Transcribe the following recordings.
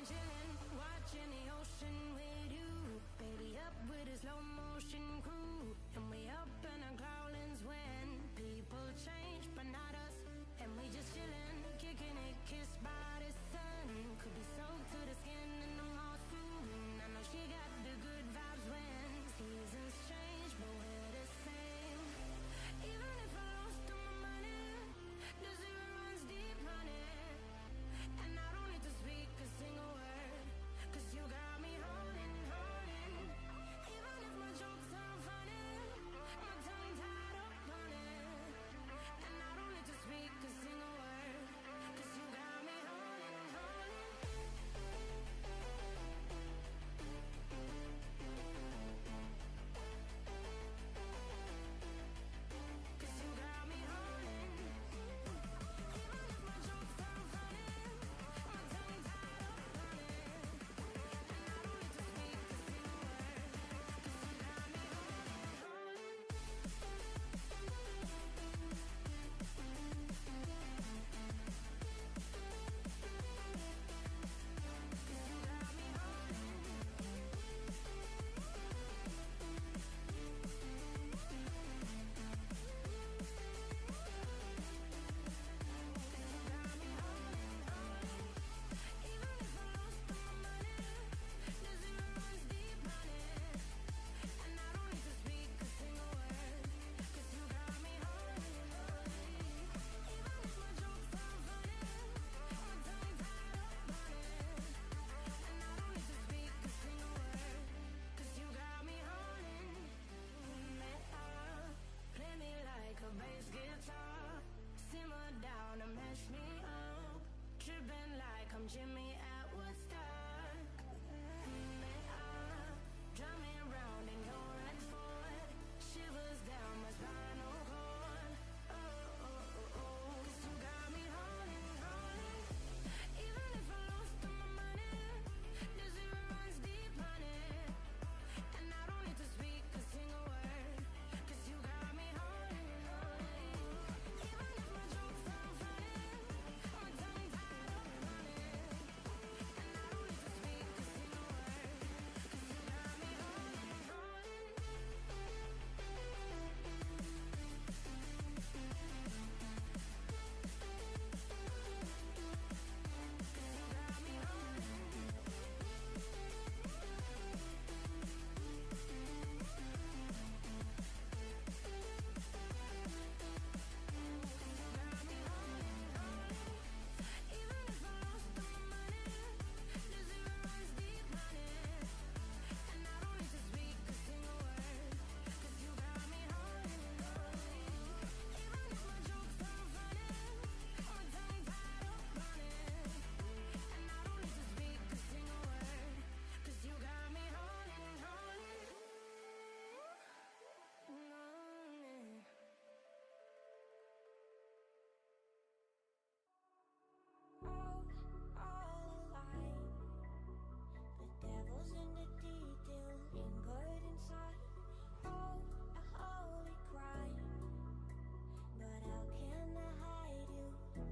chillin', watching the ocean with you. Baby, up with a slow motion crew. And we up in our growlings when people change, but not us. And we just chillin', kicking it, kissed by the sun. Could be soaked to the skin in the mall soon. I know she got the good vibes when seasons change, but we're the same. Even if I lost all my money, the zero runs deep, honey. And I don't need to speak a single word, 'cause you got me holding, holding. Even if my jokes aren't funny, my tongue tied up on it. And I don't need to speak a single word, 'cause you got me holding, holding. 'Cause you got me holding. Even if my jokes aren't funny, my tongue tied up on it. And I don't need to speak a single word, 'cause you got me holding, holding. 'Cause you got me holding. Got me holding, holding. Even if I lost all my money, the zero runs deep, honey. And I don't need to speak a single word, 'cause you got me holding, holding. Even if my jokes aren't funny, my tongue tied up on it. And I don't need to speak a single word, 'cause you got me holding me up. Play me like a bass guitar, simmer down and mash me up. Tripping like I'm Jimmy at Woodstock. Me up, drumming round in your Rexford, shivers down my spinal cord. Oh, oh, oh, oh. 'Cause you got me holding, holding. Even if I lost all my money, the zero runs deep, honey. And I don't need to speak a single word, 'cause you got me holding, holding. Even if my jokes aren't funny, my tongue tied up on it. And I don't need to speak a single word, 'cause you got me holding, holding. 'Cause you got me holding. Got me holding, holding. Even if I lost all my money, the zero runs deep, honey. And I don't need to speak a single word, 'cause you got me holding, holding. Even if my jokes aren't funny, my tongue tied up on it. And I don't need to speak a single word, 'cause you got me holding, holding. All alive. The devil's in the detail, lingered inside. Oh, a holy crime. But how can I hide you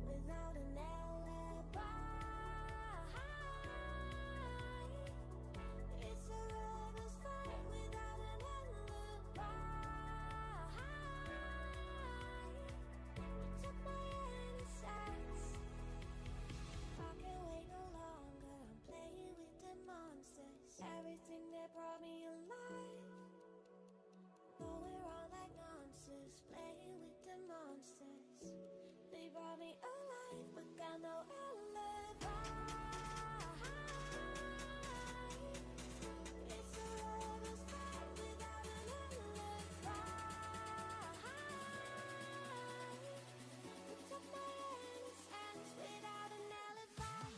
without an alibi? It's a lover's fight without an alibi. You took my innocence. I can't wait no longer. I'm playing with the monsters. Everything that brought me alive, going wrong like nonsense. Playing with the monsters. They brought me alive, but got no alibi. It's a lover's fight without an alibi. You took my innocence without an alibi.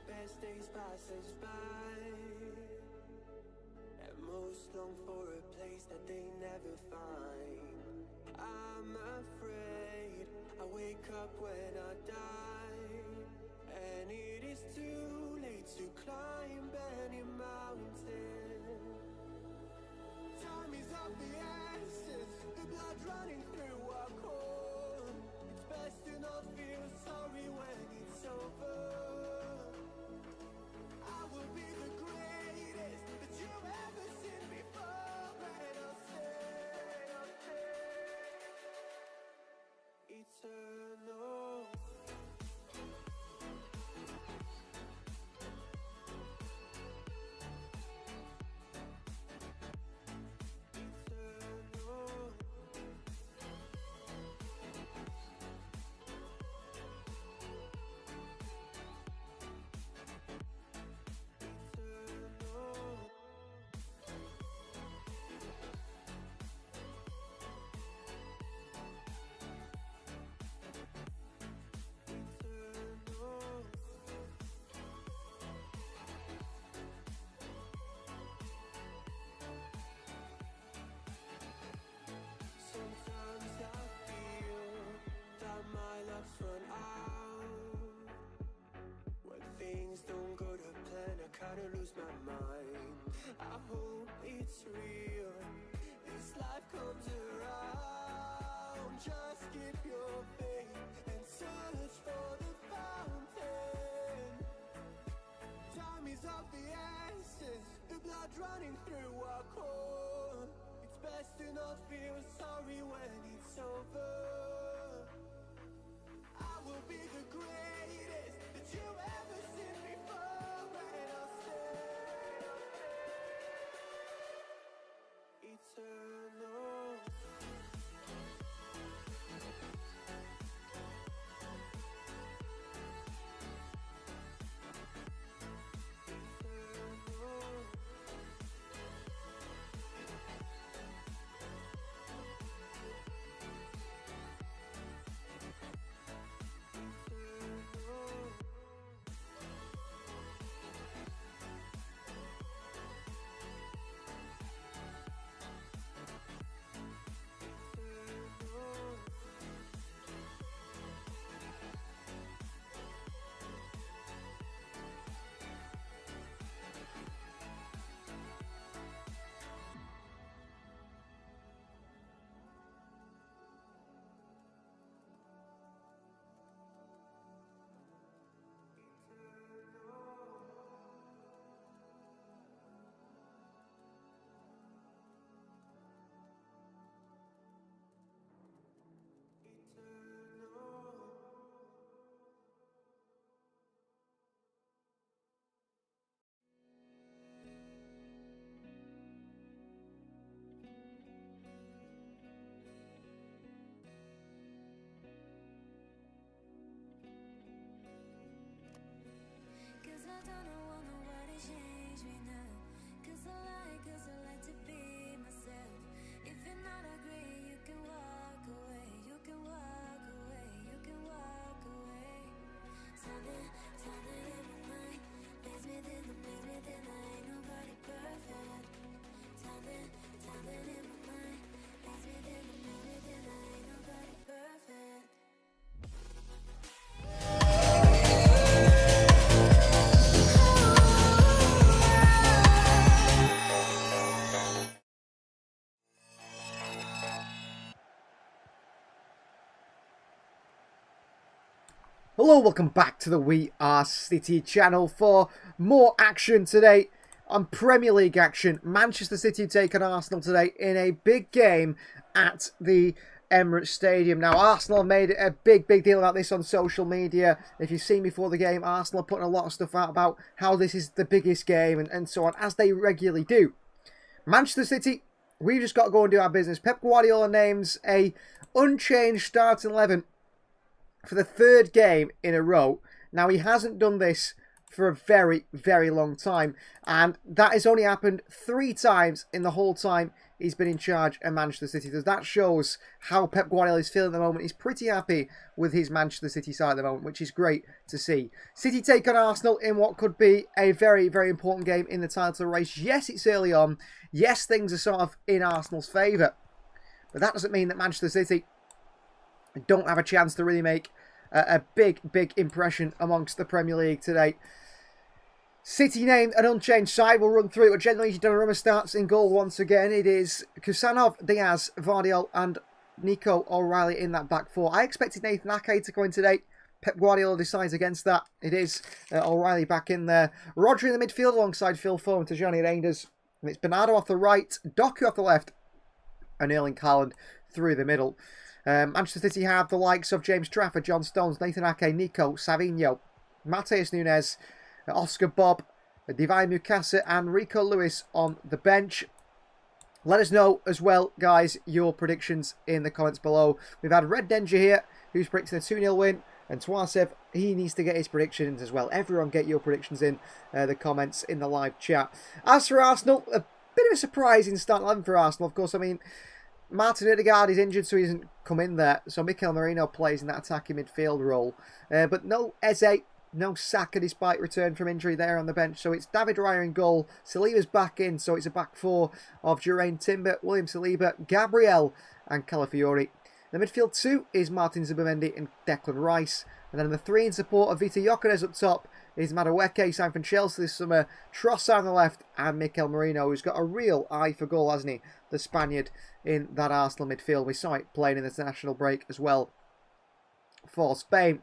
Best days passes by, and most long for a place that they never find. I'm afraid I wake up when I die, and it is too late to climb any mountain. Time is of the essence, the blood running through our core. It's best to not feel sorry when it's over. I will be the greatest that you've ever seen before, and I'll stay eternal. Sometimes I feel that my luck's run out. When things don't go to plan, I kinda lose my mind. I hope it's real, this life comes around. Just keep your faith and search for the fountain. Time is of the essence, the blood running through our core. It's best to not feel sorry when it's over. I will be the greatest that you've ever seen before, and I'll stay eternal. Eternal. Hello, welcome back to the We Are City channel for more action today on Premier League action. Manchester City take on Arsenal today in a big game at the Emirates Stadium. Now, Arsenal made a big deal about this on social media. If you've seen before the game, Arsenal are putting a lot of stuff out about how this is the biggest game and so on, as they regularly do. Manchester City, we've just got to go and do our business. Pep Guardiola names a unchanged starting 11 for the third game in a row. Now, he hasn't done this for a very long time, and that has only happened 3 times in the whole time he's been in charge at Manchester City. So that shows how Pep Guardiola is feeling at the moment. He's pretty happy with his Manchester City side at the moment, which is great to see. City take on Arsenal in what could be a very important game in the title race. Yes, it's early on. Yes, things are sort of in Arsenal's favour, but that doesn't mean that Manchester City don't have a chance to really make a big impression amongst the Premier League today. City named an unchanged side. We'll run through it. But generally, Donnarumma starts in goal once again. It is Kusanov, Diaz, Vardiol and Nico O'Reilly in that back four. I expected Nathan Ake to go in today. Pep Guardiola decides against that. It is O'Reilly back in there. Rodri in the midfield alongside Phil Foden, Tajani Reinders. And it's Bernardo off the right, Doku off the left, and Erling Haaland through the middle. Manchester City have the likes of James Trafford, John Stones, Nathan Ake, Nico, Savinho, Mateus Nunes, Oscar Bob, Divine Mukasa and Rico Lewis on the bench. Let us know as well, guys, your predictions in the comments below. We've had Red Danger here, who's predicting a 2-0 win. And Twasev, he needs to get his predictions as well. Everyone get your predictions in the comments in the live chat. As for Arsenal, a bit of a surprising start 11 for Arsenal. Of course, I mean, Martin Odegaard is injured, so he doesn't come in there. So Mikel Merino plays in that attacking midfield role. But no Eze, no Saka despite return from injury there on the bench. So it's David Raya in goal. Saliba's back in, so it's a back four of Jurain Timber, William Saliba, Gabriel and Calafiori. The midfield 2 is Martin Zubimendi and Declan Rice. And then the 3 in support of Vita Jokeres up top is Madueke, signed from Chelsea this summer, Trossard on the left, and Mikel Merino, who's got a real eye for goal, hasn't he? The Spaniard in that Arsenal midfield. We saw it playing in the international break as well for Spain.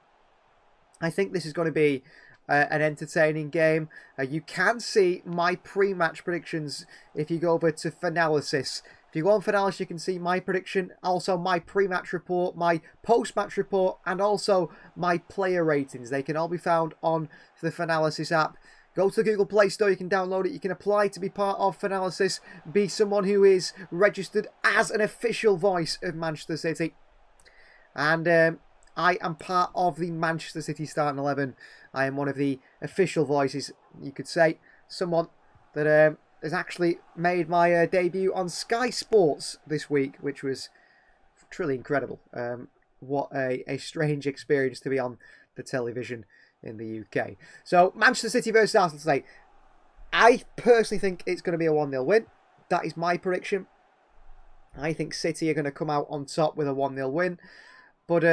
I think this is going to be an entertaining game. You can see my pre-match predictions if you go over to Finalysis. If you go on Finalysis, you can see my prediction, also my pre-match report, my post-match report, and also my player ratings. They can all be found on the Finalysis app. Go to the Google Play Store, you can download it, you can apply to be part of Finalysis, be someone who is registered as an official voice of Manchester City. And I am part of the Manchester City starting 11. I am one of the official voices, you could say. Someone that has actually made my debut on Sky Sports this week, which was truly incredible. What a strange experience to be on the television in the UK. So, Manchester City versus Arsenal today. I personally think it's going to be a 1-0 win. That is my prediction. I think City are going to come out on top with a 1-0 win. But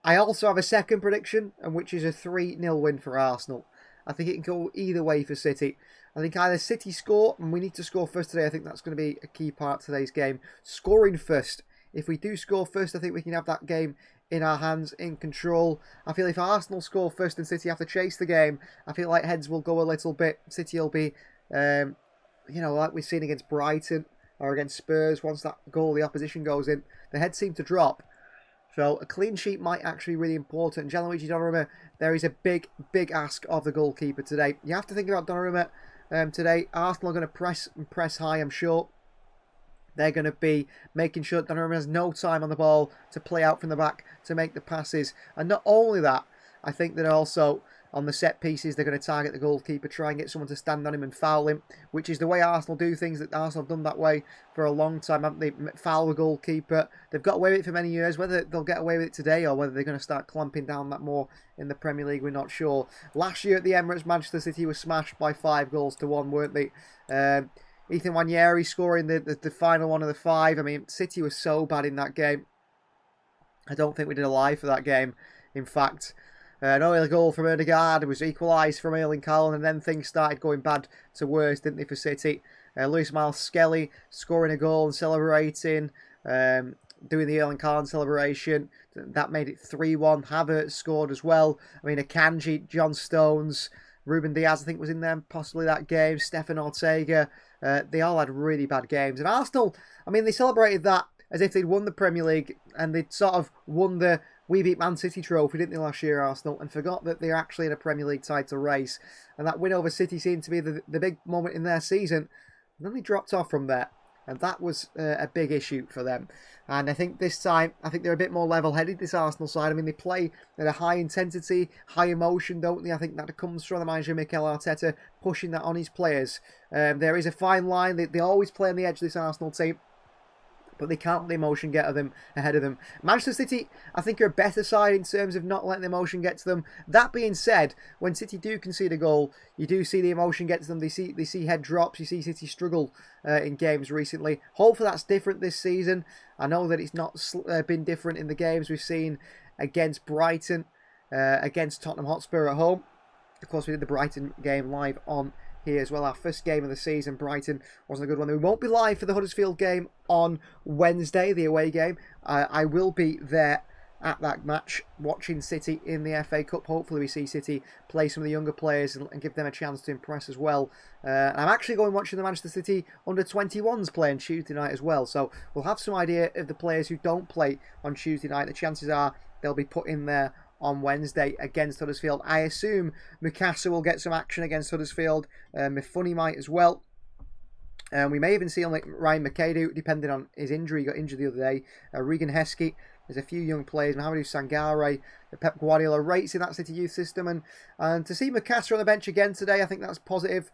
I also have a second prediction, and which is a 3-0 win for Arsenal. I think it can go either way for City. I think either City score, and we need to score first today. I think that's going to be a key part of today's game. Scoring first. If we do score first, I think we can have that game in our hands, in control. I feel if Arsenal score first and City have to chase the game, I feel like heads will go a little bit. City will be, you know, like we've seen against Brighton or against Spurs. Once that goal, the opposition goes in, the heads seem to drop. So a clean sheet might actually be really important. Gianluigi Donnarumma, there is a big ask of the goalkeeper today. You have to think about Donnarumma today. Arsenal are going to press high, I'm sure. They're going to be making sure Donnarumma has no time on the ball to play out from the back to make the passes. And not only that, I think that also on the set pieces, they're going to target the goalkeeper, try and get someone to stand on him and foul him, which is the way Arsenal do things. That Arsenal have done that way for a long time, haven't they? Foul the goalkeeper. They've got away with it for many years. Whether they'll get away with it today or whether they're going to start clamping down that more in the Premier League, we're not sure. Last year at the Emirates, Manchester City was smashed by 5-1, weren't they? Ethan Nwaneri scoring the final one of the 5. I mean, City was so bad in that game. I don't think we did a live for that game, in fact. An early goal from Odegaard was equalised from Erling Haaland, and then things started going bad to worse, didn't they, for City? Luis Miles Skelly scoring a goal and celebrating. doing the Erling Haaland celebration. That made it 3-1. Havertz scored as well. I mean, Akanji, John Stones, Ruben Diaz, I think, was in there possibly that game. Stefan Ortega. They all had really bad games. And Arsenal, I mean, they celebrated that as if they'd won the Premier League and they'd sort of won the We Beat Man City trophy, didn't they, last year, Arsenal, and forgot that they're actually in a Premier League title race. And that win over City seemed to be the big moment in their season. And then they dropped off from there. And that was a big issue for them. And I think this time, they're a bit more level-headed, this Arsenal side. I mean, they play at a high intensity, high emotion, don't they? I think that comes from the manager, Mikel Arteta, pushing that on his players. There is a fine line. They always play on the edge of this Arsenal team, but they can't let the emotion get ahead of them. Manchester City, I think, are a better side in terms of not letting the emotion get to them. That being said, when City do concede a goal, you do see the emotion get to them. They see head drops. You see City struggle in games recently. Hopefully that's different this season. I know that it's not been different in the games we've seen against Brighton, against Tottenham Hotspur at home. Of course, we did the Brighton game live on here as well. Our first game of the season, Brighton, wasn't a good one. We won't be live for the Huddersfield game on Wednesday, the away game. I will be there at that match watching City in the FA Cup. Hopefully we see City play some of the younger players and give them a chance to impress as well. I'm actually going watching the Manchester City under-21s play on Tuesday night as well. So we'll have some idea of the players who don't play on Tuesday night. The chances are they'll be put in there on Wednesday against Huddersfield. I assume Mikasa will get some action against Huddersfield. Mifuni might as well. We may even see Ryan McAdoo, depending on his injury. He got injured the other day. Regan Heskey. There's a few young players. Mohamedou Sangare. Pep Guardiola rates in that City youth system. And to see Mikasa on the bench again today, I think that's positive.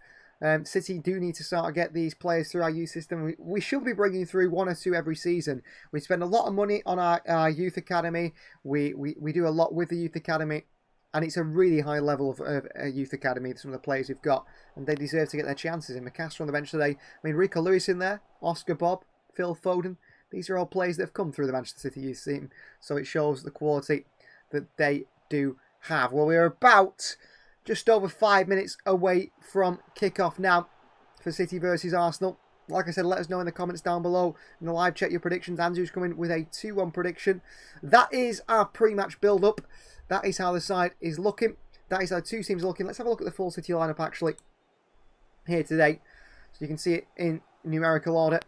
City do need to start to get these players through our youth system. We should be bringing through 1 or 2 every season. We spend a lot of money on our youth academy. We do a lot with the youth academy, and it's a really high level of youth academy, some of the players we've got, and they deserve to get their chances. And Mikasa on the bench today. I mean, Rico Lewis in there, Oscar Bob, Phil Foden. These are all players that have come through the Manchester City youth team, so it shows the quality that they do have. Well, we're about just over 5 minutes away from kickoff now for City versus Arsenal. Like I said, let us know in the comments down below in the live chat your predictions. Andrew's coming with a 2-1 prediction. That is our pre-match build-up. That is how the side is looking. That is how two teams are looking. Let's have a look at the full City lineup actually here today. So you can see it in numerical order.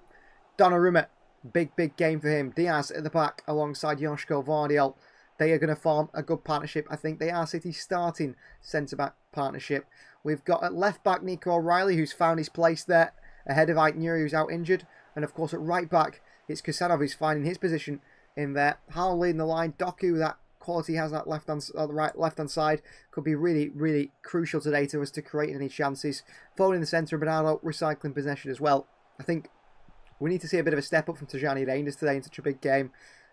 Donnarumma, big game for him. Diaz at the back alongside Joško Vardiol. They are going to form a good partnership. I think they are City's starting centre-back partnership. We've got at left-back Nico O'Reilly, who's found his place there, ahead of Ait Nuri, who's out injured. And, of course, at right-back, it's Kusanov, who's finding his position in there. Howell leading the line. Doku, that quality has that left-hand side. Could be really crucial today to us to create any chances. Foden in the centre, and Bernardo recycling possession as well. I think we need to see a bit of a step up from Tajani Reinders today in such a big game.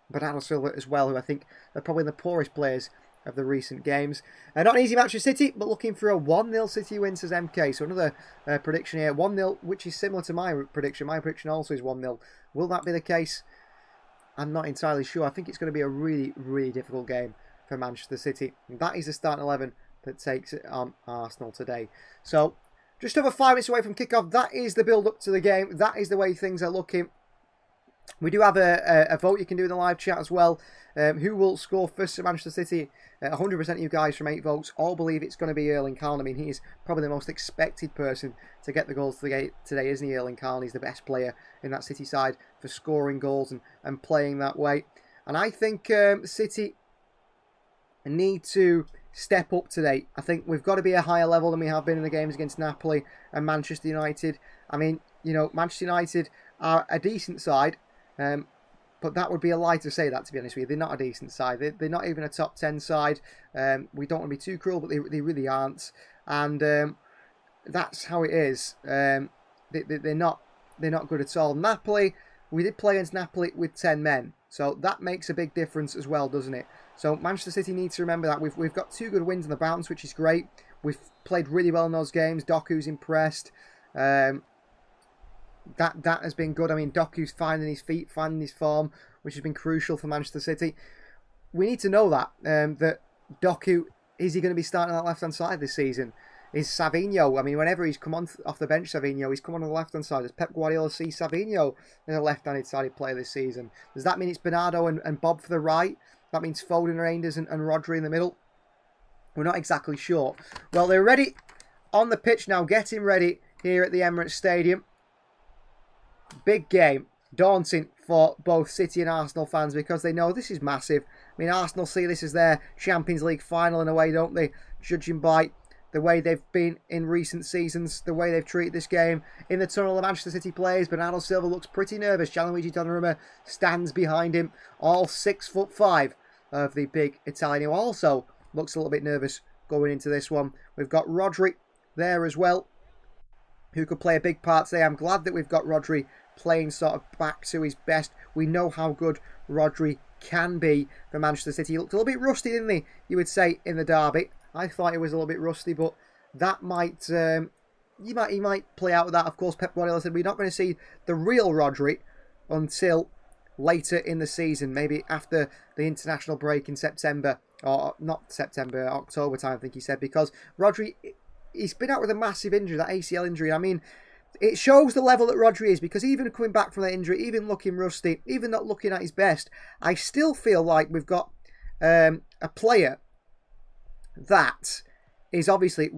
Bernardo Silva as well, who I think are probably the poorest players of the recent games. Not an easy match for City, but looking for a 1-0 City win, says MK. So another prediction here, 1-0, which is similar to my prediction. My prediction also is 1-0. Will that be the case? I'm not entirely sure. I think it's going to be a really difficult game for Manchester City. And that is the starting 11 that takes it on Arsenal today. So just over 5 minutes away from kickoff. That is the build-up to the game. That is the way things are looking. We do have a vote you can do in the live chat as well. Who will score first at Manchester City? 100% of you guys from 8 votes all believe it's going to be Erling Haaland. I mean, he is probably the most expected person to get the goals today, isn't he, Erling Haaland? He's the best player in that City side for scoring goals and playing that way. And I think City need to step up today. I think we've got to be a higher level than we have been in the games against Napoli and Manchester United. I mean, you know, Manchester United are a decent side. But that would be a lie to say that, to be honest with you. They're not a decent side. They're not even a top 10 side. We don't want to be too cruel, but they really aren't. And that's how it is. They're not good at all. Napoli, we did play against Napoli with 10 men. So that makes a big difference as well, doesn't it? So Manchester City needs to remember that. We've got 2 good wins on the bounce, which is great. We've played really well in those games. Doku's impressed. That has been good. I mean, Doku's finding his feet, finding his form, which has been crucial for Manchester City. We need to know that Doku, is he going to be starting on that left-hand side this season? is Savinho. I mean, whenever he's come on off the bench, Savinho, he's come on the left-hand side. Does Pep Guardiola see Savinho as a left-handed sided player this season? Does that mean it's Bernardo and Bob for the right? That means Foden, Reinders and Rodri in the middle? We're not exactly sure. Well, they're ready on the pitch now, getting ready here at the Emirates Stadium. Big game. Daunting for both City and Arsenal fans because they know this is massive. I mean, Arsenal see this as their Champions League final in a way, don't they? Judging by the way they've been in recent seasons, the way they've treated this game. In the tunnel, the Manchester City players, Bernardo Silva looks pretty nervous. Gianluigi Donnarumma stands behind him, all 6'5" of the big Italian, who also looks a little bit nervous going into this one. We've got Rodri there as well, who could play a big part today. I'm glad that we've got Rodri playing sort of back to his best. We know how good Rodri can be for Manchester City. He looked a little bit rusty, didn't he? You would say in the derby. I thought he was a little bit rusty, but that might he might play out with that. Of course, Pep Guardiola said we're not going to see the real Rodri until later in the season, maybe after the international break in September, or not September, October time, I think he said, because Rodri, he's been out with a massive injury, that ACL injury. I mean, it shows the level that Rodri is, because even coming back from that injury, even looking rusty, even not looking at his best, I still feel like we've got a player that is obviously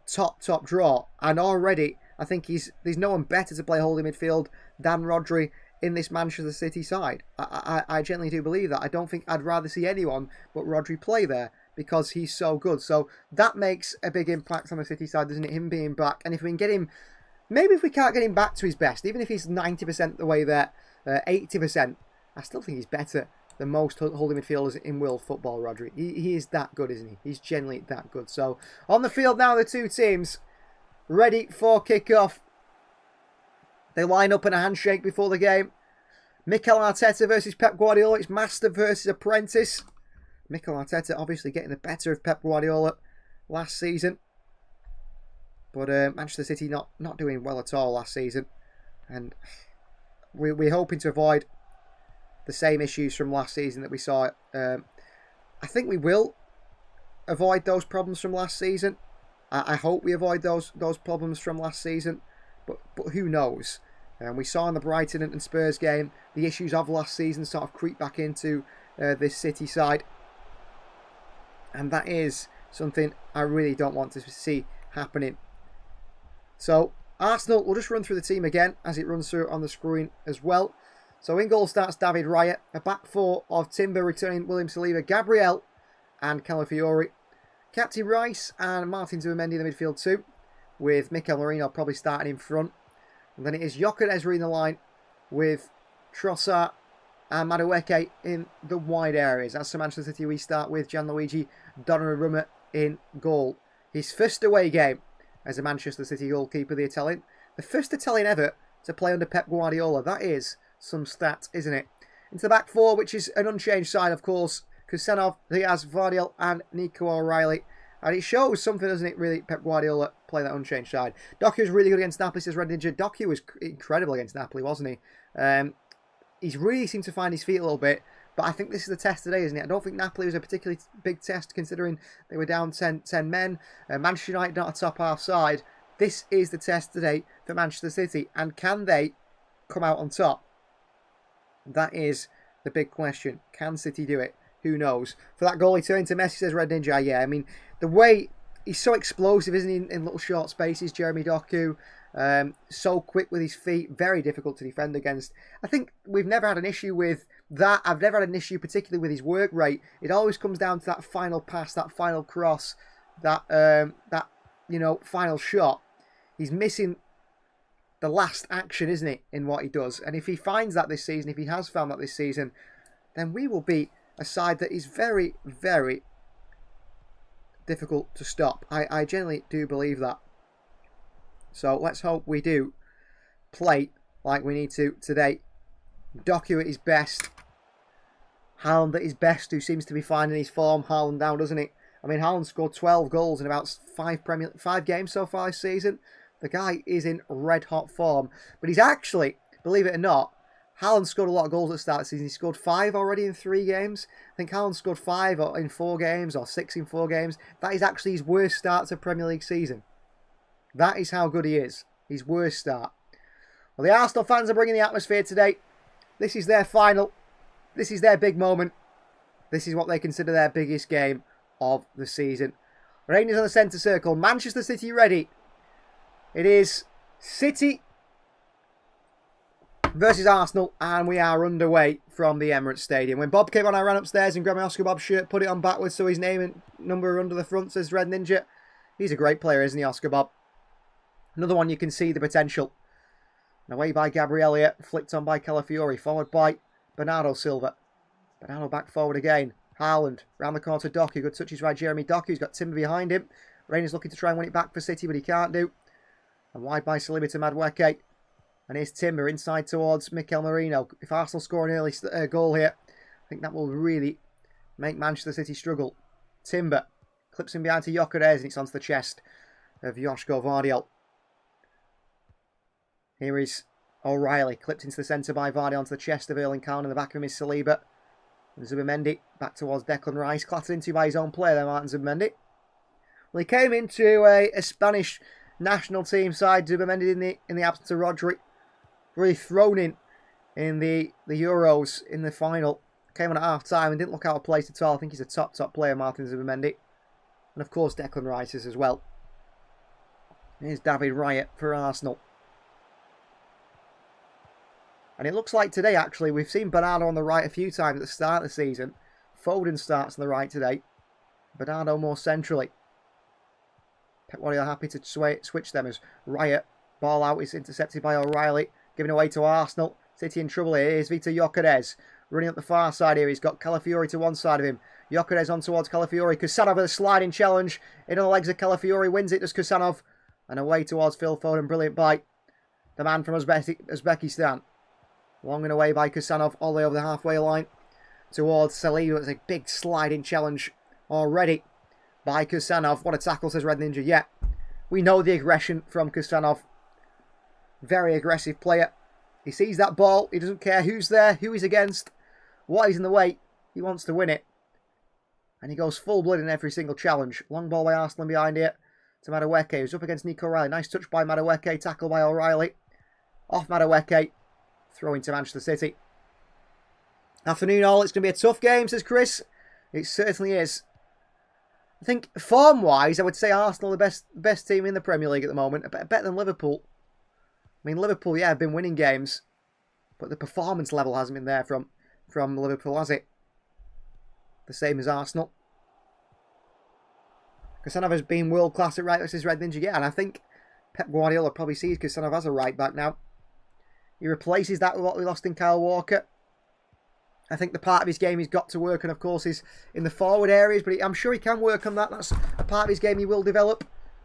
top draw, and already I think there's no one better to play holding midfield than Rodri in this Manchester City side. I genuinely do believe that. I don't think I'd rather see anyone but Rodri play there, because he's so good. So that makes a big impact on the City side, doesn't it? Him being back. And if we can get him, maybe if we can't get him back to his best, even if he's 90% the way there, 80%, I still think he's better than most holding midfielders in world football, Rodri. He is that good, isn't he? He's genuinely that good. So on the field now, the two teams ready for kick-off. They line up in a handshake before the game. Mikel Arteta versus Pep Guardiola. It's master versus apprentice. Mikel Arteta obviously getting the better of Pep Guardiola last season. But Manchester City not doing well at all last season. And we're hoping to avoid the same issues from last season that we saw. I think we will avoid those problems from last season. I hope we avoid those problems from last season. But who knows? And we saw in the Brighton and Spurs game, the issues of last season sort of creep back into this City side. And that is something I really don't want to see happening. So, Arsenal, we'll just run through the team again as it runs through on the screen as well. So, in goal starts David Raya. A back four of Timber returning William Saliba, Gabriel and Calafiori. Captain Rice and Martin Zubimendi in the midfield too, with Mikel Merino probably starting in front. And then it is Jochen Ezri in the line with Trossard and Madueke in the wide areas. That's for Manchester City. We start with Gianluigi Donnarumma in goal. His first away game as a Manchester City goalkeeper, the Italian. The first Italian ever to play under Pep Guardiola. That is some stat, isn't it? Into the back four, which is an unchanged side, of course. Kusenov, Diaz, Vardiel and Nico O'Reilly. And it shows something, doesn't it, really, Pep Guardiola playing that unchanged side. Doku was really good against Napoli, says Red Ninja. Doku was incredible against Napoli, wasn't he? He's really seemed to find his feet a little bit. But I think this is the test today, isn't it? I don't think Napoli was a particularly big test, considering they were down 10 men. Manchester United not a top half side. This is the test today for Manchester City. And can they come out on top? That is the big question. Can City do it? Who knows? For that goal, he turned to Messi, says Red Ninja. Yeah, I mean, the way he's so explosive, isn't he, in little short spaces, Jeremy Doku. So quick with his feet, very difficult to defend against. I think we've never had an issue with that. I've never had an issue particularly with his work rate. It always comes down to that final pass, that final cross, that final shot. He's missing the last action, isn't it, in what he does? And if he finds that this season, if he has found that this season, then we will be a side that is very, very difficult to stop. I genuinely do believe that. So let's hope we do play like we need to today. Doku at his best. Haaland at his best, who seems to be finding his form. Haaland down, doesn't he? I mean, Haaland scored 12 goals in about 5 games so far this season. The guy is in red hot form. But he's actually, believe it or not, Haaland scored a lot of goals at the start of the season. He scored 5 already in 3 games. I think Haaland scored 5 in 4 games or 6 in 4 games. That is actually his worst start to a Premier League season. That is how good he is. His worst start. Well, the Arsenal fans are bringing the atmosphere today. This is their final. This is their big moment. This is what they consider their biggest game of the season. Rangers on the centre circle. Manchester City ready. It is City versus Arsenal, and we are underway from the Emirates Stadium. When Bob came on, I ran upstairs and grabbed my Oscar Bob shirt, put it on backwards so his name and number under the front says Red Ninja. He's a great player, isn't he, Oscar Bob? Another one you can see the potential. And away by Gabriel here, flicked on by Calafiori, forward by Bernardo Silva. Bernardo back forward again. Haaland, round the corner to Doku. Good touches by Jeremy Doku, who's got Timber behind him. Rangers looking to try and win it back for City, but he can't do. And wide by Saliba to Madueke. And here's Timber inside towards Mikel Merino. If Arsenal score an early goal here, I think that will really make Manchester City struggle. Timber clips him behind to Gyökeres, and it's onto the chest of Joško Vardiol. Here is O'Reilly, clipped into the centre by Vardy onto the chest of Erling Khan. In the back of him is Saliba. And Zubimendi back towards Declan Rice, clattered into by his own player there, Martin Zubimendi. Well, he came into a Spanish national team side, Zubimendi in the absence of Rodri. Really thrown in the Euros in the final. Came on at half-time and didn't look out of place at all. I think he's a top player, Martin Zubimendi. And of course Declan Rice is as well. Here's David Raya for Arsenal. And it looks like today, actually, we've seen Bernardo on the right a few times at the start of the season. Foden starts on the right today. Bernardo more centrally. Pep Guardiola happy to switch them as Raya, ball out, is intercepted by O'Reilly. Giving away to Arsenal. City in trouble here. Here's Vitor Gyökeres. Running up the far side here. He's got Calafiori to one side of him. Gyökeres on towards Calafiori. Kusanov with a sliding challenge. In on the legs of Calafiori. Wins it, does Kusanov. And away towards Phil Foden. Brilliant bite. The man from Uzbekistan. Long and away by Kusanov. All the way over the halfway line. Towards Saliba. It's a big sliding challenge already by Kusanov. What a tackle, says Red Ninja. Yeah. We know the aggression from Kusanov. Very aggressive player. He sees that ball. He doesn't care who's there, who he's against, what is in the way. He wants to win it. And he goes full blood in every single challenge. Long ball by Arsenal behind it to Madueke, who's up against Nico O'Reilly. Nice touch by Madueke. Tackle by O'Reilly. Off Madueke. Throw into Manchester City. Afternoon all. It's going to be a tough game, says Chris. It certainly is. I think form-wise, I would say Arsenal are the best team in the Premier League at the moment. Better than Liverpool. I mean, Liverpool, yeah, have been winning games, but the performance level hasn't been there from Liverpool, has it? The same as Arsenal. Kusanov has been world-class at right versus Red Ninja, yeah, and I think Pep Guardiola probably sees Kusanov as a right-back now. He replaces that with what we lost in Kyle Walker. I think the part of his game he's got to work on, of course, is in the forward areas, but I'm sure he can work on that. That's a part of his game he will develop.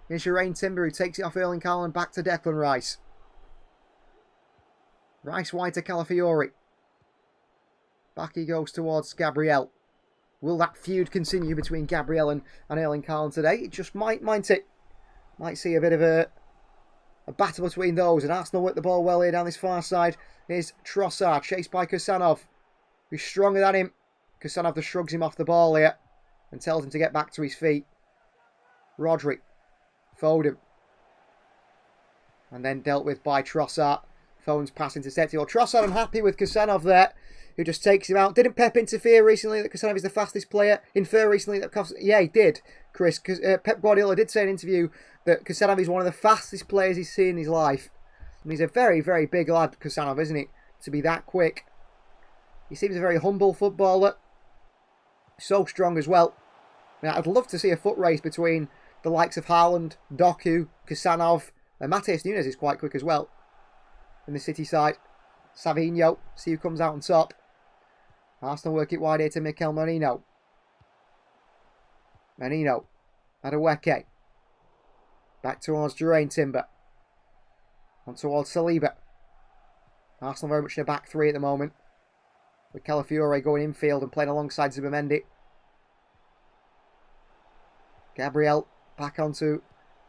Here's Jeraine Timber, who takes it off Erling Haaland back to Declan Rice. Rice wide to Calafiori. Back he goes towards Gabriel. Will that feud continue between Gabriel and Erling Haaland today? It just might it. Might see a bit of a battle between those. And Arsenal work the ball well here down this far side. Here's Trossard, chased by Kusanov, who's stronger than him. Kusanov just shrugs him off the ball here and tells him to get back to his feet. Rodri. Foden. And then dealt with by Trossard. Foden's pass intercepted. Well, Trossard unhappy with Kusanov there, who just takes him out. Didn't Pep interfere recently that Kusanov is the fastest player? Infer recently that... Yeah, he did, Chris. Pep Guardiola did say in an interview that Kusanov is one of the fastest players he's seen in his life. And he's a very, very big lad, Kusanov, isn't he? To be that quick. He seems a very humble footballer. So strong as well. I mean, I'd love to see a foot race between the likes of Haaland, Doku, Kusanov, and Matheus Nunes is quite quick as well. In the City side, Savinho, see who comes out on top. Arsenal work it wide here to Mikel Merino. Merino, Madueke. Back towards Jeraine Timber. On towards Saliba. Arsenal very much in a back three at the moment. With Calafiori going infield and playing alongside Zubimendi. Gabriel back onto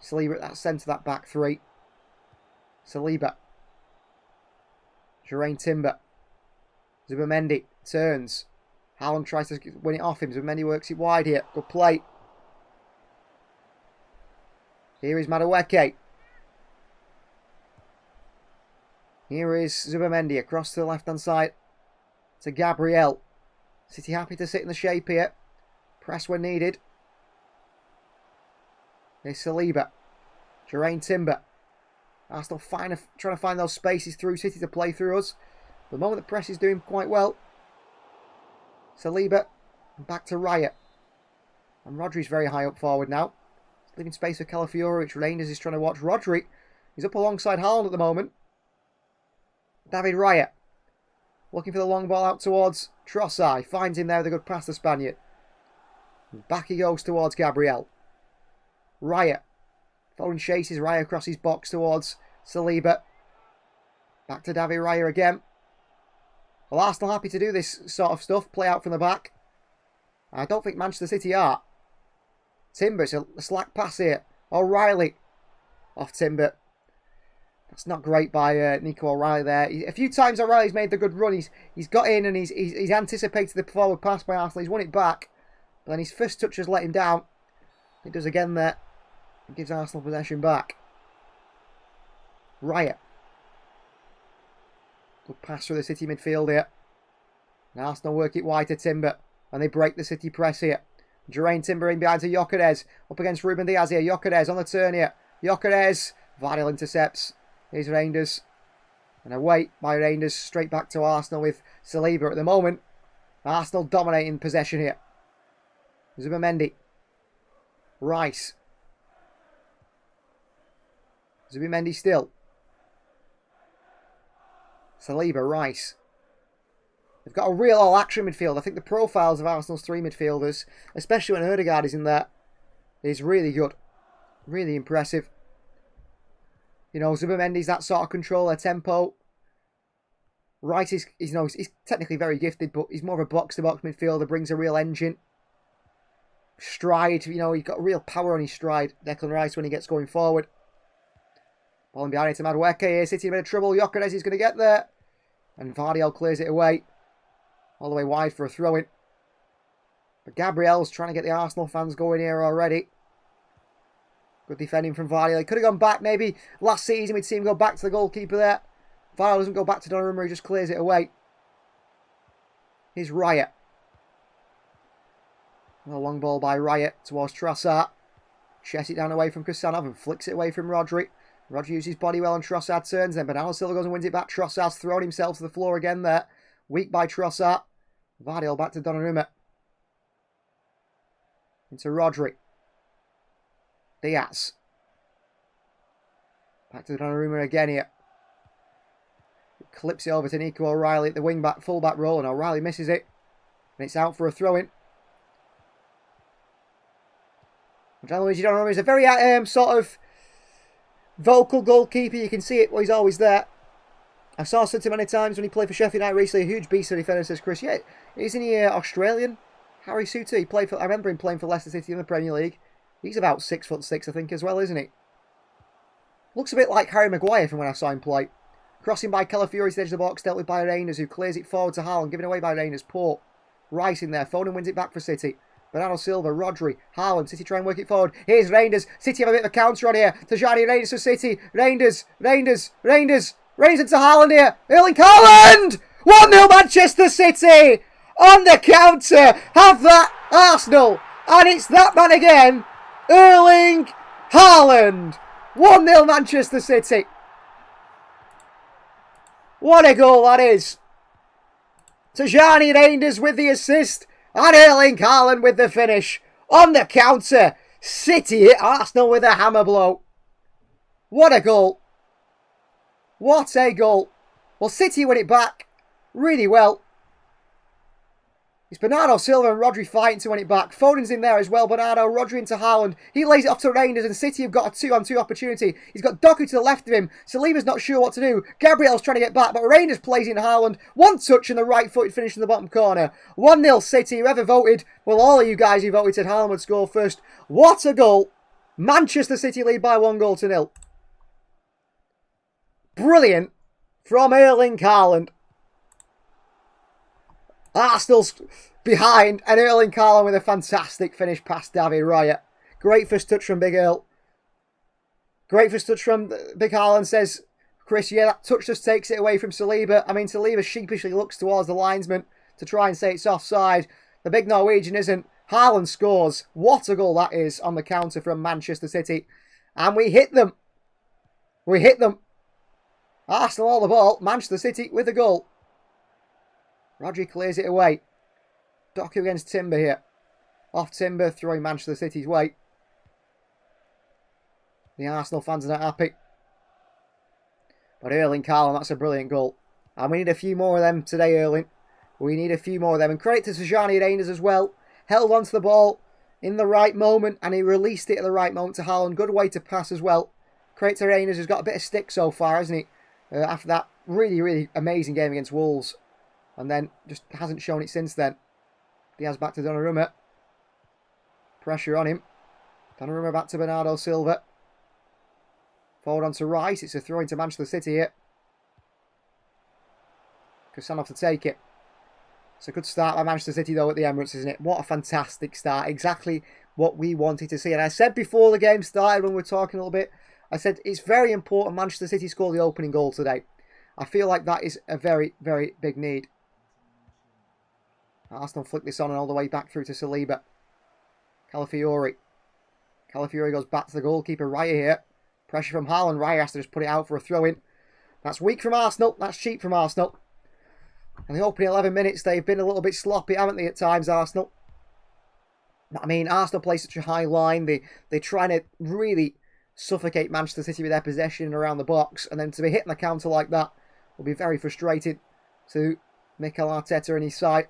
Saliba at that centre, that back three. Saliba. Jeraine Timber. Zubimendi turns. Haaland tries to win it off him. Zubimendi works it wide here. Good play. Here is Madueke. Here is Zubimendi across to the left-hand side to Gabriel. City happy to sit in the shape here. Press when needed. Here's Saliba. Geraint Timber. Arsenal trying to find those spaces through City to play through us. For the moment, the press is doing quite well. Saliba. Back to Raya. And Rodri's very high up forward now. Leaving space for Calafiori, which Rangers is trying to watch. Rodri. He's up alongside Haaland at the moment. David Raya. Looking for the long ball out towards Trossard. Finds him there with a good pass to Spaniard. Back he goes towards Gabriel. Raya. Foden chases Raya across his box towards Saliba. Back to David Raya again. Well, Arsenal happy to do this sort of stuff. Play out from the back. I don't think Manchester City are. Timber, it's a slack pass here. O'Reilly. Off Timber. That's not great by Nico O'Reilly there. A few times O'Reilly's made the good run. He's got in and he's anticipated the forward pass by Arsenal. He's won it back. But then his first touch has let him down. He does again there. He gives Arsenal possession back. Raya. Good pass through the City midfield here. And Arsenal work it wide to Timber. And they break the City press here. Geraint Timber in behind to Gyökeres. Up against Ruben Diaz here. Gyökeres on the turn here. Gyökeres. Vardyl intercepts. Here's Rangers. And away by Rangers. Straight back to Arsenal with Saliba at the moment. Arsenal dominating possession here. Zubimendi. Rice. Zubimendi still. Saliba, Rice. They've got a real all-action midfield. I think the profiles of Arsenal's three midfielders, especially when Ødegaard is in there, is really good. Really impressive. You know, Zubimendi's that sort of controller, tempo. Rice is he's technically very gifted, but he's more of a box-to-box midfielder, brings a real engine. Stride, you know, he's got real power on his stride. Declan Rice when he gets going forward. Ball in behind it to Madueke here. City in a bit of trouble. Gyökeres is going to get there. And Vardyl clears it away. All the way wide for a throw-in. But Gabriel's trying to get the Arsenal fans going here already. Good defending from Vardyl. He could have gone back maybe last season. We'd see him go back to the goalkeeper there. Vardyl doesn't go back to Donnarumma. He just clears it away. Here's Raya. A long ball by Raya towards Trossard. Chests it down away from Kusanov and flicks it away from Rodri. Rodri uses his body well and Trossard turns. Then Bernardo Silva goes and wins it back. Trossard's thrown himself to the floor again there. Weak by Trossard. Vardyl back to Donnarumma. Into Rodri. Diaz. Back to Donnarumma again here. Clips it over to Nico O'Reilly at the wing-back, full-back role, and O'Reilly misses it. And it's out for a throw-in. Gianluigi Donnarumma is a very sort of vocal goalkeeper. You can see it, well, he's always there. I saw City many times when he played for Sheffield United recently. A huge beast of a defender, says Chris. Yeah, isn't he Australian? Harry Suter. He played for. I remember him playing for Leicester City in the Premier League. He's about 6'6", I think, as well, isn't he? Looks a bit like Harry Maguire from when I saw him play. Crossing by Calafiori to the edge of the box, dealt with by Rangers, who clears it forward to Haaland, given away by Rangers. Poor. Rice in there. Foden wins it back for City. Bernardo Silva, Rodri, Haaland. City try and work it forward. Here's Rangers. City have a bit of a counter on here. Tajani Rangers for City. Rangers into Haaland here. Erling Haaland! 1-0 Manchester City! On the counter. Have that, Arsenal. And it's that man again. Erling Haaland. 1-0 Manchester City. What a goal that is. Tajani Rangers with the assist. And Erling Haaland with the finish. On the counter. City hit Arsenal with a hammer blow. What a goal. What a goal. Well, City win it back really well. It's Bernardo Silva and Rodri fighting to win it back. Foden's in there as well. Bernardo, Rodri into Haaland. He lays it off to Rangers and City have got a 2-on-2 opportunity. He's got Doku to the left of him. Saliba's not sure what to do. Gabriel's trying to get back, but Rangers plays in Haaland. One touch and the right-footed finish in the bottom corner. 1-0 City. Whoever voted, well, all of you guys who voted said Haaland would score first. What a goal. Manchester City lead by 1-0. Brilliant from Erling Haaland. Arsenal's behind, and Erling Haaland with a fantastic finish past David Raya. Great first touch from Big Earl. Great first touch from Big Haaland, says Chris. Yeah, that touch just takes it away from Saliba. I mean, Saliba sheepishly looks towards the linesman to try and say it's offside. The big Norwegian isn't. Haaland scores. What a goal that is on the counter from Manchester City. And we hit them. We hit them. Arsenal all the ball. Manchester City with the goal. Rodri clears it away. Doku against Timber here. Off Timber, throwing Manchester City's way. The Arsenal fans are not happy. But Erling Haaland, that's a brilliant goal. And we need a few more of them today, Erling. We need a few more of them. And credit to Tijani Reinders as well. Held onto the ball in the right moment. And he released it at the right moment to Haaland. Good way to pass as well. Credit to Reinders, who's got a bit of stick so far, hasn't he? After that really, really amazing game against Wolves. And then just hasn't shown it since then. Diaz back to Donnarumma. Pressure on him. Donnarumma back to Bernardo Silva. Forward on to Rice. It's a throw into Manchester City here. Kusanov to take it. It's a good start by Manchester City though at the Emirates, isn't it? What a fantastic start. Exactly what we wanted to see. And I said before the game started when we were talking a little bit, I said it's very important Manchester City score the opening goal today. I feel like that is a very, very big need. Arsenal flick this on and all the way back through to Saliba. Calafiori. Calafiori goes back to the goalkeeper Raya here. Pressure from Haaland. Raya has to just put it out for a throw-in. That's weak from Arsenal. That's cheap from Arsenal. And the opening 11 minutes, they've been a little bit sloppy, haven't they, at times, Arsenal? I mean, Arsenal play such a high line. They're trying to really suffocate Manchester City with their possession around the box. And then to be hitting the counter like that will be very frustrating to Mikel Arteta and his side.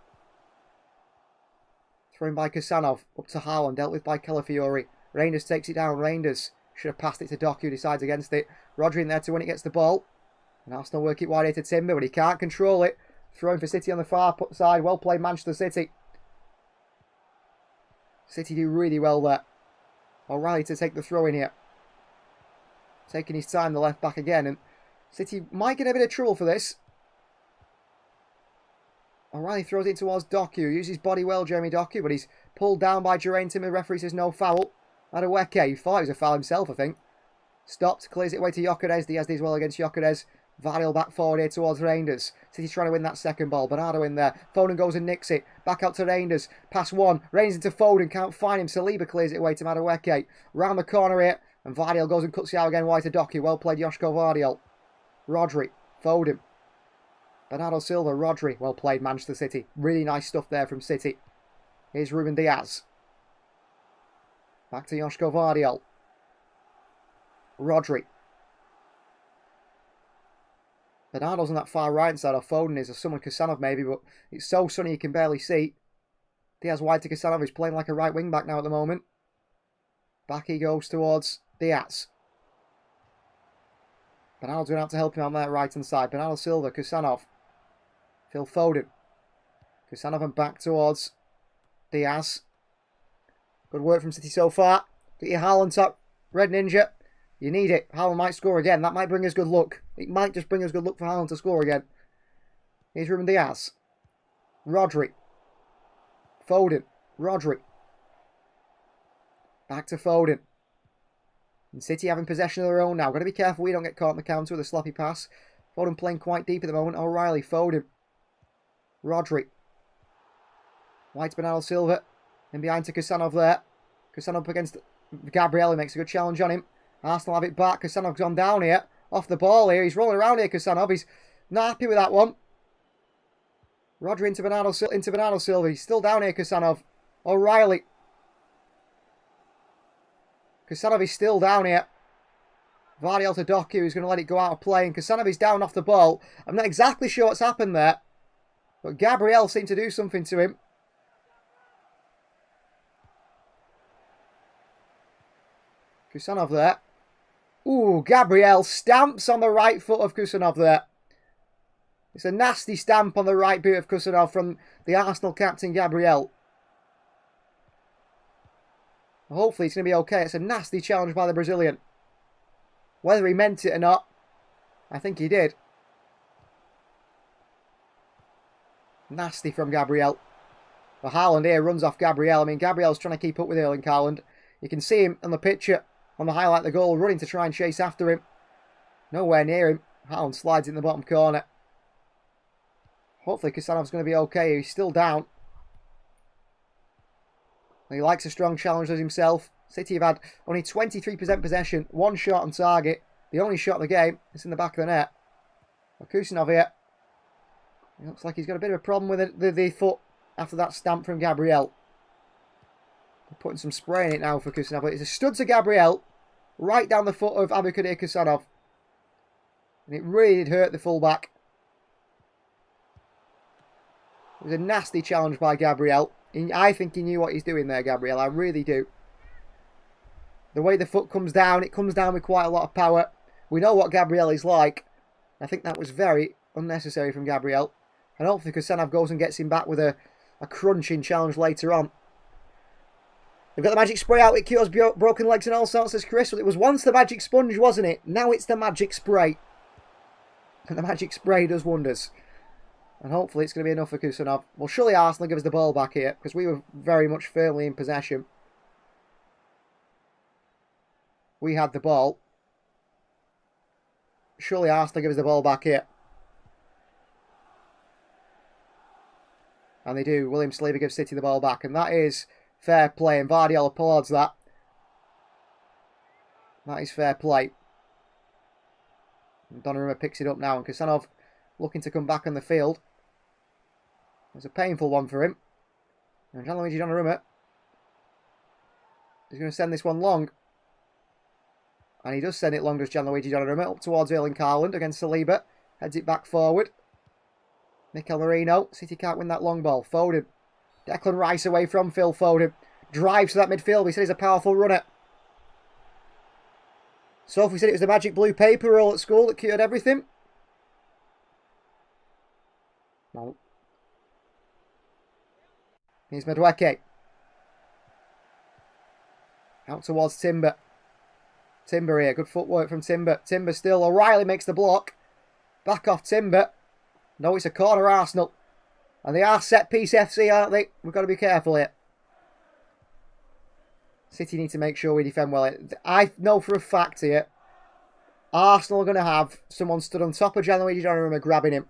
Thrown by Kusanov. Up to Haaland. Dealt with by Calafiori. Reinders takes it down. Reinders should have passed it to Doku. Decides against it. Rodri in there to win it. Gets the ball. And Arsenal work it wide here to Timber. But he can't control it. Throwing for City on the far side. Well played Manchester City. City do really well there. O'Reilly to take the throw in here. Taking his time, the left back again. And City might get a bit of trouble for this. O'Reilly throws it towards Doku. Uses body well, Jeremy Doku. But he's pulled down by Geraint Timber. The referee says no foul. Adeweke, he thought it was a foul himself, I think. Stopped. Clears it away to Gyökeres. Diaz does well against Gyökeres. Varel back forward here towards Reinders. City's trying to win that second ball. Bernardo in there. Foden goes and nicks it. Back out to Reinders. Pass one. Reinders into Foden. Can't find him. Saliba clears it away to Madueke. Round the corner here. And Vardiel goes and cuts it out again wide to Doku. Well played Joško Vardiel. Rodri. Foden. Bernardo Silva. Rodri. Well played Manchester City. Really nice stuff there from City. Here's Ruben Diaz. Back to Joško Vardiel. Rodri. Bernardo's on that far right side, or Foden is, or someone Kusanov maybe, but it's so sunny you can barely see. Diaz wide to Kusanov, he's playing like a right wing back now at the moment. Back he goes towards Diaz. Bernardo's going out to help him on that right hand side. Bernardo Silva, Kusanov. Phil Foden. Kusanov and back towards Diaz. Good work from City so far. Get your Haaland top. Red Ninja. You need it. Haaland might score again. That might bring us good luck. It might just bring us good luck for Haaland to score again. Here's Ruben Diaz. Rodri. Foden. Rodri. Back to Foden. And City having possession of their own now. Got to be careful we don't get caught in the counter with a sloppy pass. Foden playing quite deep at the moment. O'Reilly. Foden. Rodri. White Bernardo Silva. In behind to Kusanov there. Kusanov up against Gabriel. He makes a good challenge on him. Arsenal have it back. Kusanov's gone down here. Off the ball here. He's rolling around here, Kusanov. He's not happy with that one. Rodri into Bernardo Silva. He's still down here, Kusanov. O'Reilly. Kusanov is still down here. Vardiel to Doku, who's going to let it go out of play. And Kusanov is down off the ball. I'm not exactly sure what's happened there. But Gabriel seemed to do something to him. Kusanov there. Ooh, Gabriel stamps on the right foot of Kusanov there. It's a nasty stamp on the right boot of Kusanov from the Arsenal captain, Gabriel. Hopefully it's going to be okay. It's a nasty challenge by the Brazilian. Whether he meant it or not, I think he did. Nasty from Gabriel. But Haaland here runs off Gabriel. I mean, Gabriel's trying to keep up with Erling Haaland. You can see him on the picture, on the highlight of the goal, running to try and chase after him. Nowhere near him. Haaland slides in the bottom corner. Hopefully Kusanov's going to be okay. He's still down. He likes a strong challenge as himself. City have had only 23% possession, 1 shot on target. The only shot of the game. It's in the back of the net. Kusanov here. It looks like he's got a bit of a problem with the foot after that stamp from Gabriel. They're putting some spray in it now for Kusanov. But it's a stud to Gabriel. Right down the foot of Aboukadir Kusanov. And it really did hurt the fullback. It was a nasty challenge by Gabriel. I think he knew what he's doing there, Gabriel. I really do. The way the foot comes down, it comes down with quite a lot of power. We know what Gabriel is like. I think that was very unnecessary from Gabriel. And hopefully Kusanov goes and gets him back with a crunching challenge later on. They've got the magic spray out. It cures broken legs and all sorts, says Chris. Well, it was once the magic sponge, wasn't it? Now it's the magic spray. And the magic spray does wonders. And hopefully it's going to be enough for Kusanov. Well, surely Arsenal give us the ball back here, because we were very much firmly in possession. We had the ball. Surely Arsenal give us the ball back here. And they do. William Saliba gives City the ball back. And that is fair play. And Vardiol applauds that. That is fair play. And Donnarumma picks it up now. And Kusanov looking to come back on the field. It's a painful one for him. And Gianluigi Donnarumma is going to send this one long. And he does send it long, does Gianluigi Donnarumma, up towards Erling Haaland against Saliba. Heads it back forward. Mikel Merino. City can't win that long ball. Foden. Declan Rice away from Phil Foden. Drives to that midfield. He said he's a powerful runner. Sophie said it was the magic blue paper roll at school that cured everything. No. Here's Madueke. Out towards Timber. Timber here. Good footwork from Timber. Timber still. O'Reilly makes the block. Back off Timber. No, it's a corner Arsenal. And they are set-piece FC, aren't they? We've got to be careful here. City need to make sure we defend well. I know for a fact here, Arsenal are going to have someone stood on top of Gianluigi Donnarumma grabbing him.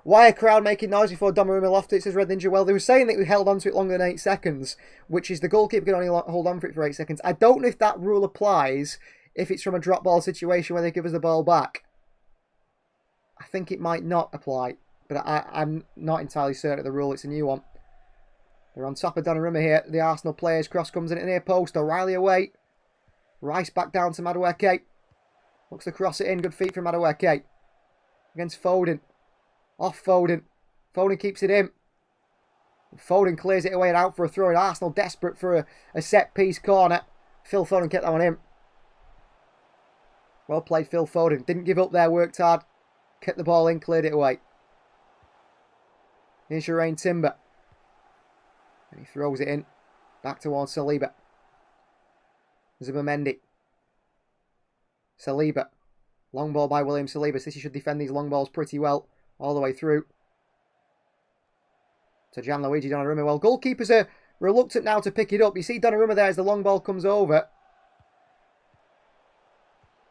Why a crowd making noise before Donnarumma lofted it, says Red Ninja? Well, they were saying that we held on to it longer than 8 seconds, which is the goalkeeper can only hold on for it for 8 seconds. I don't know if that rule applies if it's from a drop ball situation where they give us the ball back. I think it might not apply, but I'm not entirely certain of the rule. It's a new one. They're on top of Donnarumma here. The Arsenal players. Cross comes in at the near post. O'Reilly away. Rice back down to Madueke. Looks to cross it in. Good feet from Madueke. Against Foden. Off Foden. Foden keeps it in. Foden clears it away and out for a throw. And Arsenal desperate for a set-piece corner. Phil Foden kept that one in. Well played, Phil Foden. Didn't give up there. Worked hard. Kept the ball in. Cleared it away. Here's Jeraine Timber. And he throws it in. Back towards Saliba. Zubimendi. Saliba. Long ball by William Saliba. City should defend these long balls pretty well. All the way through. To Gianluigi Donnarumma. Well, goalkeepers are reluctant now to pick it up. You see Donnarumma there as the long ball comes over.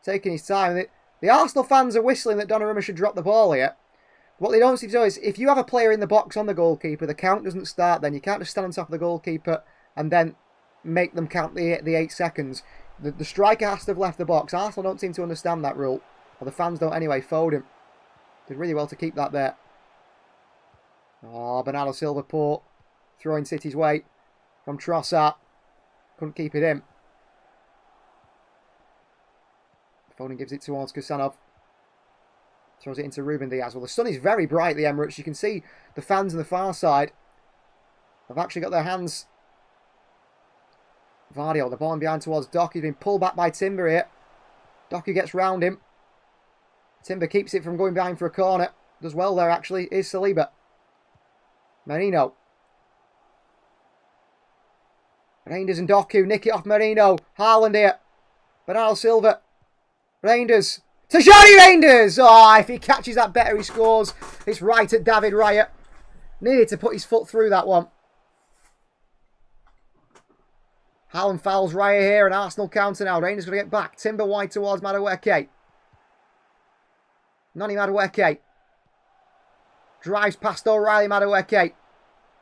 Taking his time. The Arsenal fans are whistling that Donnarumma should drop the ball here. What they don't seem to know is if you have a player in the box on the goalkeeper, the count doesn't start then. You can't just stand on top of the goalkeeper and then make them count the 8 seconds. The striker has to have left the box. Arsenal don't seem to understand that rule. Or the fans don't anyway. Foden did really well to keep that there. Oh, Bernardo Silva poor. Throwing City's way from Trossard. Couldn't keep it in. Foden gives it towards Kusanov. Throws it into Ruben Diaz. Well, the sun is very bright at the Emirates. You can see the fans on the far side have actually got their hands. Vardiol, the ball in behind towards Doc. He's been pulled back by Timber here. Doku gets round him. Timber keeps it from going behind for a corner. Does well there, actually, is Saliba. Merino. Reinders and Doku nick it off Merino. Haaland here. Bernardo Silva. Reinders. Tajani Reinders! Oh, if he catches that better, he scores. It's right at David Raya. Needed to put his foot through that one. Haaland fouls Raya here, and Arsenal counter now. Rangers going to get back. Timber wide towards Madueke. Noni Madueke. Drives past O'Reilly Madueke.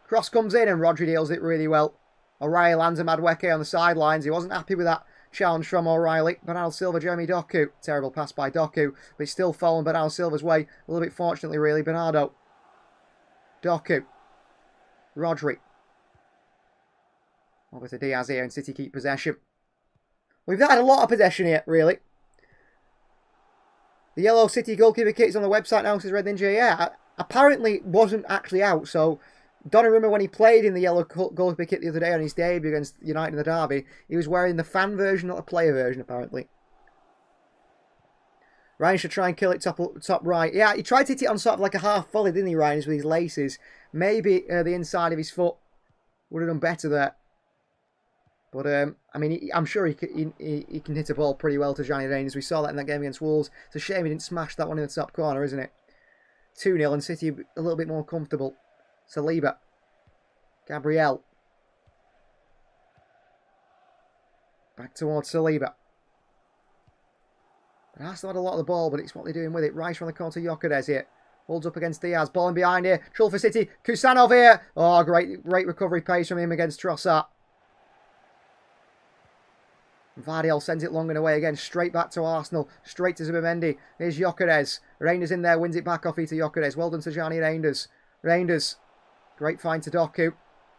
Cross comes in, and Rodri deals it really well. O'Reilly lands a Madueke on the sidelines. He wasn't happy with that challenge from O'Reilly. Bernardo Silva, Jeremy Doku. Terrible pass by Doku, but it's still fallen Bernardo Silva's way. A little bit fortunately, really. Bernardo. Doku. Rodri. Over to Diaz here, and City keep possession. We've had a lot of possession here, really. The yellow City goalkeeper kit is on the website now, says Red Ninja. Yeah, apparently wasn't actually out, so Donnarumma, when he played in the yellow goalkeeper kit the other day on his debut against United in the derby, he was wearing the fan version, not the player version, apparently. Ryan should try and kill it top right. Yeah, he tried to hit it on sort of like a half volley, didn't he, Ryan, with his laces. Maybe the inside of his foot would have done better there. But, I mean, I'm sure he can hit a ball pretty well to Johnny Reinders. We saw that in that game against Wolves. It's a shame he didn't smash that one in the top corner, isn't it? 2-0 and City a little bit more comfortable. Saliba. Gabriel. Back towards Saliba. Arsenal had a lot of the ball, but it's what they're doing with it. Rice from the corner to Gyökeres here. Holds up against Diaz. Ball in behind here. Trouble for City. Kusanov here. Oh, great recovery pace from him against Trossard. Vardiel sends it long and away again, straight back to Arsenal, straight to Zubimendi. Here's Gyökeres. Reinders in there, wins it back off to Gyökeres. Well done to Gianni Reinders. Reinders, great find to Doku.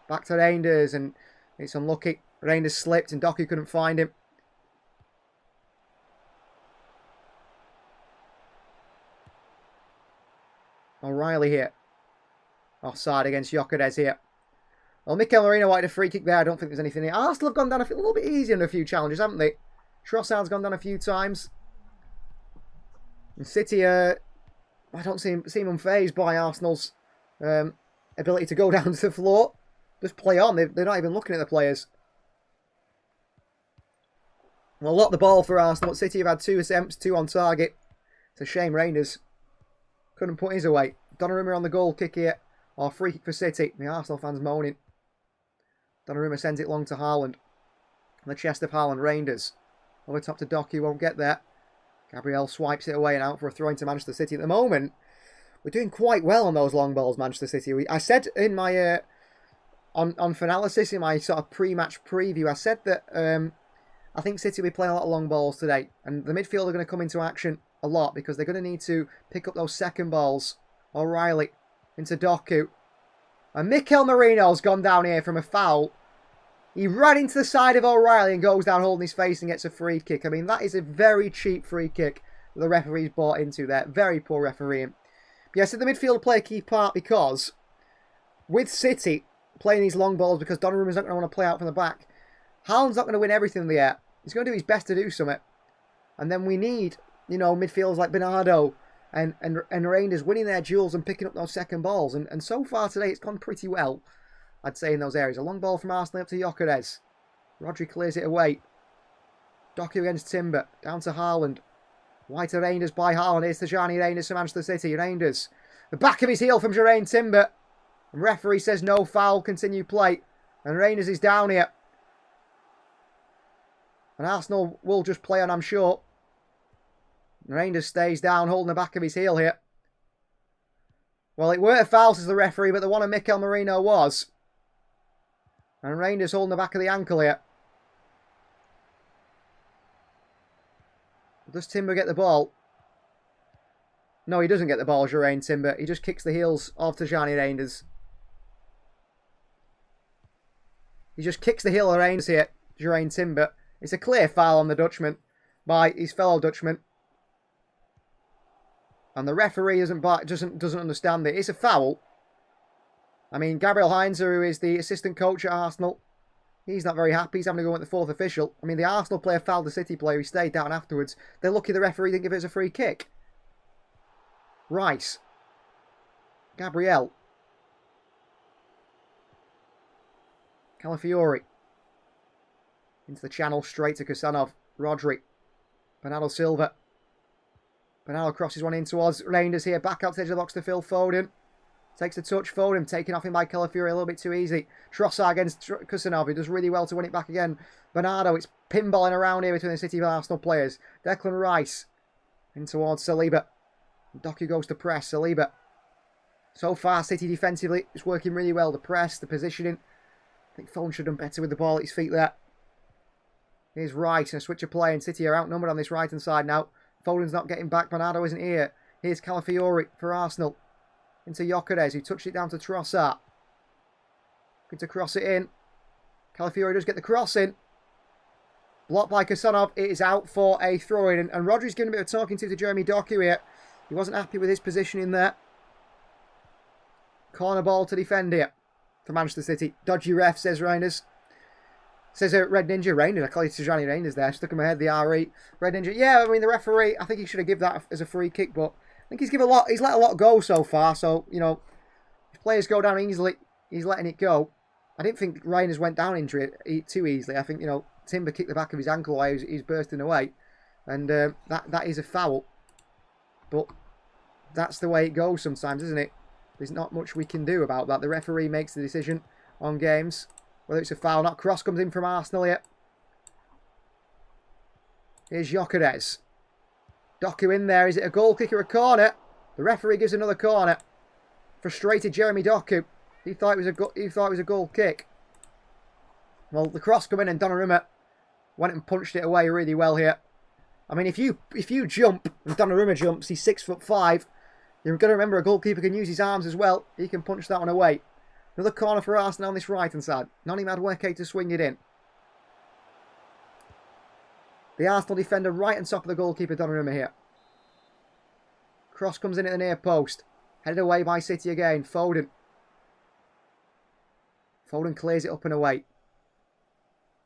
Back to Reinders, and it's unlucky. Reinders slipped and Doku couldn't find him. O'Reilly here. Offside against Gyökeres here. Well, Mikel Merino wanted a free kick there. I don't think there's anything here. Arsenal have gone down a little bit easier in a few challenges, haven't they? Trossard's gone down a few times. And City, I don't seem unfazed by Arsenal's ability to go down to the floor. Just play on. They're not even looking at the players. Well, a lot of the ball for Arsenal. City have had 2 attempts, 2 on target. It's a shame Reinders couldn't put his away. Donnarumma on the goal kick here. Or free kick for City. The Arsenal fans moaning. Donnarumma sends it long to Haaland. On the chest of Haaland, Reinders. Over top to Doku, won't get there. Gabriel swipes it away and out for a throw into Manchester City. At the moment, we're doing quite well on those long balls, Manchester City. I said in my, on Finalysis, in my sort of pre-match preview, I said that I think City will be playing a lot of long balls today. And the midfield are going to come into action a lot because they're going to need to pick up those second balls. O'Reilly into Doku. And Mikel Merino's gone down here from a foul. He ran into the side of O'Reilly and goes down holding his face and gets a free kick. I mean, that is a very cheap free kick that the referee's bought into there. Very poor refereeing. But yes, the midfield will play a key part because with City playing these long balls, because Donnarumma's not going to want to play out from the back, Haaland's not going to win everything in the air. He's going to do his best to do something. And then we need, you know, midfielders like Bernardo and Reinders winning their duels and picking up those second balls. And so far today, it's gone pretty well, I'd say, in those areas. A long ball from Arsenal up to Gyökeres. Rodri clears it away. Doku against Timber. Down to Haaland. Wide to Reinders by Haaland. Here's to Gianni Reinders from Manchester City. Reinders. The back of his heel from Jeraine Timber. And referee says no foul. Continue play. And Reinders is down here. And Arsenal will just play on, I'm sure. Reinders stays down, holding the back of his heel here. Well, it weren't a foul, says the referee, but the one of Mikel Merino was. And Reinders holding the back of the ankle here. Does Timber get the ball? No, he doesn't get the ball, Jeraine Timber. He just kicks the heels off to Gianni Reinders. He just kicks the heel of Reinders here, Jeraine Timber. It's a clear foul on the Dutchman by his fellow Dutchman. And the referee doesn't understand it. It's a foul. I mean, Gabriel Heinzer, who is the assistant coach at Arsenal, he's not very happy. He's having to go with the fourth official. I mean, the Arsenal player fouled the City player. He stayed down afterwards. They're lucky the referee didn't give it as a free kick. Rice. Gabriel. Calafiori. Into the channel, straight to Kusanov. Rodri. Bernardo Silva. Bernardo crosses one in towards Reinders here. Back out to the edge of the box to Phil Foden. Takes the touch. Foden taken off him by Calafiori a little bit too easy. Trossard against Kusanov. He does really well to win it back again. Bernardo, it's pinballing around here between the City of Arsenal players. Declan Rice in towards Saliba. Doku goes to press. Saliba. So far, City defensively, it's working really well. The press, the positioning. I think Foden should have done better with the ball at his feet there. Here's Rice and a switch of play, and City are outnumbered on this right-hand side now. Foden's not getting back. Bernardo isn't here. Here's Calafiori for Arsenal. Into Gyökeres, who touched it down to Trossard. Looking to cross it in. Calafiori does get the cross in. Blocked by Kusanov. It is out for a throw-in. And Rodri's giving a bit of talking to Jeremy Doku here. He wasn't happy with his positioning there. Corner ball to defend here for Manchester City. Dodgy ref, says Reinders. Says Red Ninja. Reinders. I call it Tijani Reinders there. Stuck him ahead, the RE. Red Ninja. Yeah, I mean, the referee, I think he should have given that as a free kick, but I think he's let a lot go so far. So, you know, if players go down easily, he's letting it go. I didn't think Reinders went down injury too easily. I think, you know, Timber kicked the back of his ankle while he's bursting away. And that is a foul. But that's the way it goes sometimes, isn't it? There's not much we can do about that. The referee makes the decision on games. Whether it's a foul or not. Cross comes in from Arsenal here. Here's Gyökeres. Doku in there. Is it a goal kick or a corner? The referee gives another corner. Frustrated Jeremy Doku. He thought it was a goal kick. Well, the cross come in and Donnarumma went and punched it away really well here. I mean, if you jump and Donnarumma jumps, he's 6'5". You're going to remember a goalkeeper can use his arms as well. He can punch that one away. Another corner for Arsenal on this right-hand side. Noni Madueke to swing it in. The Arsenal defender right on top of the goalkeeper, Donnarumma here. Cross comes in at the near post. Headed away by City again. Foden. Foden clears it up and away.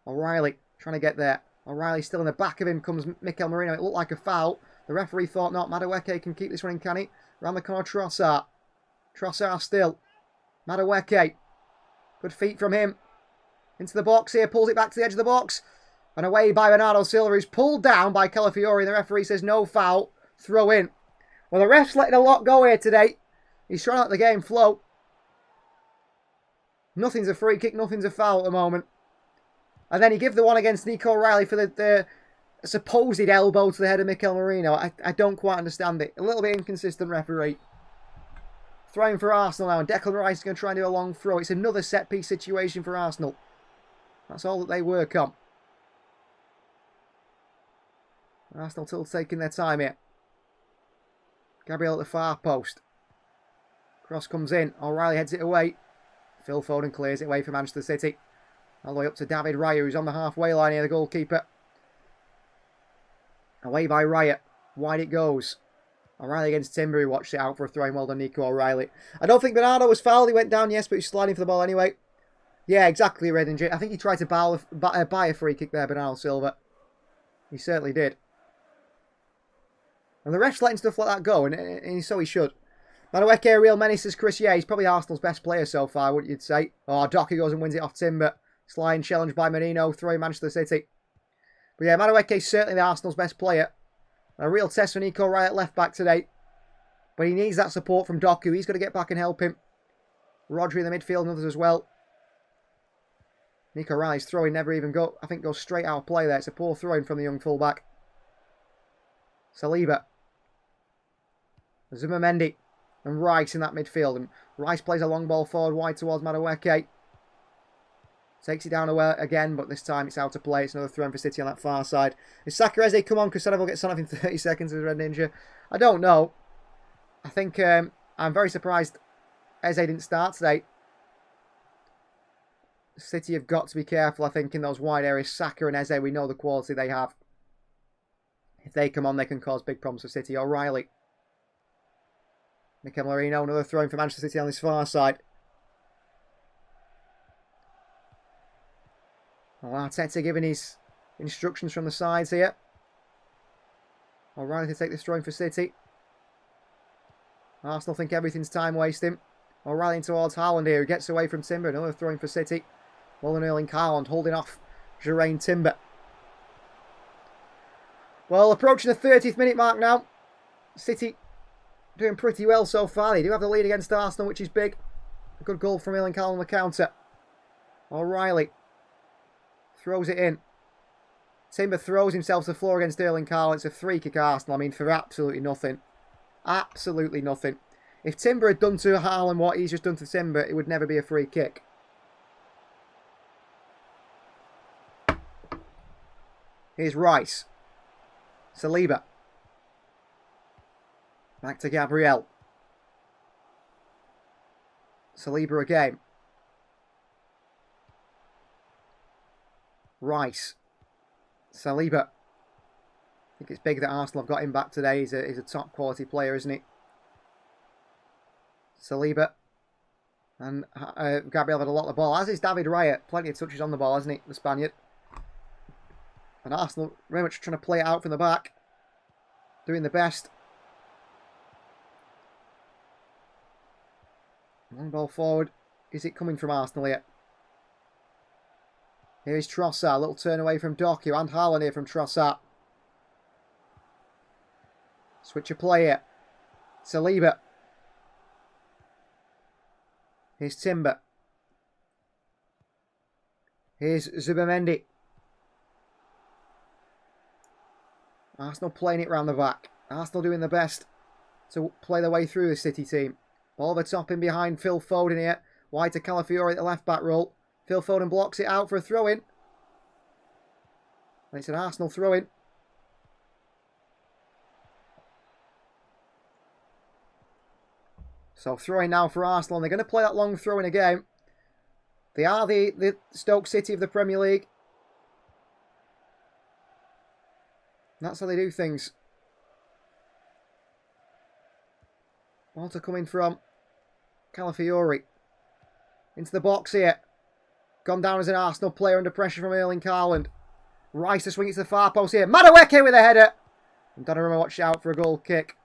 O'Reilly trying to get there. O'Reilly still in the back of him comes Mikel Merino. It looked like a foul. The referee thought not. Madueke can keep this running, can he? Round the corner, Trossard. Trossard still. Madueke. Good feet from him. Into the box here. Pulls it back to the edge of the box. And away by Bernardo Silva. He's pulled down by Calafiori. And the referee says no foul. Throw in. Well, the ref's letting a lot go here today. He's trying to let the game flow. Nothing's a free kick. Nothing's a foul at the moment. And then he gives the one against Nico O'Reilly for the supposed elbow to the head of Mikel Merino. I don't quite understand it. A little bit inconsistent referee. Throwing for Arsenal now. And Declan Rice is going to try and do a long throw. It's another set-piece situation for Arsenal. That's all that they work on. Arsenal still taking their time here. Gabriel at the far post. Cross comes in. O'Reilly heads it away. Phil Foden clears it away for Manchester City. All the way up to David Raya, who's on the halfway line here, the goalkeeper. Away by Raya. Wide it goes. O'Reilly against Timber, who watched it out for a throw-in. Well done, Nico O'Reilly. I don't think Bernardo was fouled. He went down, yes, but he's sliding for the ball anyway. Yeah, exactly, Red Ninja. I think he tried to buy a free kick there, Bernardo Silva. He certainly did. And the ref's letting stuff like that go, and so he should. Madueke, real menace, says Chris. Yeah, he's probably Arsenal's best player so far, wouldn't you say? Oh, Doku goes and wins it off Timber. Sliding challenge by Merino, throwing Manchester City. But yeah, Madueke is certainly the Arsenal's best player. A real test for Nico O'Reilly at left back today. But he needs that support from Doku. He's got to get back and help him. Rodri in the midfield and others as well. Nico O'Reilly's throwing never even goes straight out of play there. It's a poor throwing from the young fullback. Saliba. Zumamendi and Rice in that midfield. And Rice plays a long ball forward wide towards Madueke. Takes it down again, but this time it's out of play. It's another throw for City on that far side. Is Sakureze come on? Kusanov will get sent off in 30 seconds as Red Ninja. I don't know. I think I'm very surprised Eze didn't start today. City have got to be careful, I think, in those wide areas. Saka and Eze, we know the quality they have. If they come on, they can cause big problems for City. O'Reilly. Mikel Merino, another throw for Manchester City on this far side. Well, Arteta giving his instructions from the sides here. O'Reilly to take this throwing for City. Arsenal think everything's time wasting. O'Reilly towards Haaland here, who gets away from Timber. Another throwing for City. Well and Erling Haaland holding off Geraint Timber. Well, approaching the 30th minute mark now. City doing pretty well so far. They do have the lead against Arsenal, which is big. A good goal from Erling Haaland on the counter. O'Reilly throws it in. Timber throws himself to the floor against Erling Haaland. It's a free kick, Arsenal. I mean, for absolutely nothing. Absolutely nothing. If Timber had done to Haaland what he's just done to Timber, it would never be a free kick. Here's Rice. Saliba. Back to Gabriel. Saliba again. Rice. Saliba. I think it's big that Arsenal have got him back today. He's a top quality player, isn't he? Saliba. And Gabriel had a lot of the ball. As is David Raya. Plenty of touches on the ball, hasn't he? The Spaniard. And Arsenal very much trying to play it out from the back. Doing the best. Long ball forward. Is it coming from Arsenal here? Here's Trossard. Little turn away from Doku. And Haaland here from Trossard. Switch of play here. Saliba. Here's Timber. Here's Zubimendi. Arsenal playing it round the back. Arsenal doing the best to play their way through the City team. Ball the top in behind Phil Foden here. Wide to Calafiori at the left back role. Phil Foden blocks it out for a throw-in. And it's an Arsenal throw-in. So throw-in now for Arsenal. And they're going to play that long throw-in again. They are the Stoke City of the Premier League. That's how they do things. Walter coming from Calafiori. Into the box here. Gone down as an Arsenal player under pressure from Erling Haaland. Rice to swing it to the far post here. Madueke with a header. And Donnarumma watch out for a goal kick.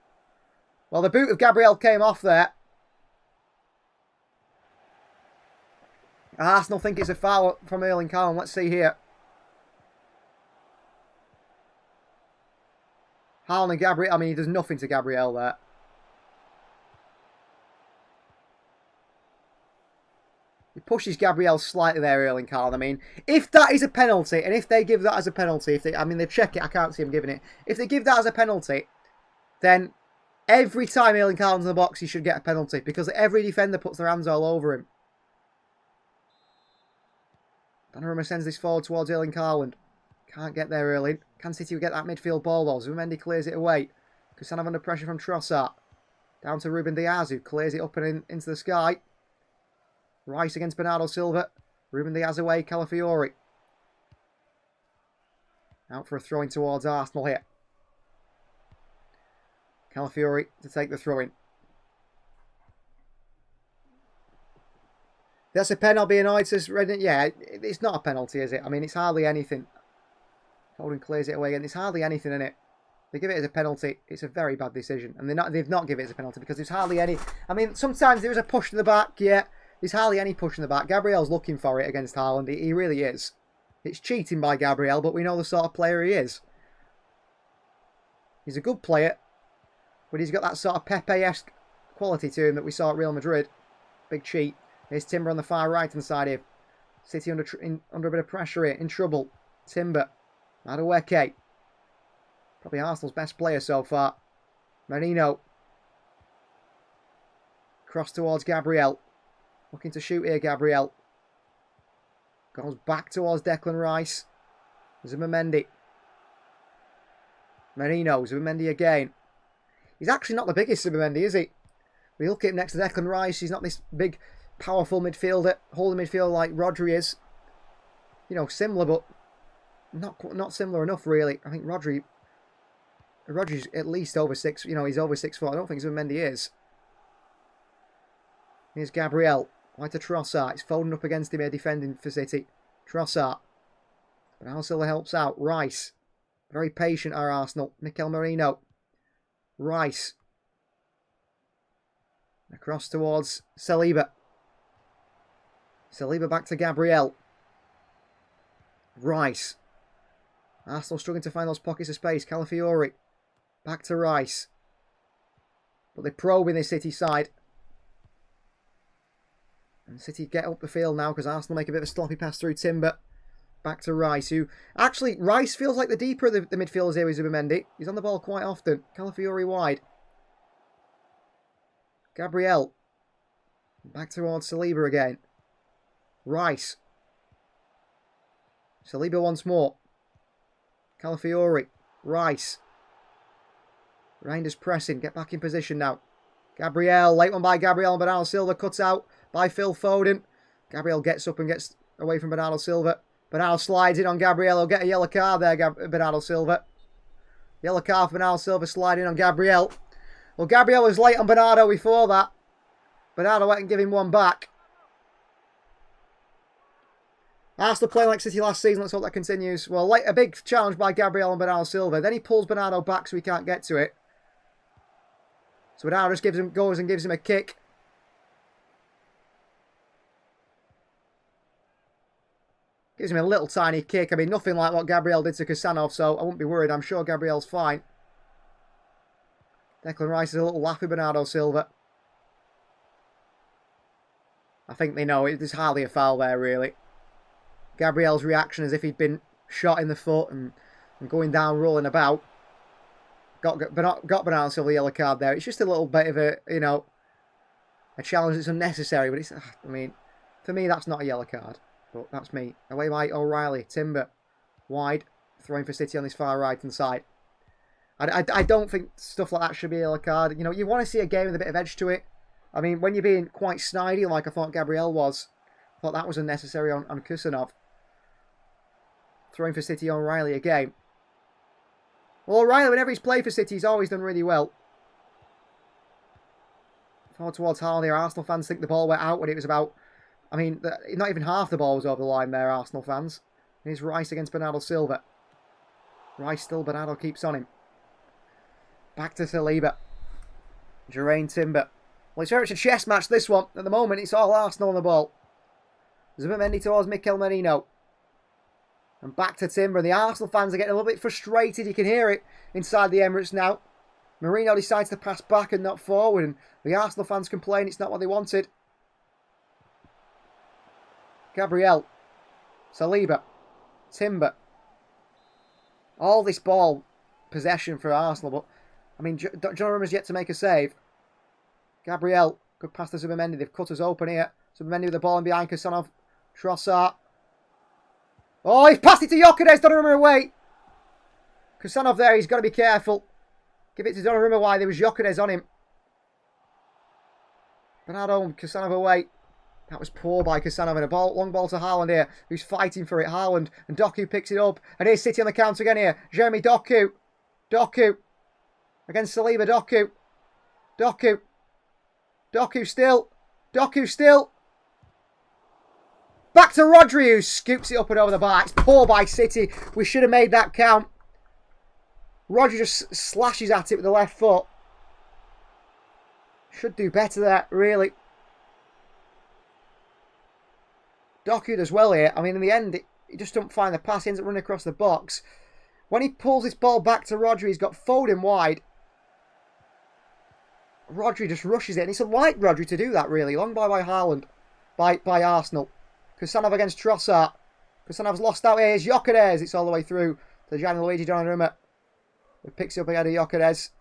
Well, the boot of Gabriel came off there. Arsenal think it's a foul from Erling Haaland. Let's see here. Haaland and Gabriel, I mean, he does nothing to Gabriel there. He pushes Gabriel slightly there, Erling Haaland. I mean, if that is a penalty, and if they give that as a penalty, I mean, they check it, I can't see him giving it. If they give that as a penalty, then every time Erling Haaland's in the box, he should get a penalty, because every defender puts their hands all over him. Donnarumma sends this forward towards Erling Haaland. Can't get there, Erling. Can City get that midfield ball, though? Zubimendi clears it away. Kusanov under pressure from Trossard. Down to Ruben Diaz, who clears it up and into the sky. Rice against Bernardo Silva. Ruben Diaz away, Calafiori. Out for a throw-in towards Arsenal here. Calafiori to take the throw-in. That's a pen, I'll be annoyed, says Redden. Yeah, it's not a penalty, is it? I mean, it's hardly anything. Foden clears it away again. There's hardly anything in it. They give it as a penalty. It's a very bad decision. And they've not given it as a penalty because there's hardly any... I mean, sometimes there is a push in the back, yeah. There's hardly any push in the back. Gabriel's looking for it against Haaland. He really is. It's cheating by Gabriel, but we know the sort of player he is. He's a good player, but he's got that sort of Pepe-esque quality to him that we saw at Real Madrid. Big cheat. Here's Timber on the far right-hand side here. City under a bit of pressure here. In trouble. Timber. Madueke. Probably Arsenal's best player so far. Merino. Cross towards Gabriel. Looking to shoot here, Gabriel. Goes back towards Declan Rice. Zubimendi. Merino. Zubimendi again. He's actually not the biggest Zubimendi, is he? We look at him next to Declan Rice. He's not this big, powerful midfielder, holding midfield like Rodri is. You know, similar, but not similar enough, really. I think Rodri's at least over 6. You know, he's over 6'4". I don't think Zubimendi is. Here's Gabriel. Right to Trossard. It's Foden up against him here, defending for City. Trossard. But Al Silva helps out. Rice. Very patient, our Arsenal. Mikel Merino. Rice. Across towards Saliba. Saliba back to Gabriel. Rice. Arsenal struggling to find those pockets of space. Calafiori. Back to Rice. But they're probing this City side. And City get up the field now because Arsenal make a bit of a sloppy pass through Timber. Back to Rice, who... Actually, Rice feels like the deeper of the midfielders here with Zubimendi. He's on the ball quite often. Calafiori wide. Gabriel. Back towards Saliba again. Rice. Saliba once more. Calafiori. Rice. Reinders pressing. Get back in position now. Gabriel. Late one by Gabriel. Bernardo Silva cuts out by Phil Foden. Gabriel gets up and gets away from Bernardo Silva. Bernardo slides in on Gabriel. He'll get a yellow card there, Bernardo Silva. Yellow card for Bernardo Silva sliding on Gabriel. Well, Gabriel was late on Bernardo before that. Bernardo went and give him one back. Arsenal playing like City last season. Let's hope that continues. Well, a big challenge by Gabriel and Bernardo Silva. Then he pulls Bernardo back so he can't get to it. So Bernardo just goes and gives him a kick. Gives him a little tiny kick. I mean, nothing like what Gabriel did to Kusanov, so I wouldn't be worried. I'm sure Gabriel's fine. Declan Rice is a little laugh with Bernardo Silva. I think they know there's hardly a foul there, really. Gabriel's reaction as if he'd been shot in the foot and going down, rolling about. Got Bernardo Silva a yellow card there. It's just a little bit of a, a challenge that's unnecessary. But it's, I mean, for me, that's not a yellow card. But that's me. Away by O'Reilly. Timber. Wide. Throwing for City on this far right-hand side. I don't think stuff like that should be a yellow card. You want to see a game with a bit of edge to it. I mean, when you're being quite snidey like I thought Gabriel was, I thought that was unnecessary on Kusanov. Throwing for City O'Reilly again. Well, O'Reilly, whenever he's played for City, he's always done really well. Forward towards Haaland here. Arsenal fans think the ball went out when it was about... I mean, not even half the ball was over the line there, Arsenal fans. Here's Rice against Bernardo Silva. Rice still, Bernardo keeps on him. Back to Saliba. Geraint Timber. Well, it's very much a chess match, this one. At the moment, it's all Arsenal on the ball. Zubimendi towards Mikel Merino. And back to Timber. The Arsenal fans are getting a little bit frustrated. You can hear it inside the Emirates now. Merino decides to pass back and not forward. And the Arsenal fans complain it's not what they wanted. Gabriel. Saliba. Timber. All this ball possession for Arsenal. But, I mean, Donnarumma's yet to make a save. Gabriel. Good pass to Zubimendi. They've cut us open here. Zubimendi with the ball in behind Kusanov. Trossard. Oh, he's passed it to Gyökeres. Donnarumma away. Kusanov there. He's got to be careful. Give it to Donnarumma wide. There was Gyökeres on him. Bernardo and Kusanov away. That was poor by Kusanov. And a long ball to Haaland here, who's fighting for it. Haaland and Doku picks it up. And here's City on the counter again here. Jeremy Doku. Doku. Against Saliba. Doku. Doku. Doku still. Doku still. Back to Rodri, who scoops it up and over the bar. It's poor by City. We should have made that count. Rodri just slashes at it with the left foot. Should do better there, really. Doku does well here. I mean, in the end, he just don't find the pass. He ends up running across the box. When he pulls this ball back to Rodri, he's got Foden wide. Rodri just rushes it. And it's unlike Rodri to do that, really. Long ball by Haaland. By Arsenal. Kusanov against Trossard. Kusanov's lost out here. Here's Gyökeres. It's all the way through to Gianluigi Donnarumma. He picks it up ahead of Gyökeres.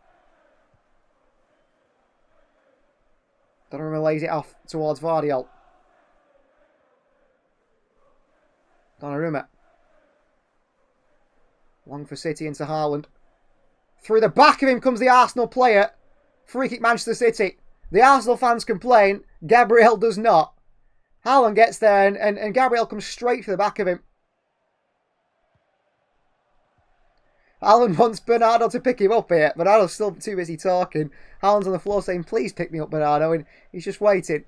Donnarumma lays it off towards Vardiol. Donnarumma. Long for City into Haaland. Through the back of him comes the Arsenal player. Free kick Manchester City. The Arsenal fans complain. Gabriel does not. Haaland gets there and Gabriel comes straight for the back of him. Haaland wants Bernardo to pick him up here. Bernardo's still too busy talking. Haaland's on the floor saying, please pick me up, Bernardo. And he's just waiting.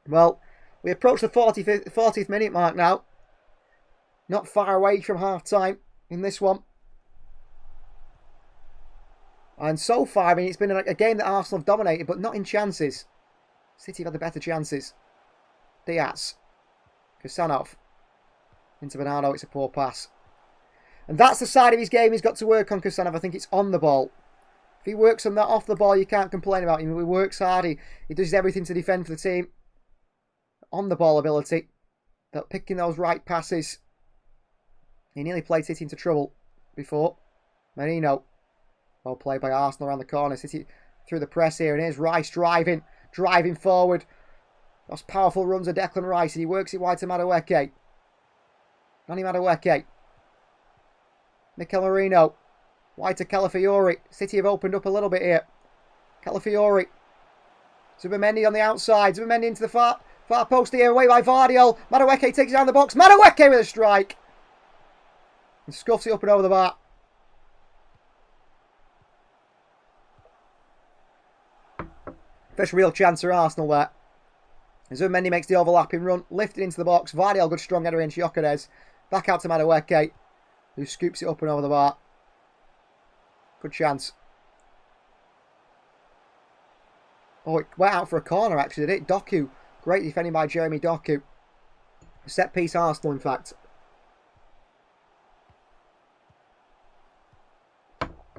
Well, we approach the 40th minute mark now. Not far away from half-time in this one. And so far, I mean, it's been a game that Arsenal have dominated, but not in chances. City have had the better chances. Diaz. Kusanov. Into Bernardo, it's a poor pass. And that's the side of his game he's got to work on, Kusanov. I think it's on the ball. If he works on that off the ball, you can't complain about him. He works hard. He does everything to defend for the team. On the ball ability, but picking those right passes. He nearly played City into trouble before. Marino. Well played by Arsenal around the corner. City through the press here, and here's Rice driving forward. Those powerful runs of Declan Rice, and he works it wide to Madueke. Nani Madueke. Mikel Merino. Wide to Calafiori. City have opened up a little bit here. Calafiori. Zubimendi on the outside. Zubimendi into the far post here, away by Vardiol. Madueke takes it down the box. Madueke with a strike. And scuffs it up and over the bar. First real chance for Arsenal there. Zubimendi makes the overlapping run, lifted into the box. Vardiol, good strong header in. Gyökeres. Back out to Madueke, who scoops it up and over the bar. Good chance. Oh, it went out for a corner actually, did it? Doku. Great defending by Jeremy Doku. Set piece Arsenal, in fact.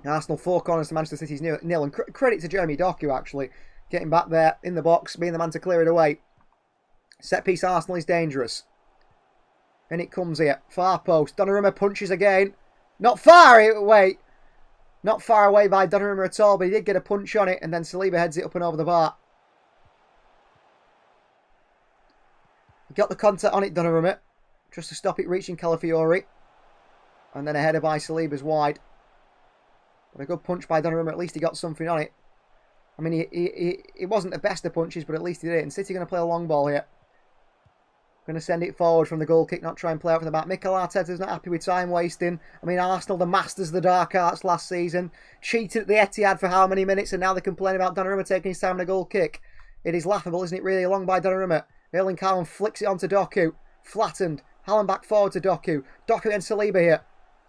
Arsenal 4 corners to Manchester City's 0. And credit to Jeremy Doku, actually. Getting back there in the box, being the man to clear it away. Set piece Arsenal is dangerous. And it comes here. Far post. Donnarumma punches again. Not far away. Not far away by Donnarumma at all, but he did get a punch on it, and then Saliba heads it up and over the bar. He got the contact on it, Donnarumma, just to stop it reaching Calafiori. And then a header by Saliba's wide. But a good punch by Donnarumma, at least he got something on it. I mean, he wasn't the best of punches, but at least he did it. And City going to play a long ball here. Going to send it forward from the goal kick, not try and play out from the back. Mikel Arteta's not happy with time wasting. I mean, Arsenal, the masters of the dark arts last season, cheated at the Etihad for how many minutes, and now they complain about Donnarumma taking his time in a goal kick. It is laughable, isn't it, really? Long by Donnarumma. Erling Haaland flicks it onto Doku. Flattened. Haaland back forward to Doku. Doku against Saliba here.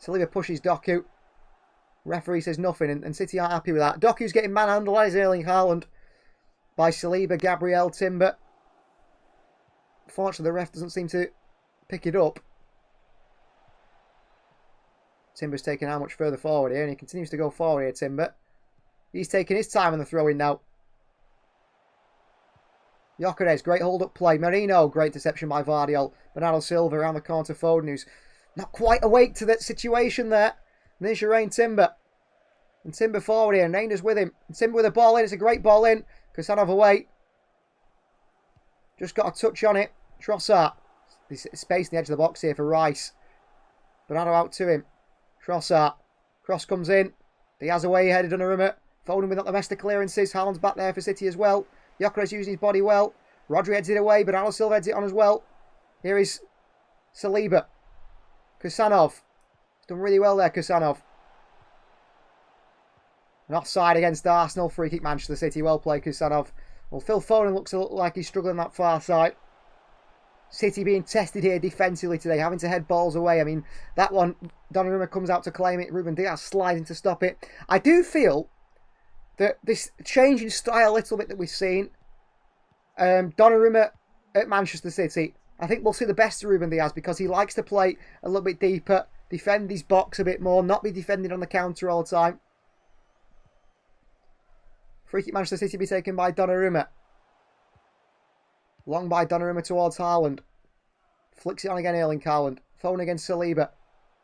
Saliba pushes Doku. Referee says nothing, and City aren't happy with that. Doku's getting manhandled as Erling Haaland by Saliba, Gabriel, Timber. Fortunately, the ref doesn't seem to pick it up. Timber's taken how much further forward here, and he continues to go forward here, Timber. He's taking his time on the throw-in now. Gyökeres, great hold-up play. Marino, great deception by Vardiol. Bernardo Silva around the corner to Foden, who's not quite awake to that situation there. And there's Jurriën Timber. And Timber forward here, and Rangers with him. And Timber with a ball in, it's a great ball in. Kusanov away. Just got a touch on it. Trossard. There's space in the edge of the box here for Rice. Bernardo out to him. Trossard. Cross comes in. Diaz away, headed Donnarumma. Foden without the best of clearances. Haaland's back there for City as well. Gyökeres using his body well. Rodri heads it away. Bernardo Silva heads it on as well. Here is Saliba. Kusanov. He's done really well there, Kusanov. An offside against Arsenal. Free kick Manchester City. Well played, Kusanov. Well, Phil Foden looks like he's struggling that far side. City being tested here defensively today, having to head balls away. I mean, that one, Donnarumma comes out to claim it. Ruben Diaz sliding to stop it. I do feel that this change in style a little bit that we've seen, Donnarumma at Manchester City, I think we'll see the best of Ruben Diaz because he likes to play a little bit deeper, defend his box a bit more, not be defending on the counter all the time. Free kick Manchester City be taken by Donnarumma. Long by Donnarumma towards Haaland. Flicks it on again, Erling Haaland. Foden against Saliba.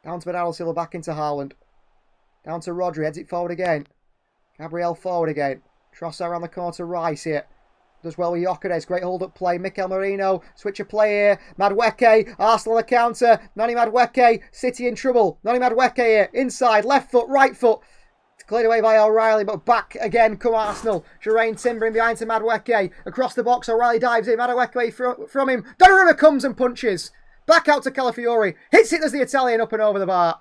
Down to Bernardo Silva, back into Haaland. Down to Rodri, heads it forward again. Gabriel forward again. Trossard around the corner to Rice here. Does well with Gyökeres. Great hold-up play. Mikel Merino. Switch of play here. Madueke. Arsenal on the counter. Nani Madueke. City in trouble. Nani Madueke here. Inside. Left foot. Right foot. Cleared away by O'Reilly, but back again come Arsenal. Jurriën Timber in behind to Madueke. Across the box, O'Reilly dives in. Madueke from him. Donnarumma comes and punches. Back out to Calafiori. Hits it as the Italian up and over the bar.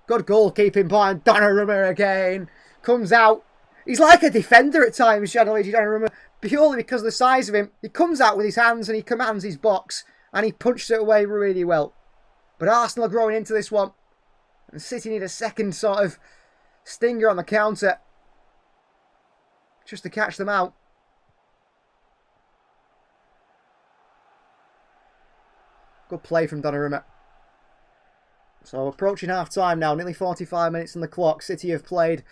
Good goalkeeping by Donnarumma again. Comes out. He's like a defender at times, Gianluigi Donnarumma, purely because of the size of him. He comes out with his hands and he commands his box. And he punches it away really well. But Arsenal are growing into this one. And City need a second sort of stinger on the counter. Just to catch them out. Good play from Donnarumma. So approaching half time now. Nearly 45 minutes on the clock. City have played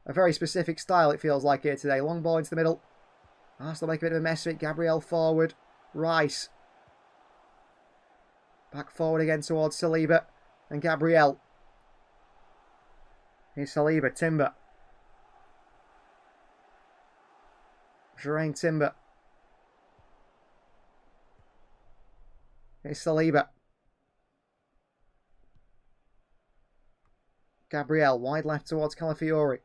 a very specific style, it feels like here today. Long ball into the middle. Arsenal make a bit of a mess of it. Gabriel forward. Rice. Back forward again towards Saliba and Gabriel. Here's Saliba. Timber. Jermaine Timber. Here's Saliba. Gabriel. Wide left towards Calafiori.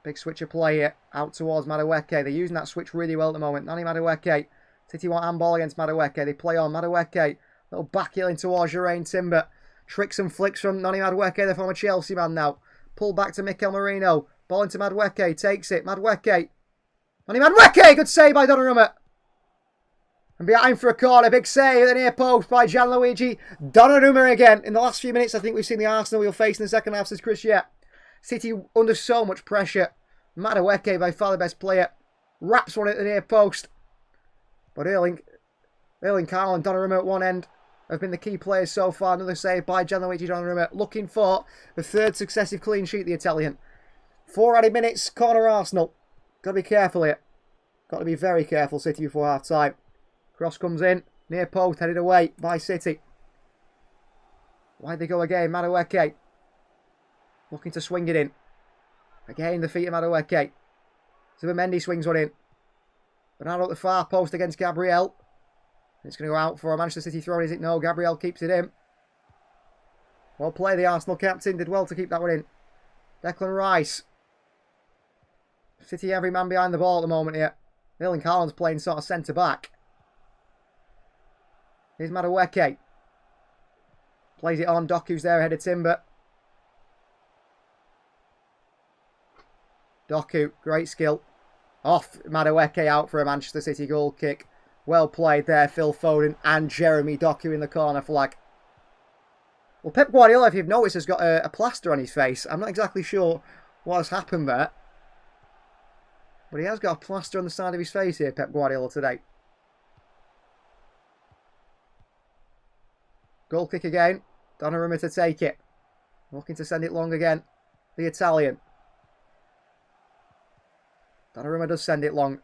Big switch of play here. Out towards Madueke. They're using that switch really well at the moment. Nani Madueke. City want handball against Madueke. They play on. Madueke. Little back heeling towards Jermaine Timber. Tricks and flicks from Nani Madueke, the former Chelsea man now. Pull back to Mikel Merino. Ball into Madueke. Takes it. Madueke. Nani Madueke! Good save by Donnarumma. And behind for a corner. Big save at the near post by Gianluigi Donnarumma again. In the last few minutes, I think we've seen the Arsenal we'll face in the second half, says Chris Yet. City under so much pressure. Madueke, by far the best player. Wraps one at the near post. But Erling Haaland and Donnarumma at one end have been the key players so far. Another save by Gianluigi Donnarumma. Looking for the third successive clean sheet, the Italian. 4 added minutes. Corner Arsenal. Got to be careful here. Got to be very careful, City, before half time. Cross comes in. Near post. Headed away by City. Why'd they go again? Madueke. Looking to swing it in. Again, the feet of Madueke. Zubimendi swings one in. Bernardo at the far post against Gabriel. It's going to go out for a Manchester City throw, is it? No, Gabriel keeps it in. Well played, the Arsenal captain. Did well to keep that one in. Declan Rice. City every man behind the ball at the moment here. Erling Haaland's playing sort of centre-back. Here's Madueke. Plays it on. Doku's there ahead of Timber. Doku, great skill. Off Madueke out for a Manchester City goal kick. Well played there, Phil Foden and Jeremy Doku in the corner flag. Well, Pep Guardiola, if you've noticed, has got a plaster on his face. I'm not exactly sure what has happened there. But he has got a plaster on the side of his face here, Pep Guardiola, today. Goal kick again. Donnarumma to take it. Looking to send it long again. The Italian. Donnarumma does send it long.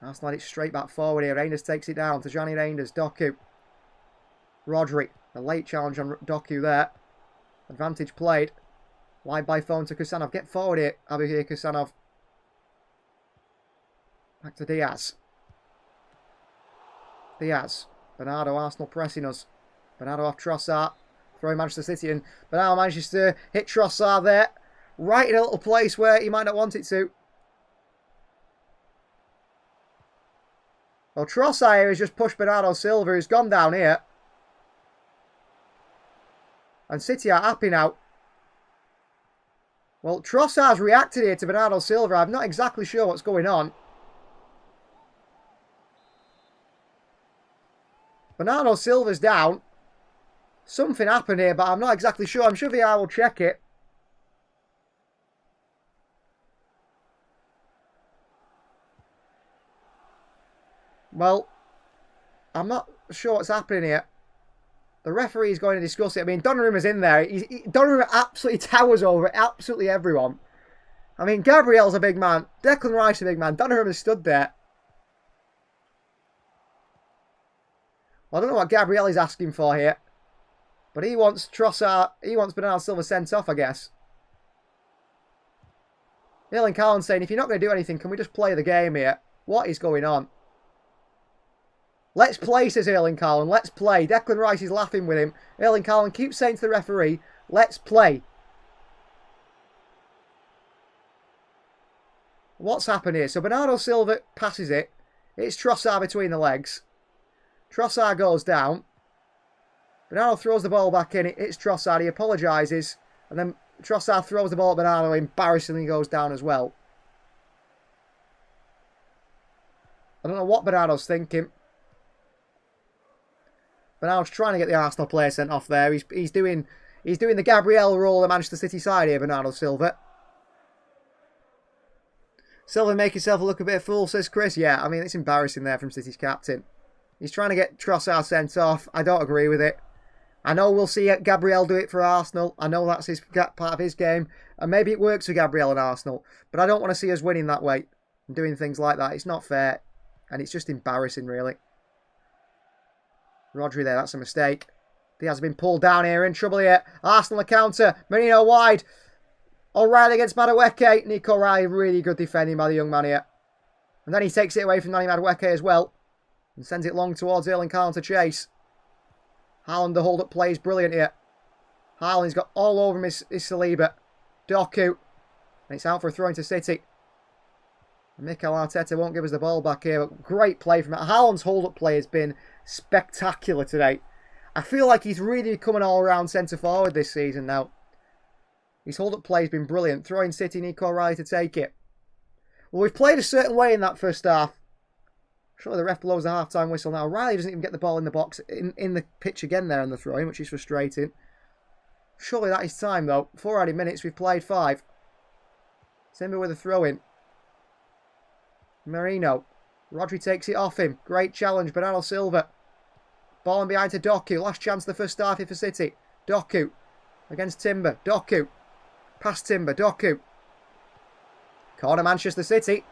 Now slide it straight back forward here. Reinders takes it down to Johnny Reinders. Doku. Rodri. A late challenge on Doku there. Advantage played. Wide by phone to Kusanov. Get forward here, Abihir Kusanov. Back to Diaz. Diaz. Bernardo, Arsenal pressing us. Bernardo off Trossard. Throwing Manchester City in. Bernardo manages to hit Trossard there. Right in a little place where he might not want it to. Well, Trossard here has just pushed Bernardo Silva, who's gone down here. And City are happy now. Well, Trossard's reacted here to Bernardo Silva. I'm not exactly sure what's going on. Bernardo Silva's down. Something happened here, but I'm not exactly sure. I'm sure VR will check it. Well, I'm not sure what's happening here. The referee is going to discuss it. I mean, Donnarumma's in there. Donnarumma absolutely towers over absolutely everyone. I mean, Gabriel's a big man. Declan Rice is a big man. Donnarumma stood there. Well, I don't know what Gabriel is asking for here. But he wants Trossard. He wants Bernardo Silva sent off, I guess. Erling Haaland saying, if you're not going to do anything, can we just play the game here? What is going on? Let's play, says Erling Haaland. Let's play. Declan Rice is laughing with him. Erling Haaland keeps saying to the referee, let's play. What's happened here? So Bernardo Silva passes it. It's Trossard between the legs. Trossard goes down. Bernardo throws the ball back in. It hits Trossard. He apologises. And then Trossard throws the ball at Bernardo. Embarrassingly goes down as well. I don't know what Bernardo's thinking. Bernardo's trying to get the Arsenal player sent off there. He's doing the Gabriel role at Manchester City side here, Bernardo Silva. Silva make himself look a bit of a fool, says Chris. Yeah, I mean, it's embarrassing there from City's captain. He's trying to get Trossard sent off. I don't agree with it. I know we'll see Gabriel do it for Arsenal. I know that's part of his game. And maybe it works for Gabriel and Arsenal. But I don't want to see us winning that way and doing things like that. It's not fair. And it's just embarrassing, really. Rodri there, that's a mistake. Diaz has been pulled down here, in trouble here. Arsenal a counter. Merino wide. O'Reilly against Madueke. Nico O'Reilly, really good defending by the young man here. And then he takes it away from Nani Madueke as well. And sends it long towards Erling Haaland to chase. Haaland, the hold-up play is brilliant here. Haaland's got all over him his Saliba. Doku. And it's out for a throw into City. And Mikel Arteta won't give us the ball back here. But great play from it. Haaland's hold-up play has been spectacular today. I feel like he's really become an all-round centre-forward this season now. His hold-up play has been brilliant. Throwing City, Nico O'Reilly to take it. Well, we've played a certain way in that first half. Surely the ref blows the half-time whistle now. O'Reilly doesn't even get the ball in the box, in the pitch again there on the throw-in, which is frustrating. Surely that is time, though. 4 added minutes, we've played 5. Timber with a throw-in. Merino. Rodri takes it off him. Great challenge, Bernardo Silva. Ball in behind to Doku. Last chance of the first half here for City. Doku against Timber. Doku. Past Timber. Doku. Corner Manchester City.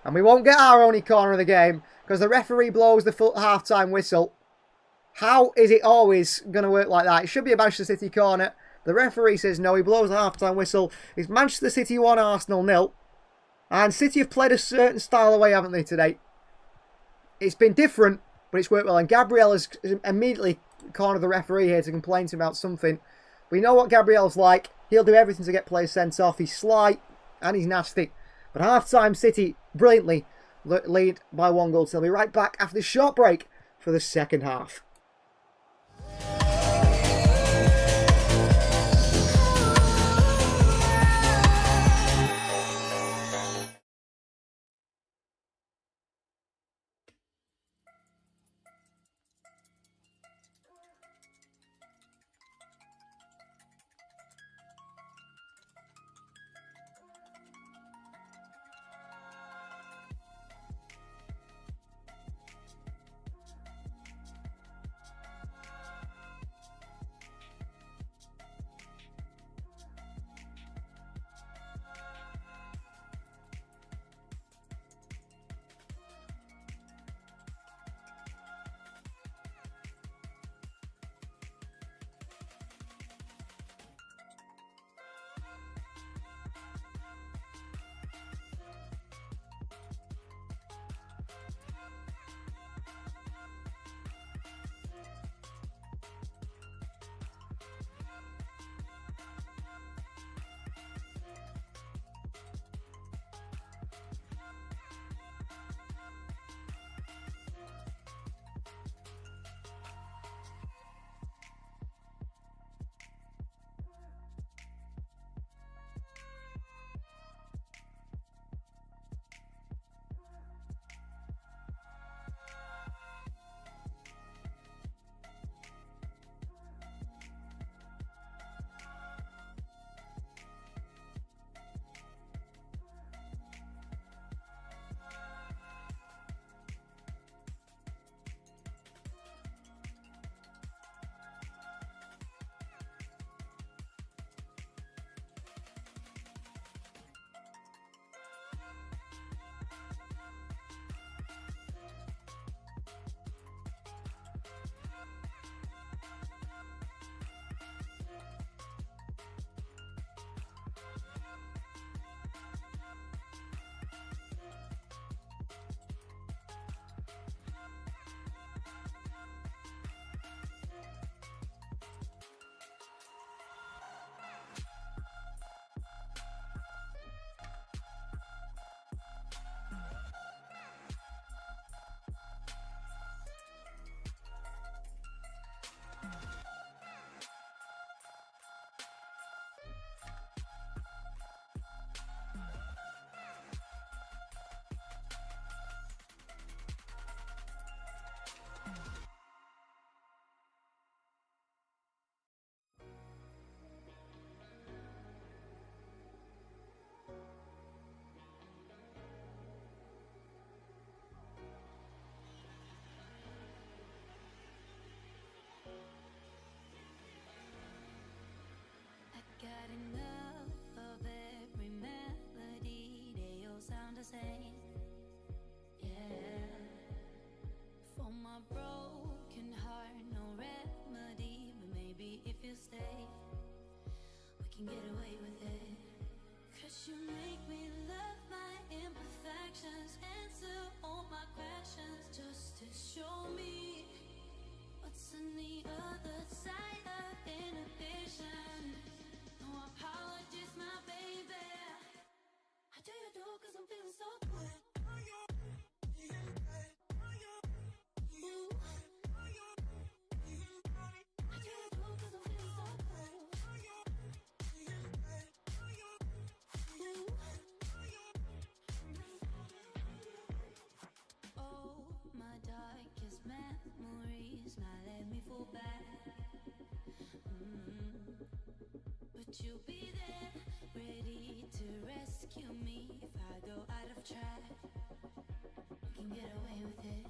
And we won't get our only corner of the game because the referee blows the half-time whistle. How is it always going to work like that? It should be a Manchester City corner. The referee says no. He blows the half-time whistle. It's Manchester City 1, Arsenal 0. And City have played a certain style away, haven't they, today? It's been different, but it's worked well. And Gabriel has immediately cornered the referee here to complain to him about something. We know what Gabriel's like. He'll do everything to get players sent off. He's sly and he's nasty. But half-time, City brilliantly lead by 1 goal. So they'll be right back after this short break for the second half. same. Yeah. For my broken heart, no remedy. But maybe if you stay, we can get away with it. Cause you make me love my imperfections, answer all my questions, just to show me what's on the other side of inhibition. No apologies, my baby. I do you do cause I'm feeling so good. Ooh. I do you do cause I'm feeling so good. Ooh. Oh, my darkest memories, now let me fall back. But you'll be there, ready to rescue me if I go out of track. You can get away with it.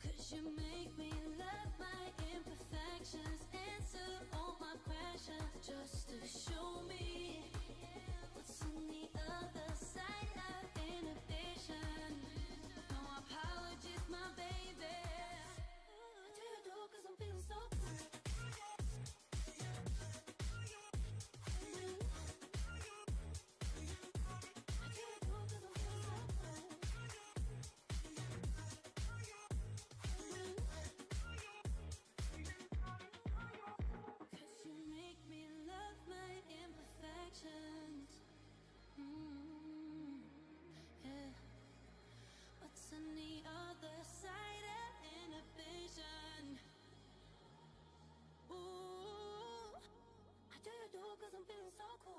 Cause you make me love my imperfections, answer all my questions, just to show me what's on the other side of inhibition. No apologies, my baby. I do you do cause I'm feeling so good. Yeah. What's on the other side of inhibition? Ooh, I do you do cause I'm feeling so cool.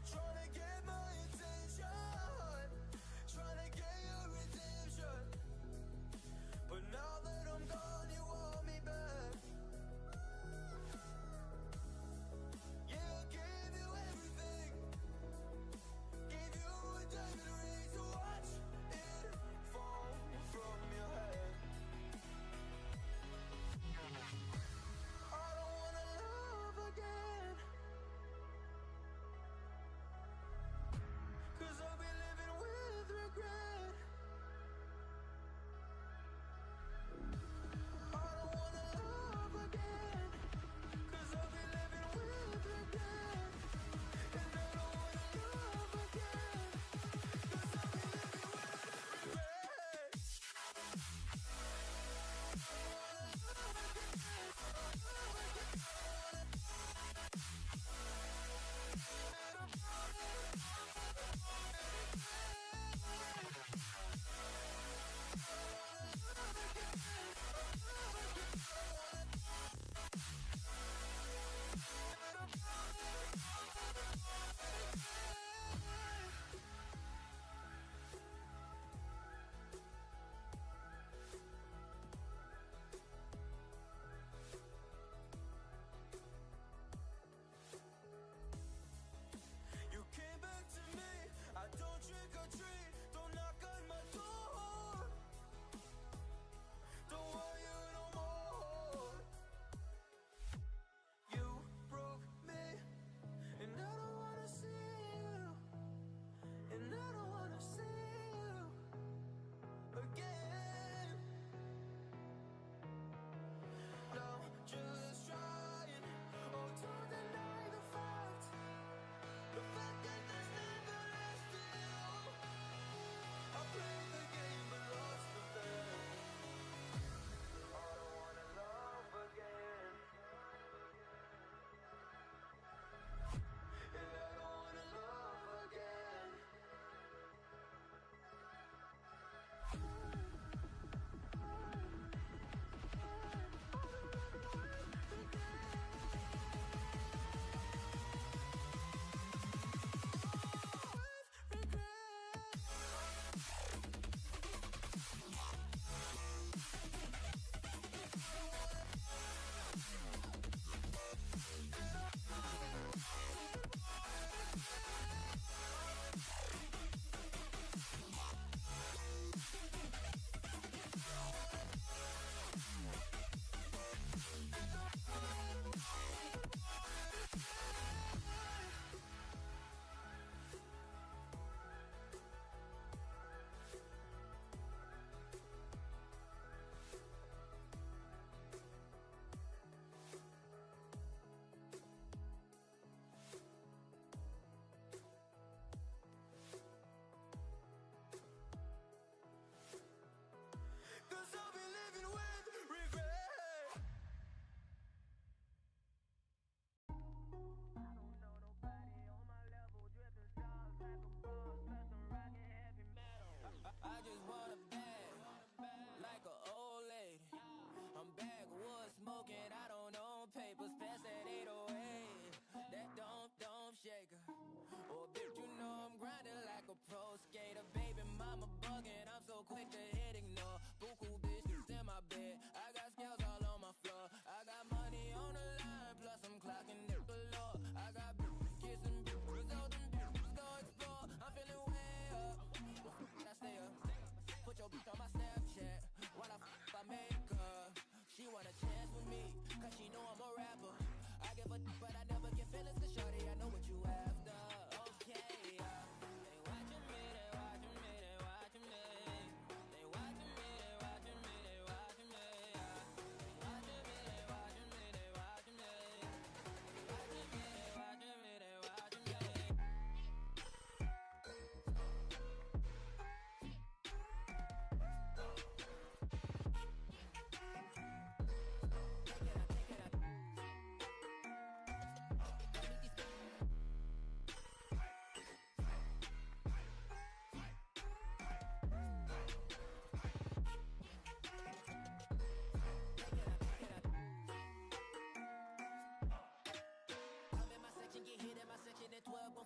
Tryna get my attention, tryna get your redemption. But now that I'm gone, you want me back. Yeah, give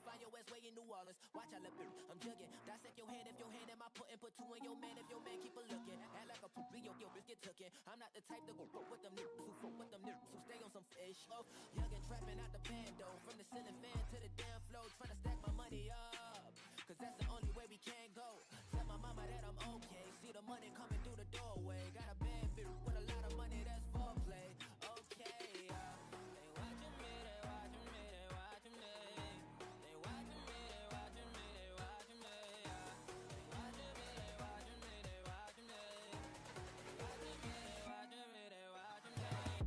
find your ass way in New Orleans. Watch I look, I'm jugging. Dissect your hand if your hand in my put two in your man if your man keep a looking. Act like a poop, your bitch get tookin'. I'm not the type to go fuck with them niggas who fuck with them niggas who stay on some fish. Oh, young and trapping out the bando, from the ceiling fan to the damn floor, trying to stack my money up, cause that's the only way we can go. Tell my mama that I'm okay, see the money coming through the doorway. Got a bad bitch with a lot of money, that's foreplay. Okay, they watching me, they watching me, they watching me. They watching me, they watching me, they watching me. They watching me, they watching me, they watching me. They watching me, they watching me, they watching me.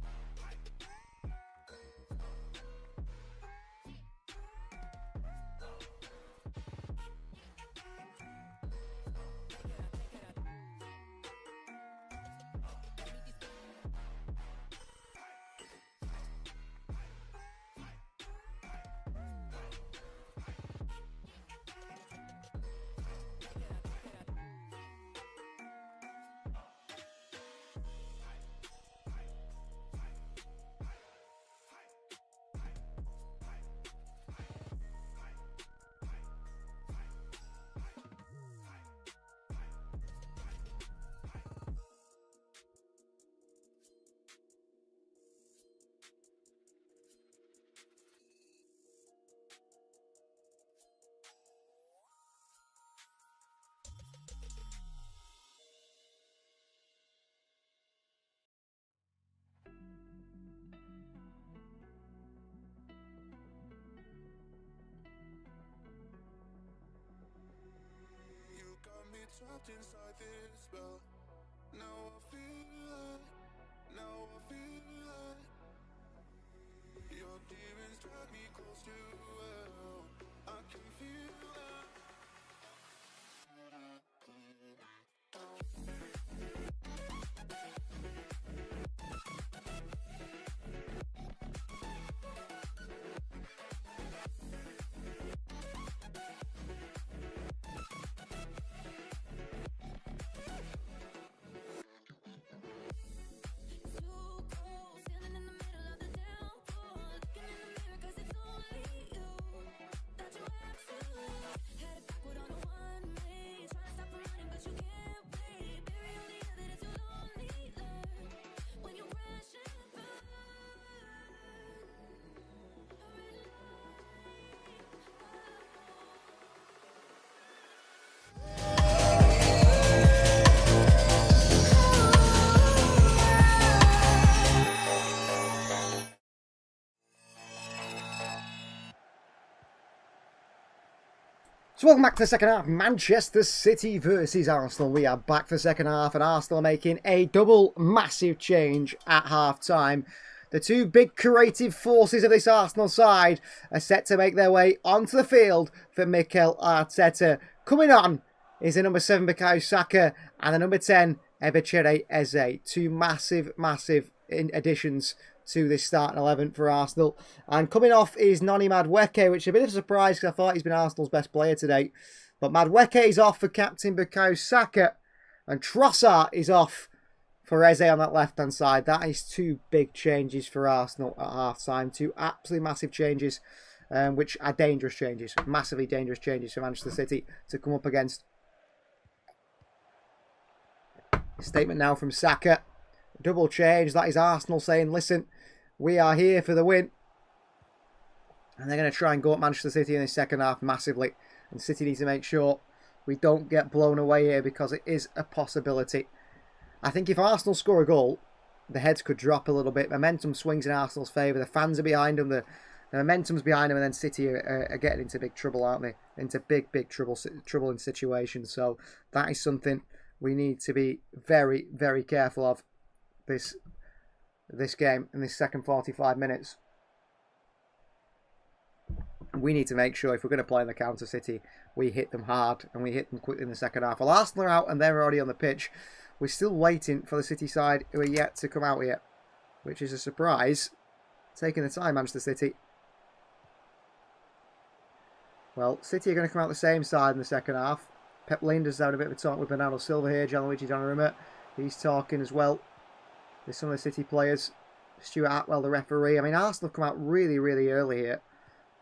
You got me trapped inside this spell. Now I feel like your demons drag me close to hell. I can feel it. Too cold, standing in the middle of the downpour, looking in the mirror 'cause it's only you that you have to love. Headed backward on a one-way, trying to stop from running but you can't wait. Bury all the evidence you lonely learn when you crash and burn. A red light, So welcome back to the second half. Manchester City versus Arsenal. We are back for the second half, and Arsenal are making a double massive change at half-time. The two big creative forces of this Arsenal side are set to make their way onto the field for Mikel Arteta. Coming on is the number 7 Bukayo Saka and the number 10 Eberechi Eze. Two massive additions to this starting 11 for Arsenal. And coming off is Noni Madueke, which is a bit of a surprise because I thought he's been Arsenal's best player today. But Madueke is off for captain Bukayo Saka, and Trossard is off for Eze on that left-hand side. That is two big changes for Arsenal at half-time. Two absolutely massive changes, which are dangerous changes. Massively dangerous changes for Manchester City to come up against. Statement now from Saka. Double change. That is Arsenal saying, listen, we are here for the win. And they're going to try and go at Manchester City in the second half massively. And City needs to make sure we don't get blown away here, because it is a possibility. I think if Arsenal score a goal, the heads could drop a little bit. Momentum swings in Arsenal's favour. The fans are behind them. The momentum's behind them. And then City are getting into big trouble, aren't they? Into big troubling situations. So that is something we need to be very, very careful of this game in this second 45 minutes. We need to make sure if we're going to play in the counter City, we hit them hard and we hit them quickly in the second half. Well, Arsenal are out and they're already on the pitch. We're still waiting for the City side who are yet to come out here, which is a surprise. Taking the time, Manchester City. Well, City are going to come out the same side in the second half. Pep Lijnders having a bit of a talk with Bernardo Silva here. Gianluigi Donnarumma, he's talking as well. There's some of the City players. Stuart Atwell, the referee. I mean, Arsenal have come out really, really early here,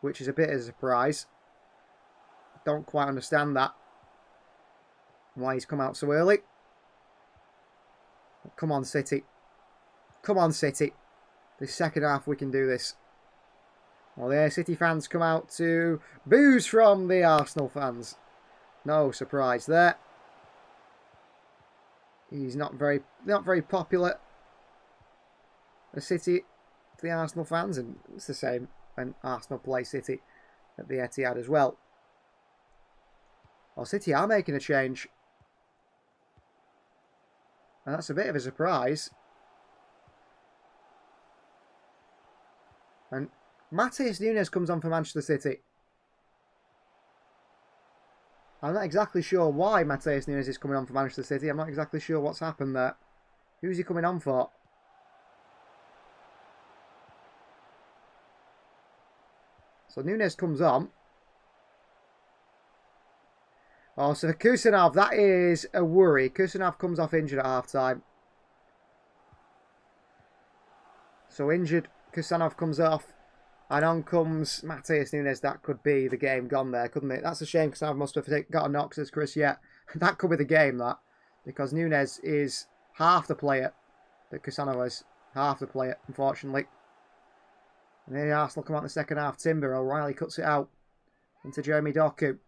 which is a bit of a surprise. don't quite understand that. Why he's come out so early. Come on, City. Come on, City. This second half, we can do this. Well, the City fans come out to boos from the Arsenal fans. No surprise there. He's not very popular. The City, the Arsenal fans, and it's the same when Arsenal play City at the Etihad as well. Well, City are making a change. And that's a bit of a surprise. And Matheus Nunes comes on for Manchester City. I'm not exactly sure why Matheus Nunes is coming on for Manchester City. I'm not exactly sure what's happened there. Who's he coming on for? So Nunes comes on. Oh, so for Kusanov, that is a worry. Kusanov comes off injured at half-time. So injured, Kusanov comes off. And on comes Matheus Nunes. That could be the game gone there, couldn't it? That's a shame because I must have got a knock, says Chris. Yeah, that could be the game, that. Because Nunes is half the player that Kusanov is. Half the player, unfortunately. And then Arsenal come out in the second half. Timber, O'Reilly cuts it out into Jeremy Doku.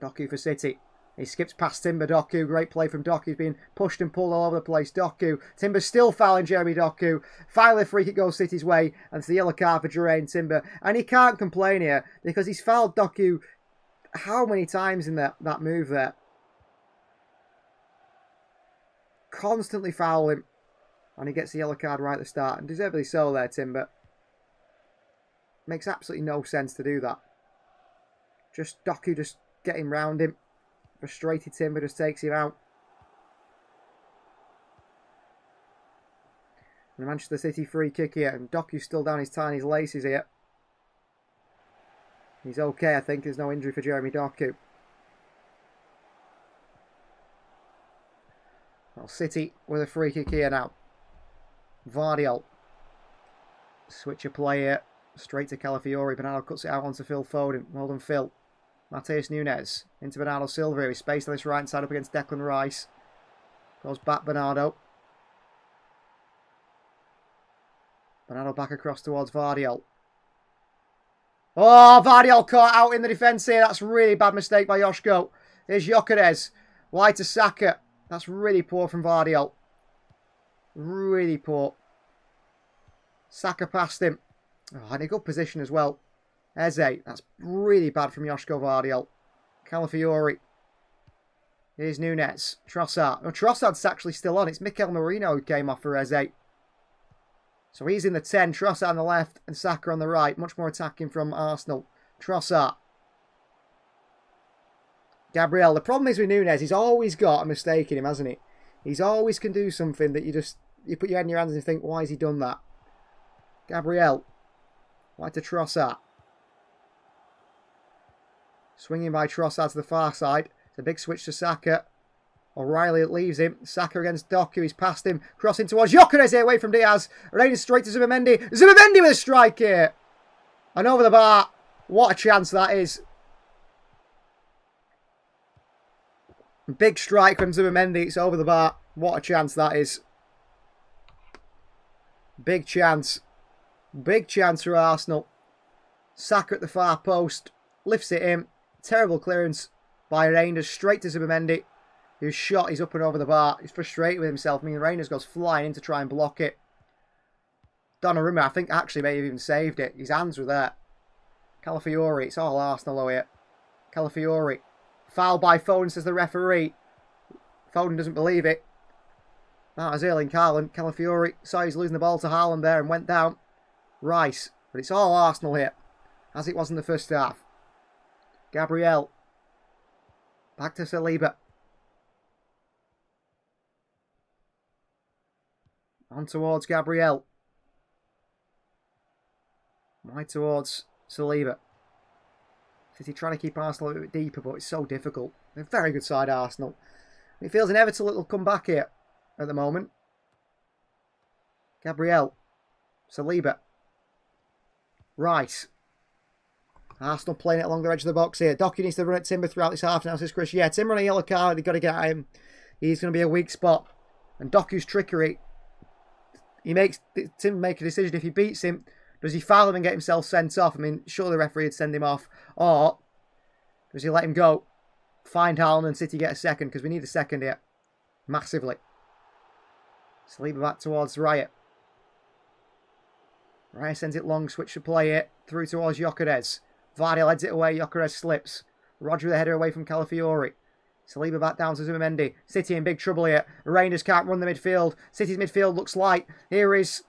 Doku for City. He skips past Timber. Doku, great play from Doku. He's being pushed and pulled all over the place. Doku, Timber still fouling Jeremy Doku. Finally, a free kick goes City's way, and it's the yellow card for Jeraine Timber. And he can't complain here because he's fouled Doku how many times in that move there? Constantly foul him, and he gets the yellow card right at the start, and deservedly so there, Timber. Makes absolutely no sense to do that. Just Doku just getting round him. Frustrated Timber just takes him out. And Manchester City free kick here. And Doku's still down his tiny laces here. He's okay, I think. There's no injury for Jeremy Doku. Well, City with a free kick here now. Vardiol. Switch of play here. Straight to Calafiori. Bernardo cuts it out onto Phil Foden. Well done, Phil. Matheus Nunes into Bernardo Silva. He's spaced on this right side up against Declan Rice. Goes back Bernardo. Bernardo back across towards Vardiol. Oh, Vardiol caught out in the defence here. That's a really bad mistake by Joshko. Here's Gyökeres. Wide to Saka. That's really poor from Vardiol. Really poor. Saka past him. Oh, in a good position as well. Eze, that's really bad from Joshko Vardiol. Calafiori. Here's Nunes. Trossard. No, Trossard's actually still on. It's Mikel Merino who came off for Eze. So he's in the 10. Trossard on the left and Saka on the right. Much more attacking from Arsenal. Trossard. Gabriel. The problem is with Nunes, he's always got a mistake in him, hasn't he? He's always can do something that you put your head in your hands and think, why has he done that? Gabriel. Wide to Trossard. Swinging by Trossard to the far side. It's a big switch to Saka. O'Reilly leaves him. Saka against Doku. He's past him. Crossing towards Gyökeres here away from Diaz. Raining straight to Zubimendi. Zubimendi with a strike here. And over the bar. What a chance that is. Big strike from Zubimendi. It's over the bar. What a chance that is. Big chance. Big chance for Arsenal. Saka at the far post. Lifts it in. Terrible clearance by Reinders straight to Zubimendi. Whose shot is up and over the bar. He's frustrated with himself. I mean, Reinders goes flying in to try and block it. Donnarumma, I think, actually may have even saved it. His hands were there. Calafiori. It's all Arsenal here. Calafiori. Foul by Foden, says the referee. Foden doesn't believe it. That was Erling Haaland. Calafiori saw he's losing the ball to Haaland there and went down. Rice. But it's all Arsenal here. As it was in the first half. Gabriel. Back to Saliba. On towards Gabriel. Wide towards Saliba. City trying to keep Arsenal a bit deeper, but it's so difficult. They're a very good side, Arsenal. It feels inevitable it'll come back here at the moment. Gabriel. Saliba. Rice. Arsenal playing it along the edge of the box here. Doku needs to run at Timber throughout this half now, says Chris. Yeah, Timber on a yellow card. They've got to get at him. He's going to be a weak spot. And Doku's trickery. He makes Timber make a decision. If he beats him, does he foul him and get himself sent off? I mean, sure the referee would send him off. Or does he let him go? Find Haaland and City get a second, because we need a second here. Massively. Saliba back towards Riot. Riot sends it long, switch to play it. Through towards Gyökeres. Vardy heads it away, Gyökeres slips. Rodri the header away from Calafiori. Saliba back down to Zubimendi. City in big trouble here. Rangers can't run the midfield. City's midfield looks light. Here is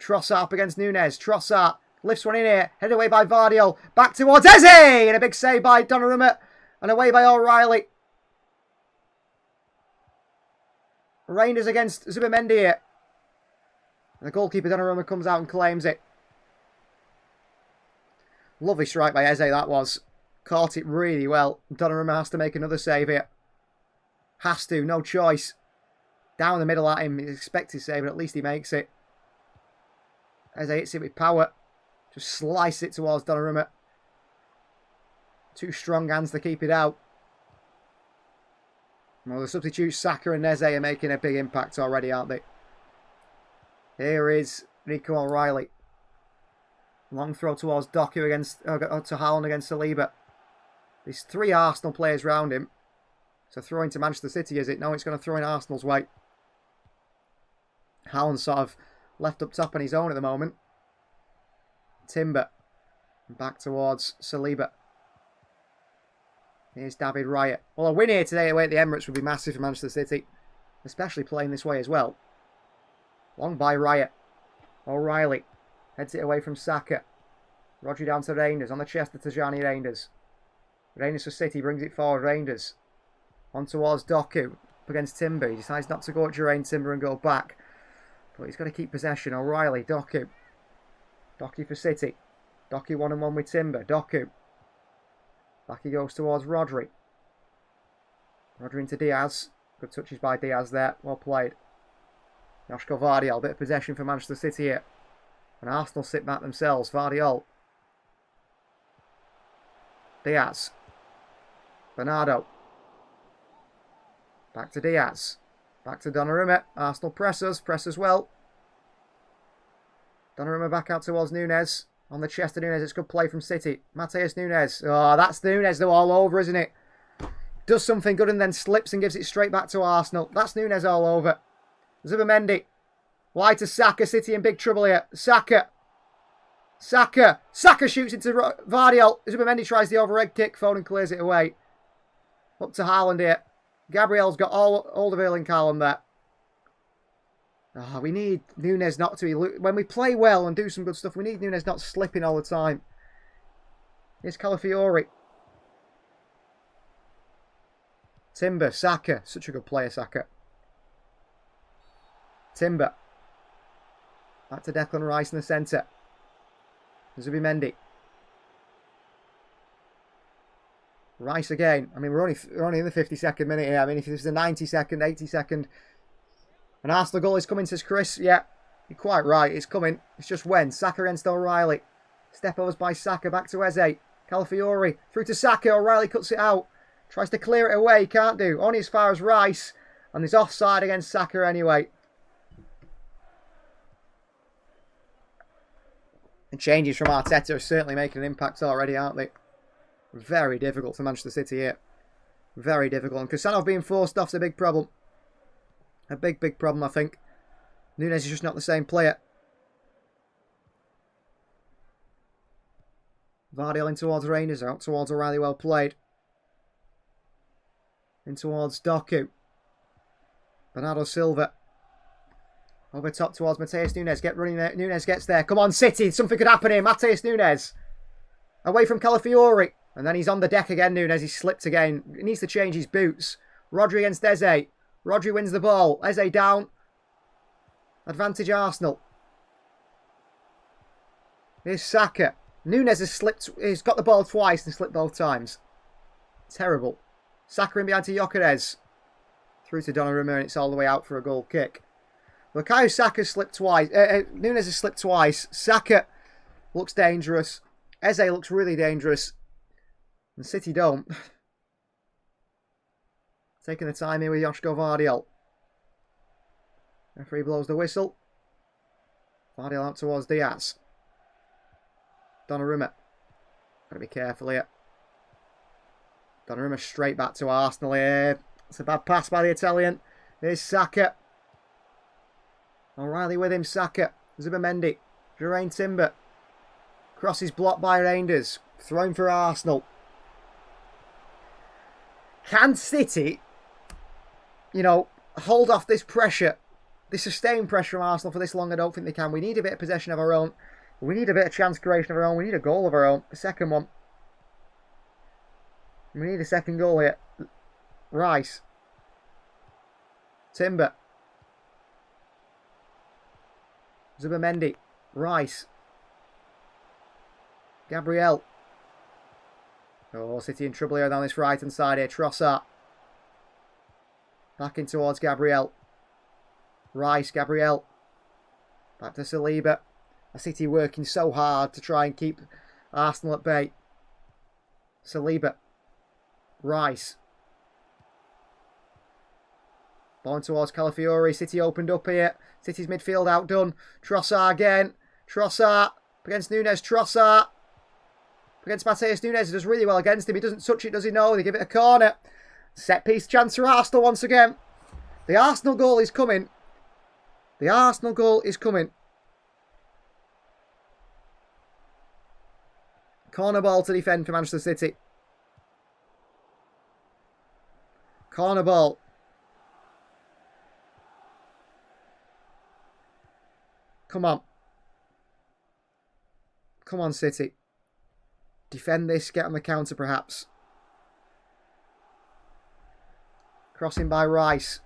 Trossard up against Nunes. Trossard lifts one in here. Headed away by Vardiol. Back towards Eze! And a big save by Donnarumma. And away by O'Reilly. Rangers against Zubimendi here. And the goalkeeper Donnarumma comes out and claims it. Lovely strike by Eze that was. Caught it really well. Donnarumma has to make another save here. Has to, no choice. Down the middle at him. He expects his save, but at least he makes it. Eze hits it with power. Just slice it towards Donnarumma. Two strong hands to keep it out. Well, the substitutes Saka and Eze are making a big impact already, aren't they? Here is Nico O'Reilly. Long throw towards Doku against to Haaland against Saliba. There's 3 Arsenal players round him. So throw into Manchester City, is it? No, it's going to throw in Arsenal's way. Haaland sort of left up top on his own at the moment. Timber. Back towards Saliba. Here's David Raya. Well, a win here today away at the Emirates would be massive for Manchester City. Especially playing this way as well. Long by Raya. O'Reilly. Heads it away from Saka. Rodri down to Reinders. On the chest of Tajani Reinders. Reinders for City. Brings it forward. Reinders. On towards Doku. Up against Timber. He decides not to go at Geraint Timber and go back. But he's got to keep possession. O'Reilly. Doku. Doku for City. Doku 1-on-1 with Timber. Doku. Back he goes towards Rodri. Rodri into Diaz. Good touches by Diaz there. Well played. Joško Vardiol. Bit of possession for Manchester City here. And Arsenal sit back themselves. Vardiol. Diaz. Bernardo. Back to Diaz. Back to Donnarumma. Arsenal presses. Presses well. Donnarumma back out towards Nunes. On the chest of Nunes. It's good play from City. Matheus Nunes. Oh, that's Nunes though all over, isn't it? Does something good and then slips and gives it straight back to Arsenal. That's Nunes all over. Zubimendi. Wide to Saka. City in big trouble here. Saka. Saka. Saka shoots into Vardiol. Zubimendi tries the overhead kick. Foden clears it away. Up to Haaland here. Gabriel's got all of Erling Haaland there. Oh, we need Nunes not to... When we play well and do some good stuff, we need Nunes not slipping all the time. Here's Calafiori. Timber. Saka. Such a good player, Saka. Timber. Back to Declan Rice in the centre. Zubimendi. Rice again. I mean, we're only in the 52nd minute here. I mean, if this is the 92nd, 82nd... An Arsenal goal is coming, says Chris. Yeah, you're quite right. It's coming. It's just when. Saka against O'Reilly. Step overs by Saka. Back to Eze. Calafiori. Through to Saka. O'Reilly cuts it out. Tries to clear it away. Can't do. Only as far as Rice. And there's offside against Saka anyway. And changes from Arteta are certainly making an impact already, aren't they? Very difficult for Manchester City here. Very difficult. And Kusanov being forced off is a big problem. A big, big problem, I think. Nunes is just not the same player. Vardiol in towards Rangers. Out towards O'Reilly. Well played. In towards Doku. Bernardo Silva. Over top towards Matheus Nunes. Get running there. Nunes gets there. Come on, City. Something could happen here. Matheus Nunes. Away from Calafiori. And then he's on the deck again, Nunes. He's slipped again. He needs to change his boots. Rodri against Eze. Rodri wins the ball. Eze down. Advantage Arsenal. Here's Saka. Nunes has slipped. He's got the ball twice and slipped both times. Terrible. Saka in behind to Gyökeres. Through to Donnarumma and it's all the way out for a goal kick. Bukayo Saka slipped twice. Nunes has slipped twice. Saka looks dangerous. Eze looks really dangerous. And City don't. Taking the time here with Joško Vardiol. Referee blows the whistle. Vardiol out towards Diaz. Donnarumma. Gotta be careful here. Donnarumma straight back to Arsenal here. It's a bad pass by the Italian. Here's Saka. O'Reilly with him, Saka. Zubimendi. Jurain Timber. Cross is blocked by Reinders. Thrown for Arsenal. Can City, you know, hold off this pressure, this sustained pressure from Arsenal for this long? I don't think they can. We need a bit of possession of our own. We need a bit of chance creation of our own. We need a goal of our own. The second one. We need a second goal here. Rice. Timber. Zubimendi. Rice. Gabriel. Oh, City in trouble here down this right-hand side here. Trossard. Back in towards Gabriel. Rice, Gabriel. Back to Saliba. A City working so hard to try and keep Arsenal at bay. Saliba. Rice. Ball towards Calafiori. City opened up here. City's midfield outdone. Trossard again. Trossard against Nunes. Trossard against Matheus Nunes. He does really well against him. He doesn't touch it, does he? No. They give it a corner. Set piece chance for Arsenal once again. The Arsenal goal is coming. The Arsenal goal is coming. Corner ball to defend for Manchester City. Corner ball. Come on. Come on, City. Defend this. Get on the counter, perhaps. Crossing by Rice.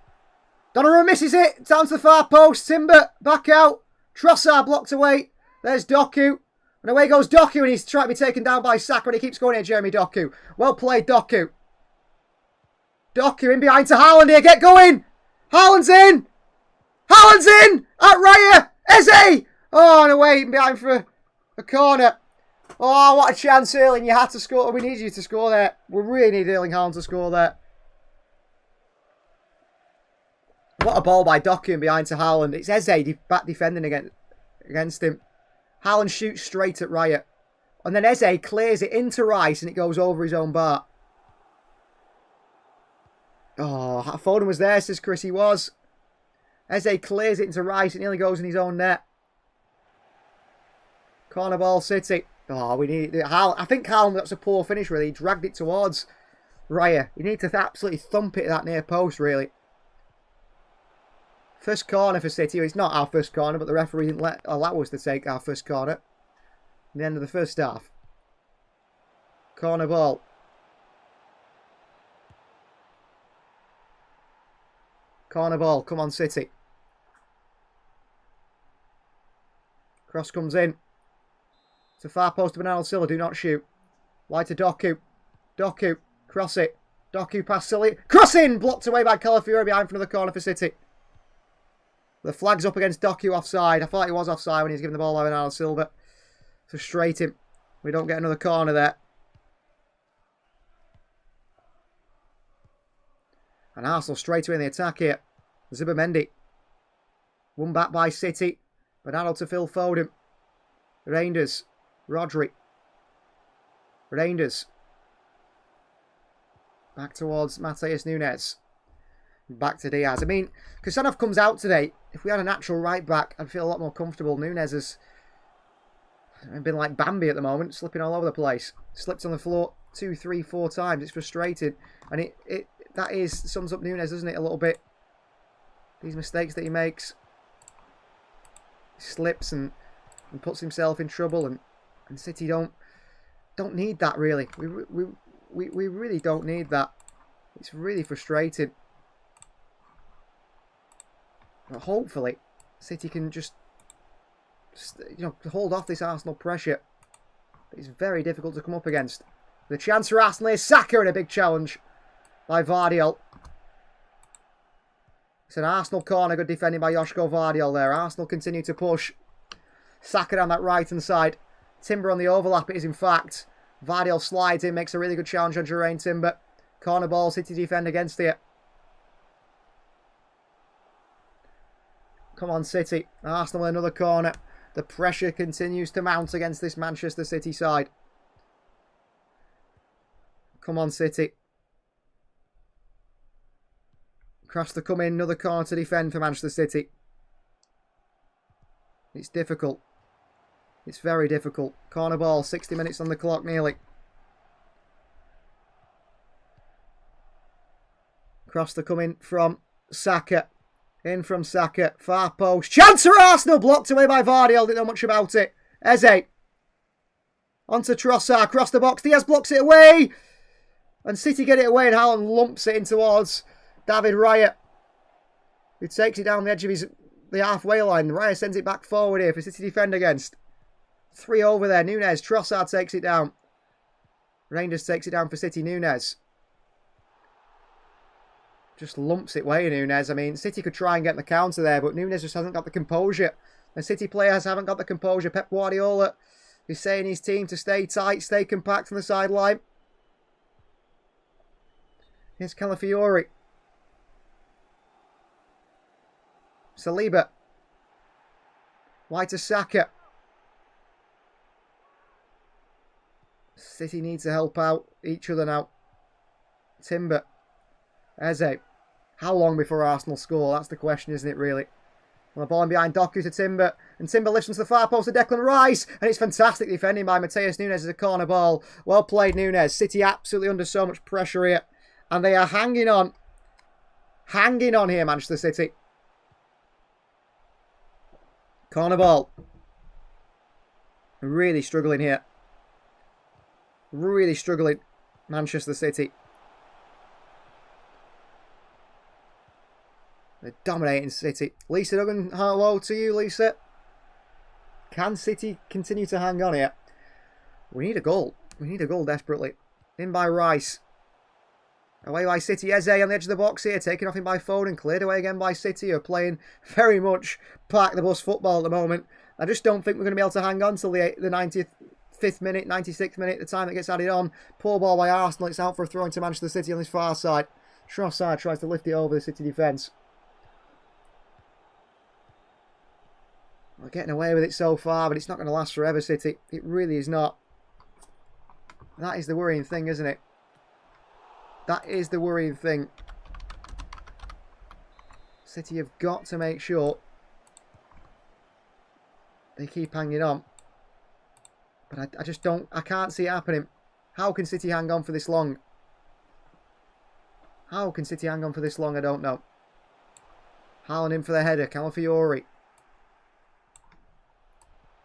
Donnarumma misses it. Down to the far post. Timber back out. Trossard blocked away. There's Doku. And away goes Doku, and he's trying to be taken down by Saka, and he keeps going here, Jeremy Doku. Well played, Doku. Doku in behind to Haaland here. Get going. Haaland's in. Haaland's in. At Raya. Eze. Oh, and away behind for a corner. Oh, what a chance, Erling. You had to score. We need you to score there. We really need Erling Haaland to score there. What a ball by Doku in behind to Haaland. It's Eze back defending against him. Haaland shoots straight at Raya. And then Eze clears it into Rice and it goes over his own bar. Oh, Foden was there, says Chris. He was. Eze clears it into Rice and nearly goes in his own net. Corner ball, City. Oh, we need it. I think Haaland, that's a poor finish, really. He dragged it towards Raya. You need to absolutely thump it at that near post, really. First corner for City. It's not our first corner, but the referee didn't allow us to take our first corner. At the end of the first half. Corner ball. Corner ball. Come on, City. Cross comes in. It's a far post to Bernardo Silva. Do not shoot. Wide to Doku. Doku. Cross it. Doku past Silva. Cross in! Blocked away by Calafiori behind for another corner for City. The flag's up against Doku offside. I thought he was offside when he was giving the ball to Bernardo Silva. Frustrating. We don't get another corner there. And Arsenal straight away in the attack here. Zubimendi. Won back by City. Bernardo to Phil Foden. Reinders. Rodri. Reinders. Back towards Matheus Nunes. Back to Diaz. I mean, Kusanov comes out today. If we had a natural right back, I'd feel a lot more comfortable. Nunes has been like Bambi at the moment, slipping all over the place. Slipped on the floor 2, 3, 4 times. It's frustrating. And that sums up Nunes, doesn't it, a little bit? These mistakes that he makes. He slips and puts himself in trouble, and City don't need that, really. We really don't need that. It's really frustrating. But hopefully, City can just hold off this Arsenal pressure. It's very difficult to come up against. The chance for Arsenal is Saka, and a big challenge by Vardiol. It's an Arsenal corner, good defending by Joško Vardiol there. Arsenal continue to push. Saka down that right-hand side. Timber on the overlap, it is in fact. Vardiel slides in, makes a really good challenge on Geraint Timber. Corner ball, City defend against it. Come on, City. Arsenal in another corner. The pressure continues to mount against this Manchester City side. Come on, City. Cross to come in, another corner to defend for Manchester City. It's difficult. It's very difficult. Corner ball, 60 minutes on the clock nearly. Cross to come in from Saka. In from Saka. Far post. Chance for Arsenal! Blocked away by Vardiel. Didn't know much about it. Eze. Onto Trossard. Across the box. Diaz blocks it away. And City get it away and Haaland lumps it in towards David Raya. Who takes it down the edge of the halfway line. Raya sends it back forward here for City to defend against. 3 over there. Nunes. Trossard takes it down. Reinders takes it down for City. Nunes. Just lumps it away, Nunes. I mean, City could try and get the counter there, but Nunes just hasn't got the composure. The City players haven't got the composure. Pep Guardiola is saying his team to stay tight, stay compact on the sideline. Here's Calafiori. Saliba. Wide to Saka. City needs to help out each other now. Timber. Eze. How long before Arsenal score? That's the question, isn't it, really? Well, the ball in behind Doku to Timber. And Timber lifts into the far post to Declan Rice. And it's fantastic defending by Mateus Nunes as a corner ball. Well played, Nunes. City absolutely under so much pressure here. And they are hanging on. Hanging on here, Manchester City. Corner ball. Really struggling here. Really struggling, Manchester City. They're dominating City. Lisa Duggan, hello to you, Lisa. Can City continue to hang on here? We need a goal. We need a goal desperately. In by Rice. Away by City. Eze on the edge of the box here. Taken off him by Foden. Cleared away again by City, who are playing very much park the bus football at the moment. I just don't think we're going to be able to hang on till the 95th minute, 96th minute, the time that gets added on. Poor ball by Arsenal. It's out for a throw into Manchester City on this far side. Trossard tries to lift it over the City defence. We're getting away with it so far, but it's not going to last forever, City. It really is not. That is the worrying thing, isn't it? That is the worrying thing. City have got to make sure they keep hanging on. But I just don't... I can't see it happening. How can City hang on for this long? How can City hang on for this long? I don't know. Haaland in for the header. Calafiori.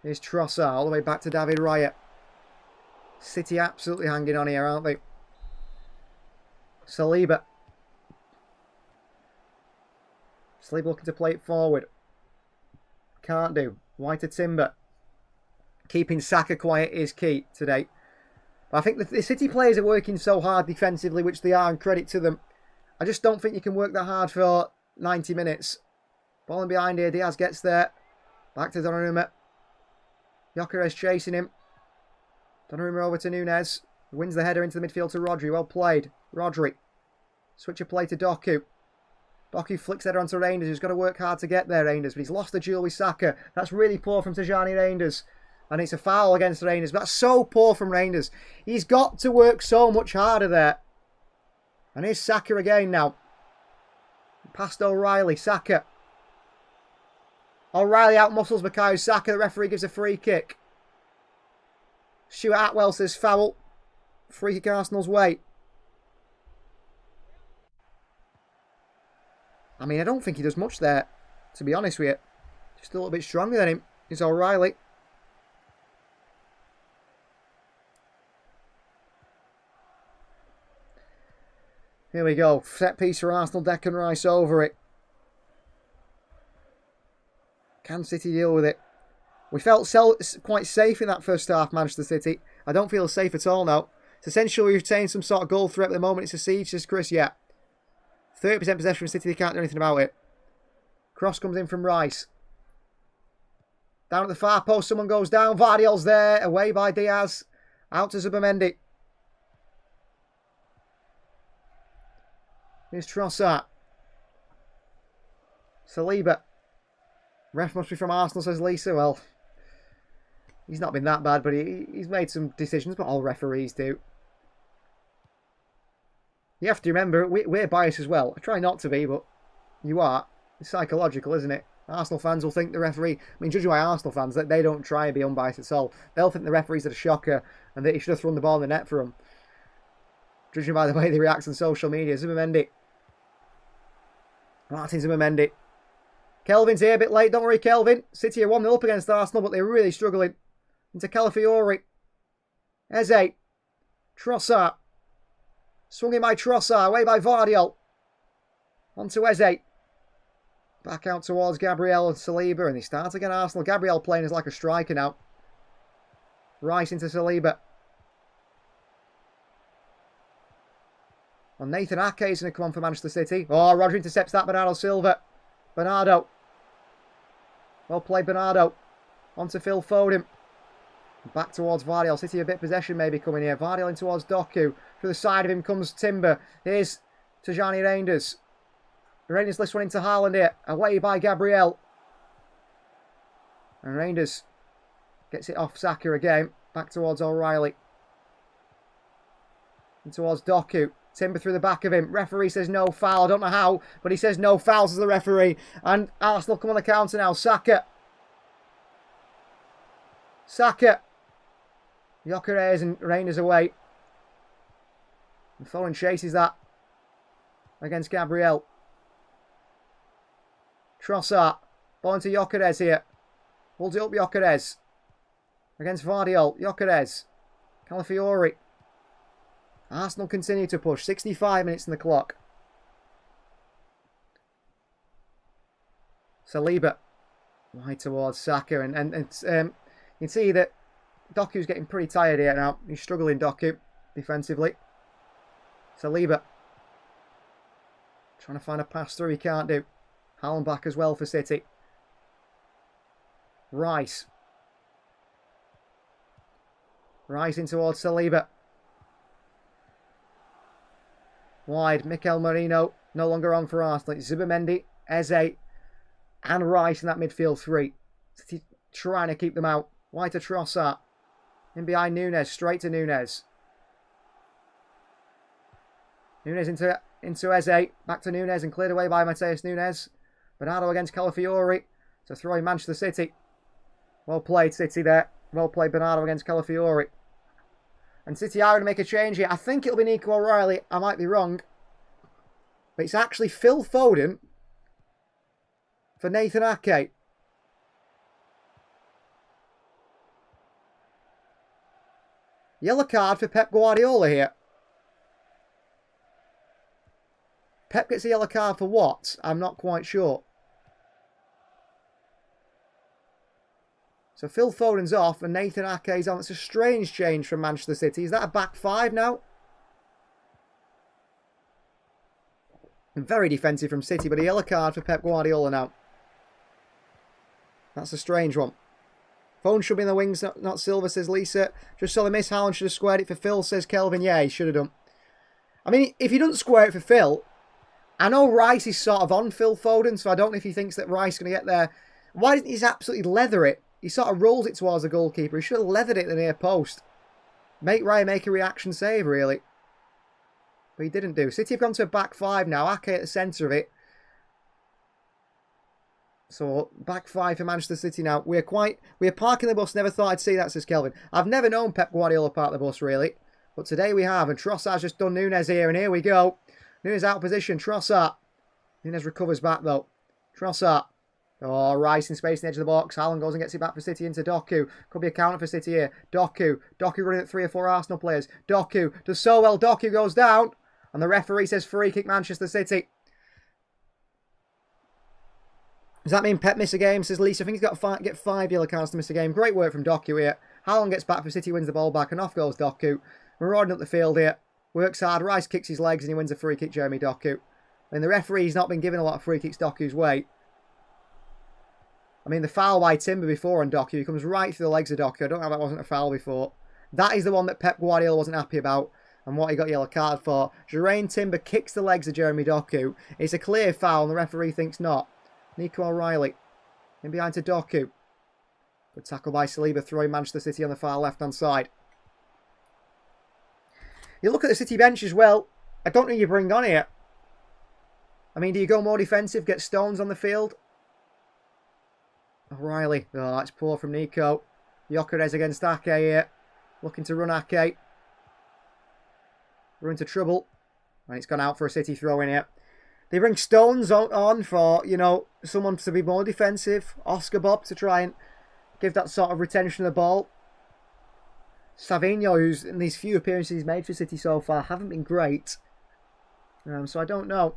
Here's Trossard all the way back to David Raya. City absolutely hanging on here, aren't they? Saliba. Saliba looking to play it forward. Can't do. White to Timber. Keeping Saka quiet is key today. But I think the City players are working so hard defensively, which they are, and credit to them. I just don't think you can work that hard for 90 minutes. Ball in behind here. Diaz gets there. Back to Donnarumma. Gyökeres chasing him. Donnarumma over to Nunes. Wins the header into the midfield to Rodri. Well played. Rodri. Switch of play to Doku. Doku flicks header onto Reinders, who's got to work hard to get there, Reinders. But he's lost the duel with Saka. That's really poor from Tijani Reinders. And it's a foul against Reinders. But that's so poor from Reinders. He's got to work so much harder there. And here's Saka again now. Past O'Reilly. Saka. O'Reilly out-muscles Bukayo Saka. The referee gives a free kick. Stuart Atwell says foul. Free kick Arsenal's way. I mean, I don't think he does much there, to be honest with you. Just a little bit stronger than him is O'Reilly. Here we go. Set piece for Arsenal. Declan Rice over it. Can City deal with it? We felt quite safe in that first half, Manchester City. I don't feel safe at all now. It's essentially we retain some sort of goal threat at the moment. It's a siege, says Chris. Yeah. 30% possession from City. They can't do anything about it. Cross comes in from Rice. Down at the far post, someone goes down. Vardiol's there. Away by Diaz. Out to Zubimendi. Here's Trossard. Saliba. Ref must be from Arsenal, says Lisa. Well, he's not been that bad, but he's made some decisions, but all referees do. You have to remember, we're biased as well. I try not to be, but you are. It's psychological, isn't it? Arsenal fans will think the referee... I mean, judging by Arsenal fans, that they don't try and be unbiased at all. They'll think the referee's a shocker and that he should have thrown the ball in the net for them. Judging by the way they react on social media. Zubimendi. Martin Zubimendi. Kelvin's here a bit late. Don't worry, Kelvin. City are 1-0 up against Arsenal, but they're really struggling. Into Calafiori. Eze. Trossard. Swung in by Trossard. Away by Vardiol. On to Eze. Back out towards Gabriel and Saliba. And they start again, Arsenal. Gabriel playing as like a striker now. Rice into Saliba. And Nathan Ake is going to come on for Manchester City. Oh, Roger intercepts that. Bernardo Silva. Bernardo. Well played, Bernardo. On to Phil Foden. Back towards Vardiol. City a bit possession maybe coming here. Vardiol in towards Doku. Through the side of him comes Timber. Here's Tajani Reinders. Reinders lifts one into Haaland here. Away by Gabriel. And Reinders gets it off Saka again. Back towards O'Reilly. And towards Doku. Timber through the back of him. Referee says no foul. I don't know how, but he says no fouls as the referee. And Arsenal come on the counter now. Saka. Saka. Gyökeres and Reinders away. And Foden chases that against Gabriel. Trossard. Ball into Gyökeres here. Holds it up, Gyökeres. Against Vardiol. Gyökeres. Calafiori. Arsenal continue to push. 65 minutes in the clock. Saliba. Wide towards Saka. And you can see that Doku's getting pretty tired here now. He's struggling, Doku, defensively. Saliba. Trying to find a pass through. He can't do. Haaland back as well for City. Rice. Rice in towards Saliba. Wide. Mikel Merino no longer on for Arsenal. It's Zubimendi, Eze and Rice in that midfield three. City trying to keep them out. Wide to Trossard. In behind Nunes. Straight to Nunes. Nunes into Eze. Back to Nunes and cleared away by Mateus Nunes. Bernardo against Calafiori. To throw in Manchester City. Well played, City there. Well played, Bernardo against Calafiori. And City are going to make a change here. I think it'll be Nico O'Reilly. I might be wrong. But it's actually Phil Foden for Nathan Ake. Yellow card for Pep Guardiola here. Pep gets a yellow card for what? I'm not quite sure. So Phil Foden's off and Nathan Ake's on. It's a strange change from Manchester City. Is that a back five now? Very defensive from City, but a yellow card for Pep Guardiola now. That's a strange one. Foden should be in the wings, not Silva, says Lisa. Just saw the miss. Haaland should have squared it for Phil, says Kelvin. Yeah, he should have done. I mean, if he doesn't square it for Phil, I know Rice is sort of on Phil Foden, so I don't know if he thinks that Rice is going to get there. Why didn't he just absolutely leather it? He sort of rolls it towards the goalkeeper. He should have leathered it in the near post. Make Ryan make a reaction save, really. But he didn't do. City have gone to a back five now. Ake at the centre of it. So, back five for Manchester City now. We're parking the bus. Never thought I'd see that, says Kelvin. I've never known Pep Guardiola park the bus, really. But today we have. And Trossard's just done Nunes here. And here we go. Nunes out of position. Trossard. Nunes recovers back, though. Trossard. Oh, Rice in space in the edge of the box. Haaland goes and gets it back for City into Doku. Could be a counter for City here. Doku. Doku running at 3 or 4 Arsenal players. Doku does so well. Doku goes down. And the referee says free kick Manchester City. Does that mean Pep miss a game? Says Lisa. I think he's got to get 5 yellow cards to miss a game. Great work from Doku here. Haaland gets back for City, wins the ball back. And off goes Doku. Marauding up the field here. Works hard. Rice kicks his legs and he wins a free kick, Jeremy Doku. And the referee's not been giving a lot of free kicks Doku's way. I mean, the foul by Timber before on Doku. He comes right through the legs of Doku. I don't know how that wasn't a foul before. That is the one that Pep Guardiola wasn't happy about and what he got yellow card for. Geraint Timber kicks the legs of Jeremy Doku. It's a clear foul and the referee thinks not. Nico O'Reilly in behind to Doku. Good tackle by Saliba, throwing Manchester City on the far left-hand side. You look at the City bench as well. I don't know who you bring on here. I mean, do you go more defensive, get Stones on the field? O'Reilly. Oh, that's poor from Nico. Gyökeres against Ake here. Looking to run Ake. We're into trouble. And it's gone out for a City throw in here. They bring Stones on for, you know, someone to be more defensive. Oscar Bob to try and give that sort of retention of the ball. Savinho, who's in these few appearances he's made for City so far, haven't been great. So I don't know.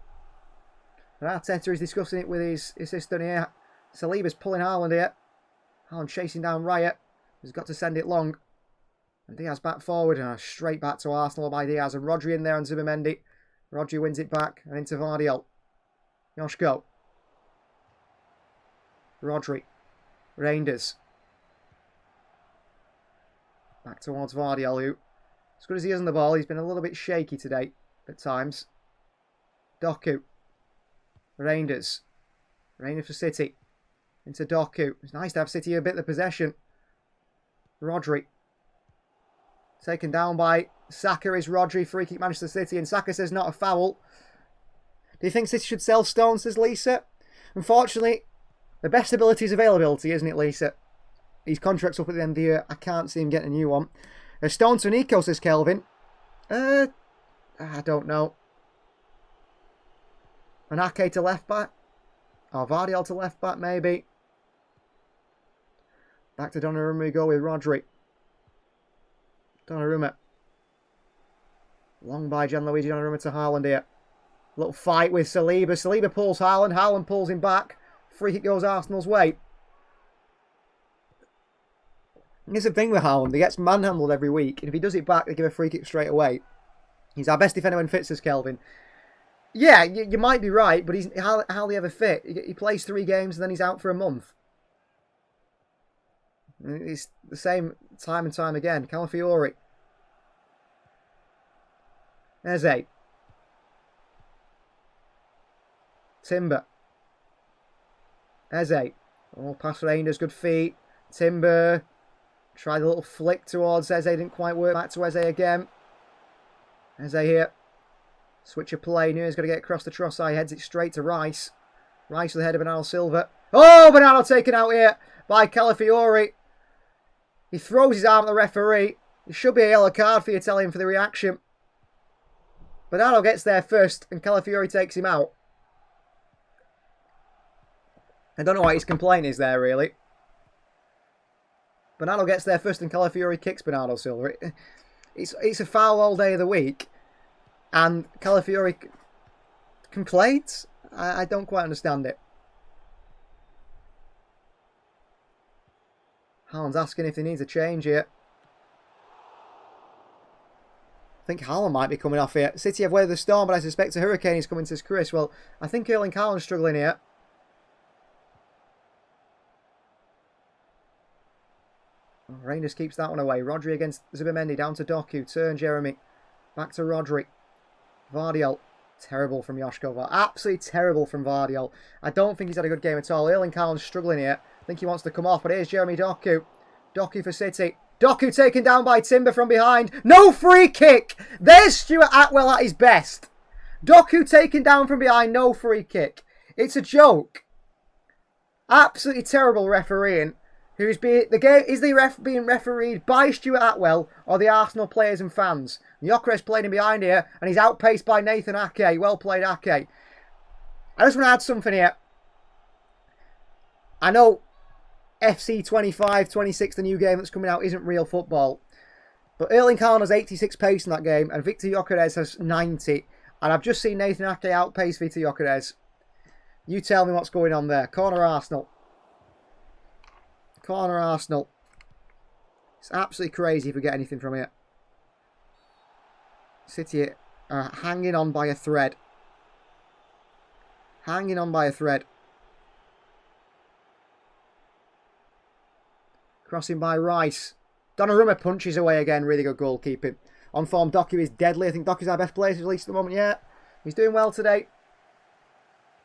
But Arteta is discussing it with his assistant here. Saliba's pulling Haaland here. Haaland chasing down Riot. He's got to send it long. And Diaz back forward. And straight back to Arsenal by Diaz. And Rodri in there on Zubimendi. Rodri wins it back. And into Vardiol. Joshko. Rodri. Reinders. Back towards Vardiol, who, as good as he is on the ball, he's been a little bit shaky today at times. Doku. Reinders. Reinders for City. Into Doku. It's nice to have City a bit of the possession. Rodri. Taken down by Saka is Rodri. Free kick Manchester City. And Saka says not a foul. Do you think City should sell Stones, says Lisa? Unfortunately, the best ability is availability, isn't it, Lisa? His contract's up at the end of the year. I can't see him getting a new one. Stones for Nico, says Kelvin. I don't know. An Ake to left back. Or Vardiol to left back, maybe. Back to Donnarumma we go with Rodri. Donnarumma. Long by Gianluigi Donnarumma to Haaland here. Little fight with Saliba. Saliba pulls Haaland. Haaland pulls him back. Free kick goes Arsenal's way. Here's the thing with Haaland. He gets manhandled every week. And if he does it back, they give a free kick straight away. He's our best defender when fit, says Kelvin. Yeah, you might be right, but he's hardly ever fit. He plays 3 games and then he's out for a month. It's the same time and time again. Calafiori. Eze. Timber. Eze. Oh, pass Reinders, good feet. Timber. Tried a little flick towards Eze, didn't quite work. Back to Eze again. Eze here. Switch of play. Nunes got to get across the Trossard. Heads it straight to Rice. Rice with the head of Bernardo Silva. Oh, Bernardo taken out here by Calafiori. He throws his arm at the referee. It should be a yellow card for you, tell him, for the reaction. Bernardo gets there first and Calafiori takes him out. I don't know what his complaint is there, really. Bernardo gets there first and Calafiori kicks Bernardo Silva. It's a foul all day of the week. And Calafiori complains? I don't quite understand it. Haaland's asking if he needs a change here. I think Haaland might be coming off here. City have weathered the storm, but I suspect a hurricane is coming, says Chris. Well, I think Erling Haaland's struggling here. Reinders keeps that one away. Rodri against Zubimendi. Down to Doku. Turn Jeremy. Back to Rodri. Vardiol. Terrible from Joshko. Absolutely terrible from Vardiol. I don't think he's had a good game at all. Erling Haaland's struggling here. I think he wants to come off. But here's Jeremy Doku. Doku for City. Doku taken down by Timber from behind. No free kick. There's Stuart Atwell at his best. Doku taken down from behind. No free kick. It's a joke. Absolutely terrible refereeing. Who's being the game? Is the ref being refereed by Stuart Atwell or the Arsenal players and fans? Gyökeres playing him behind here, and he's outpaced by Nathan Ake. Well played, Ake. I just want to add something here. I know FC 25, 26, the new game that's coming out, isn't real football, but Erling Haaland has 86 pace in that game, and Victor Gyökeres has 90. And I've just seen Nathan Ake outpace Victor Gyökeres. You tell me what's going on there. Corner Arsenal. Corner Arsenal. It's absolutely crazy if we get anything from here. City are hanging on by a thread. Hanging on by a thread. Crossing by Rice. Donnarumma punches away again. Really good goalkeeping. On form, Doku is deadly. I think Doku's our best player, at least at the moment. Yeah, he's doing well today.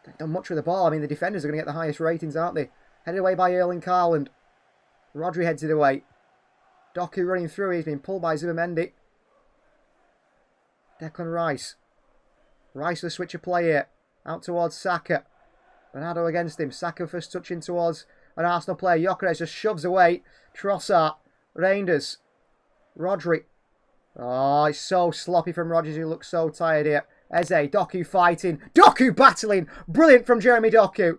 They've done much with the ball. I mean, the defenders are going to get the highest ratings, aren't they? Headed away by Erling Haaland. Rodri heads it away. Doku running through. He's been pulled by Zubimendi. Declan Rice. Rice with a switch of play here. Out towards Saka. Bernardo against him. Saka first touching towards an Arsenal player. Gyökeres just shoves away. Trossard. Reinders. Rodri. Oh, it's so sloppy from Rodgers, who looks so tired here. Eze. Doku fighting. Doku battling. Brilliant from Jeremy Doku.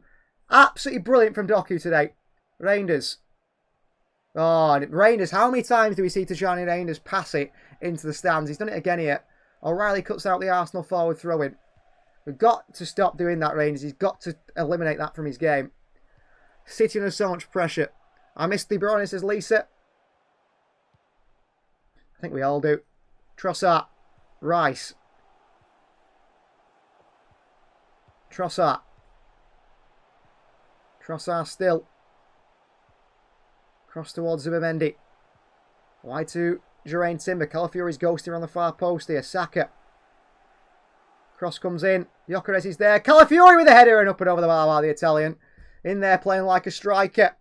Absolutely brilliant from Doku today. Reinders. Oh, Reinders. How many times do we see Tijani Reinders pass it into the stands? He's done it again here. O'Reilly cuts out the Arsenal forward throw-in. We've got to stop doing that, Reinders. He's got to eliminate that from his game. City under so much pressure. I miss De Bruyne, says Lisa. I think we all do. Trossard. Rice. Trossard. Trossard still. Cross towards Zubimendi. Wide to Geraint Timber. Calafiori's ghosting on the far post here. Saka. Cross comes in. Gyökeres is there. Calafiori with a header and up and over the bar by the Italian. In there playing like a striker.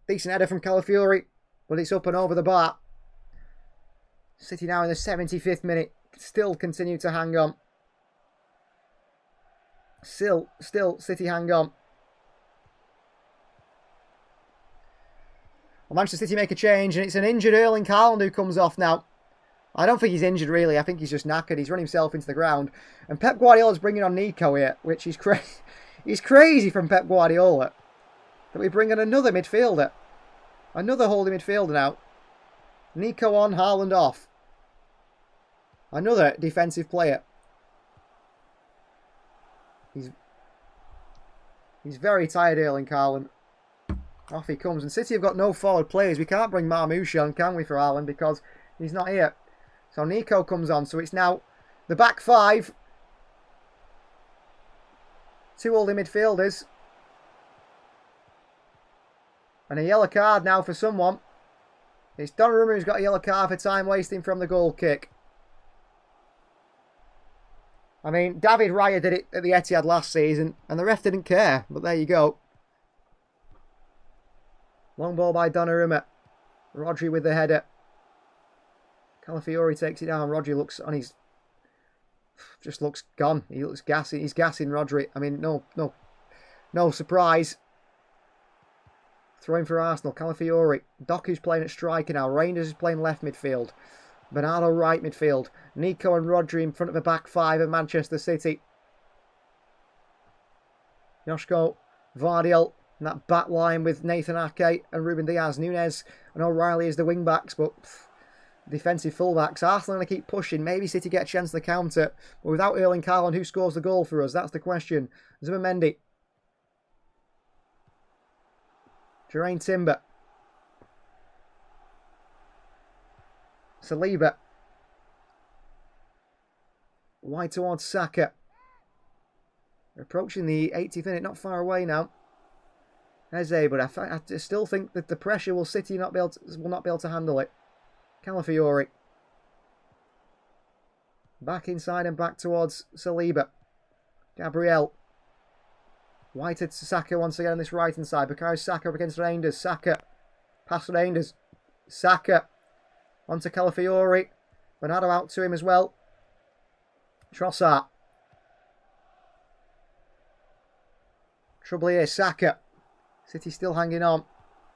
Decent header from Calafiori. But it's up and over the bar. City now in the 75th minute. Still continue to hang on. Still City hang on. Well, Manchester City make a change, and it's an injured Erling Haaland who comes off now. I don't think he's injured, really. I think he's just knackered. He's run himself into the ground. And Pep Guardiola's bringing on Nico here, which is he's crazy from Pep Guardiola that we bring on another midfielder. Another holding midfielder now. Nico on, Haaland off. Another defensive player. He's very tired, Erling Haaland. Off he comes. And City have got no forward players. We can't bring Marmouche on, can we, for Haaland, because he's not here. So Nico comes on. So it's now the back five. Two holding midfielders. And a yellow card now for someone. It's Donnarumma who's got a yellow card for time wasting from the goal kick. I mean, David Raya did it at the Etihad last season, and the ref didn't care. But there you go. Long ball by Donnarumma. Rodri with the header. Calafiori takes it down. Rodri looks on his... just looks gone. He looks gassy. He's gassing Rodri. I mean, no surprise. Throwing for Arsenal. Calafiori. Doku's playing at striker now. Reinders is playing left midfield. Bernardo right midfield. Nico and Rodri in front of the back five of Manchester City. Joško, Vardiel, and that back line with Nathan Ake and Ruben Diaz. Nunez and O'Reilly as the wing backs, but defensive fullbacks. Arsenal going to keep pushing. Maybe City get a chance to the counter, but without Erling Haaland, who scores the goal for us? That's the question. Zubimendi. Geraint Timber. Saliba. Wide towards Saka. We're approaching the 80th minute, not far away now. Eze, but I still think that the pressure will not be able to handle it. Calafiori. Back inside and back towards Saliba. Gabriel. Wide to Saka once again on this right hand side. Bukayo Saka up against Reinders. Saka. Past Reinders. Saka. Onto Calafiori. Bernardo out to him as well. Trossard. Trouble here. Saka. City still hanging on.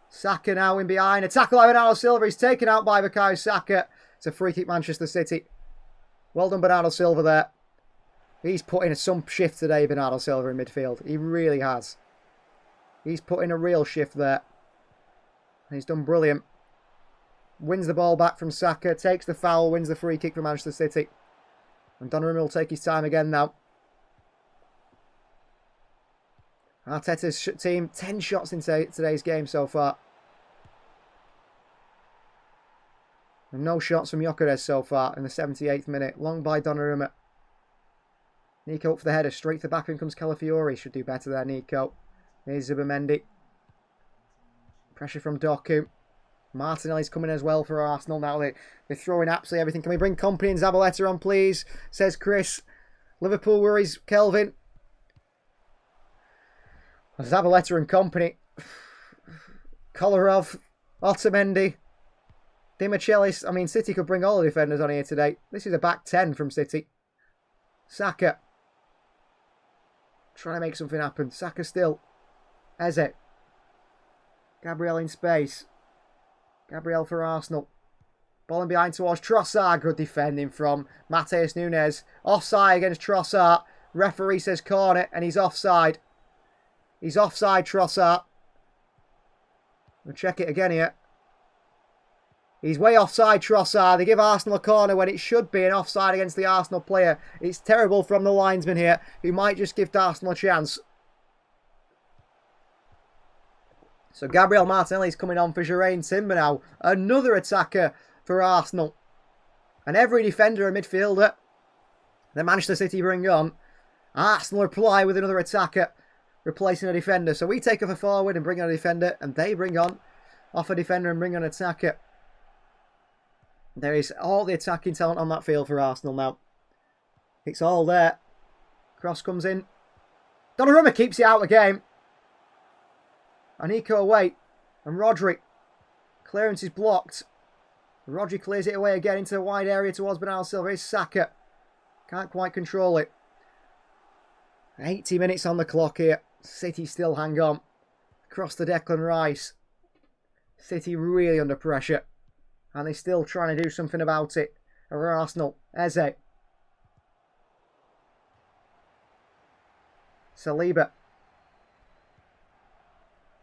Saka now in behind. A tackle by Bernardo Silva. He's taken out by Bukayo Saka. It's a free kick, Manchester City. Well done, Bernardo Silva there. He's put in some shift today, Bernardo Silva in midfield. He really has. He's put in a real shift there. And he's done brilliant. Wins the ball back from Saka. Takes the foul. Wins the free kick for Manchester City. And Donnarumma will take his time again now. Arteta's team, 10 shots in today's game so far. And no shots from Gyökeres so far in the 78th minute. Long by Donnarumma. Nico up for the header. Straight to the back. In comes Calafiori. Should do better there, Nico. Here's Zubimendi. Pressure from Doku. Martinelli's coming as well for Arsenal now. They're throwing absolutely everything. Can we bring Kompany and Zabaleta on, please? Says Chris. Liverpool worries Kelvin. Zabaleta and Kompany. Kolarov. Otamendi. Dimichelis. I mean, City could bring all the defenders on here today. This is a back 10 from City. Saka. Trying to make something happen. Saka still. Eze. Gabriel in space. Gabriel for Arsenal. Ball in behind towards Trossard. Good defending from Matheus Nunes. Offside against Trossard. Referee says corner and he's offside. He's offside, Trossard. We'll check it again here. He's way offside, Trossard. They give Arsenal a corner when it should be an offside against the Arsenal player. It's terrible from the linesman here, who might just give Arsenal a chance. So Gabriel Martinelli's coming on for Jurriën Timber now. Another attacker for Arsenal. And every defender and midfielder that Manchester City bring on, Arsenal reply with another attacker, replacing a defender. So we take off a forward and bring on a defender, and they bring on off a defender and bring on an attacker. There is all the attacking talent on that field for Arsenal now. It's all there. Cross comes in. Donnarumma keeps it out of the game. Aniko away. And Rodri. Clearance is blocked. Rodri clears it away again into the wide area towards Bernardo Silva. It's Saka. Can't quite control it. 80 minutes on the clock here. City still hang on. Across the Declan Rice. City really under pressure. And they're still trying to do something about it. Over Arsenal. Eze. Saliba.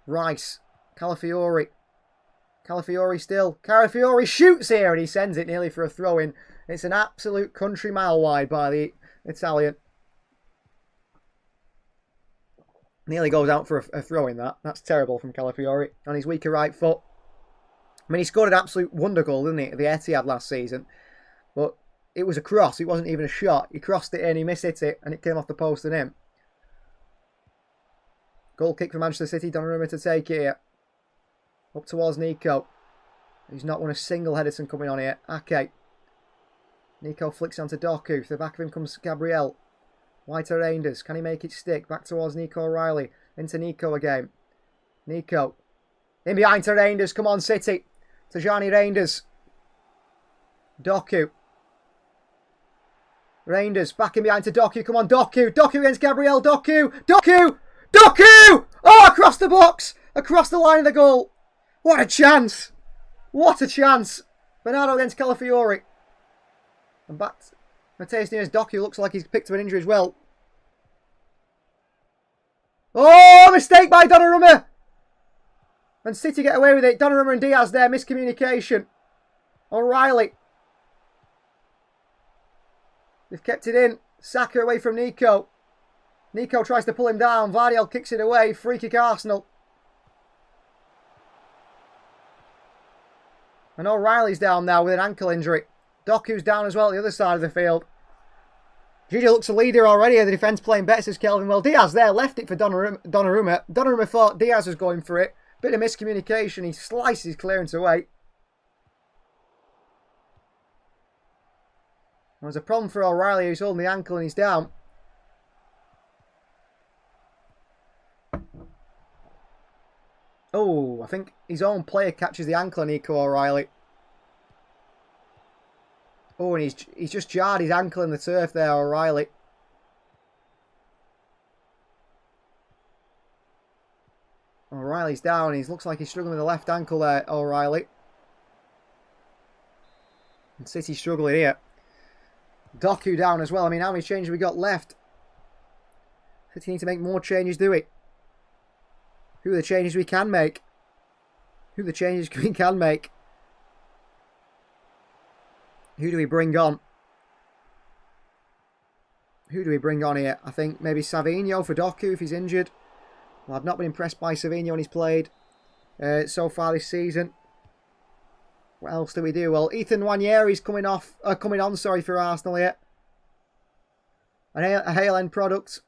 Rice. Calafiori. Calafiori still. Calafiori shoots here and he sends it nearly for a throw-in. It's an absolute country mile wide by the Italian. Nearly goes out for a throw-in that. That's terrible from Calafiori. On his weaker right foot. I mean, he scored an absolute wonder goal, didn't he, at the Etihad last season. But it was a cross. It wasn't even a shot. He crossed it in, he mishit it, and it came off the post and in. Goal kick for Manchester City. Donnarumma to take it here. Up towards Nico. He's not won a single Henderson coming on here. Ake. Nico flicks onto Doku. To the back of him comes Gabriel. White Rangers. Can he make it stick? Back towards Nico O'Reilly. Into Nico again. Nico. In behind to Rangers. Come on, City. Tajani Rangers. Doku. Rangers. Back in behind to Doku. Come on, Doku. Doku against Gabriel. Doku. Doku. Doku! Oh, across the box. Across the line of the goal. What a chance. What a chance. Bernardo against Calafiori. And back. Matheus Nunes. Doku looks like he's picked up an injury as well. Oh, mistake by Donnarumma. And City get away with it. Donnarumma and Diaz there. Miscommunication. O'Reilly. They've kept it in. Saka away from Nico. Nico tries to pull him down. Vardiel kicks it away. Free kick Arsenal. And O'Reilly's down now with an ankle injury. Doku's down as well at the other side of the field. Gigi looks a leader already. The defence playing better, says Kelvin. Well, Diaz there left it for Donnarumma. Donnarumma thought Diaz was going for it. Bit of miscommunication. He slices clearance away. There's a problem for O'Reilly, who's holding the ankle and he's down. Oh, I think his own player catches the ankle on Nico O'Reilly. Oh, and he's just jarred his ankle in the turf there, O'Reilly. O'Reilly's down. He looks like he's struggling with the left ankle there, O'Reilly. And City struggling here. Doku down as well. I mean, how many changes have we got left? City need to make more changes, do we? Who are the changes we can make? Who are the changes we can make? Who do we bring on? Who do we bring on here? I think maybe Savinho for Doku if he's injured. Well, I've not been impressed by Savinho when he's played so far this season. What else do we do? Well, Ethan Nwaneri's coming on for Arsenal here. A Hale End product.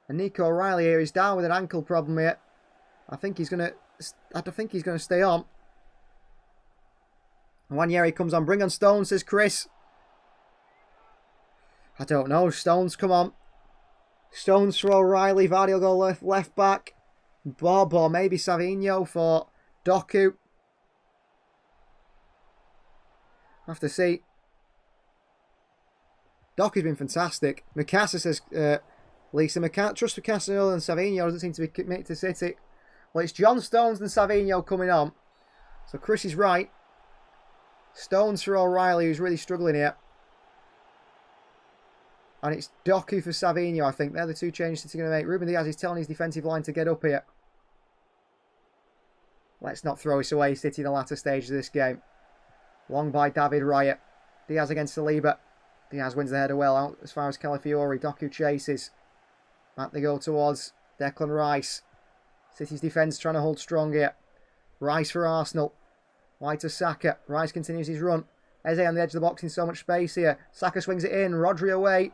And Nico O'Reilly here is down with an ankle problem here. I think he's gonna stay on. Nwaneri comes on. Bring on Stones, says Chris. I don't know. Stones, come on. Stones for O'Reilly. Vardy will go left back. Bob or maybe Savinho for Doku. Have to see. Doku's been fantastic. Mikasa says, Lisa, trust Mikasa and Savinho doesn't seem to be committed to City. Well, it's John Stones and Savinho coming on. So Chris is right. Stones for O'Reilly, who's really struggling here. And it's Doku for Savinho, I think. They're the two changes City are going to make. Ruben Diaz is telling his defensive line to get up here. Let's not throw this away, City, in the latter stages of this game. Long by David Raya. Diaz against Saliba. Diaz wins the header well out as far as Calafiori. Doku chases. Back they go towards Declan Rice. City's defence trying to hold strong here. Rice for Arsenal. Wide to Saka. Rice continues his run. Eze on the edge of the box in so much space here. Saka swings it in. Rodri away.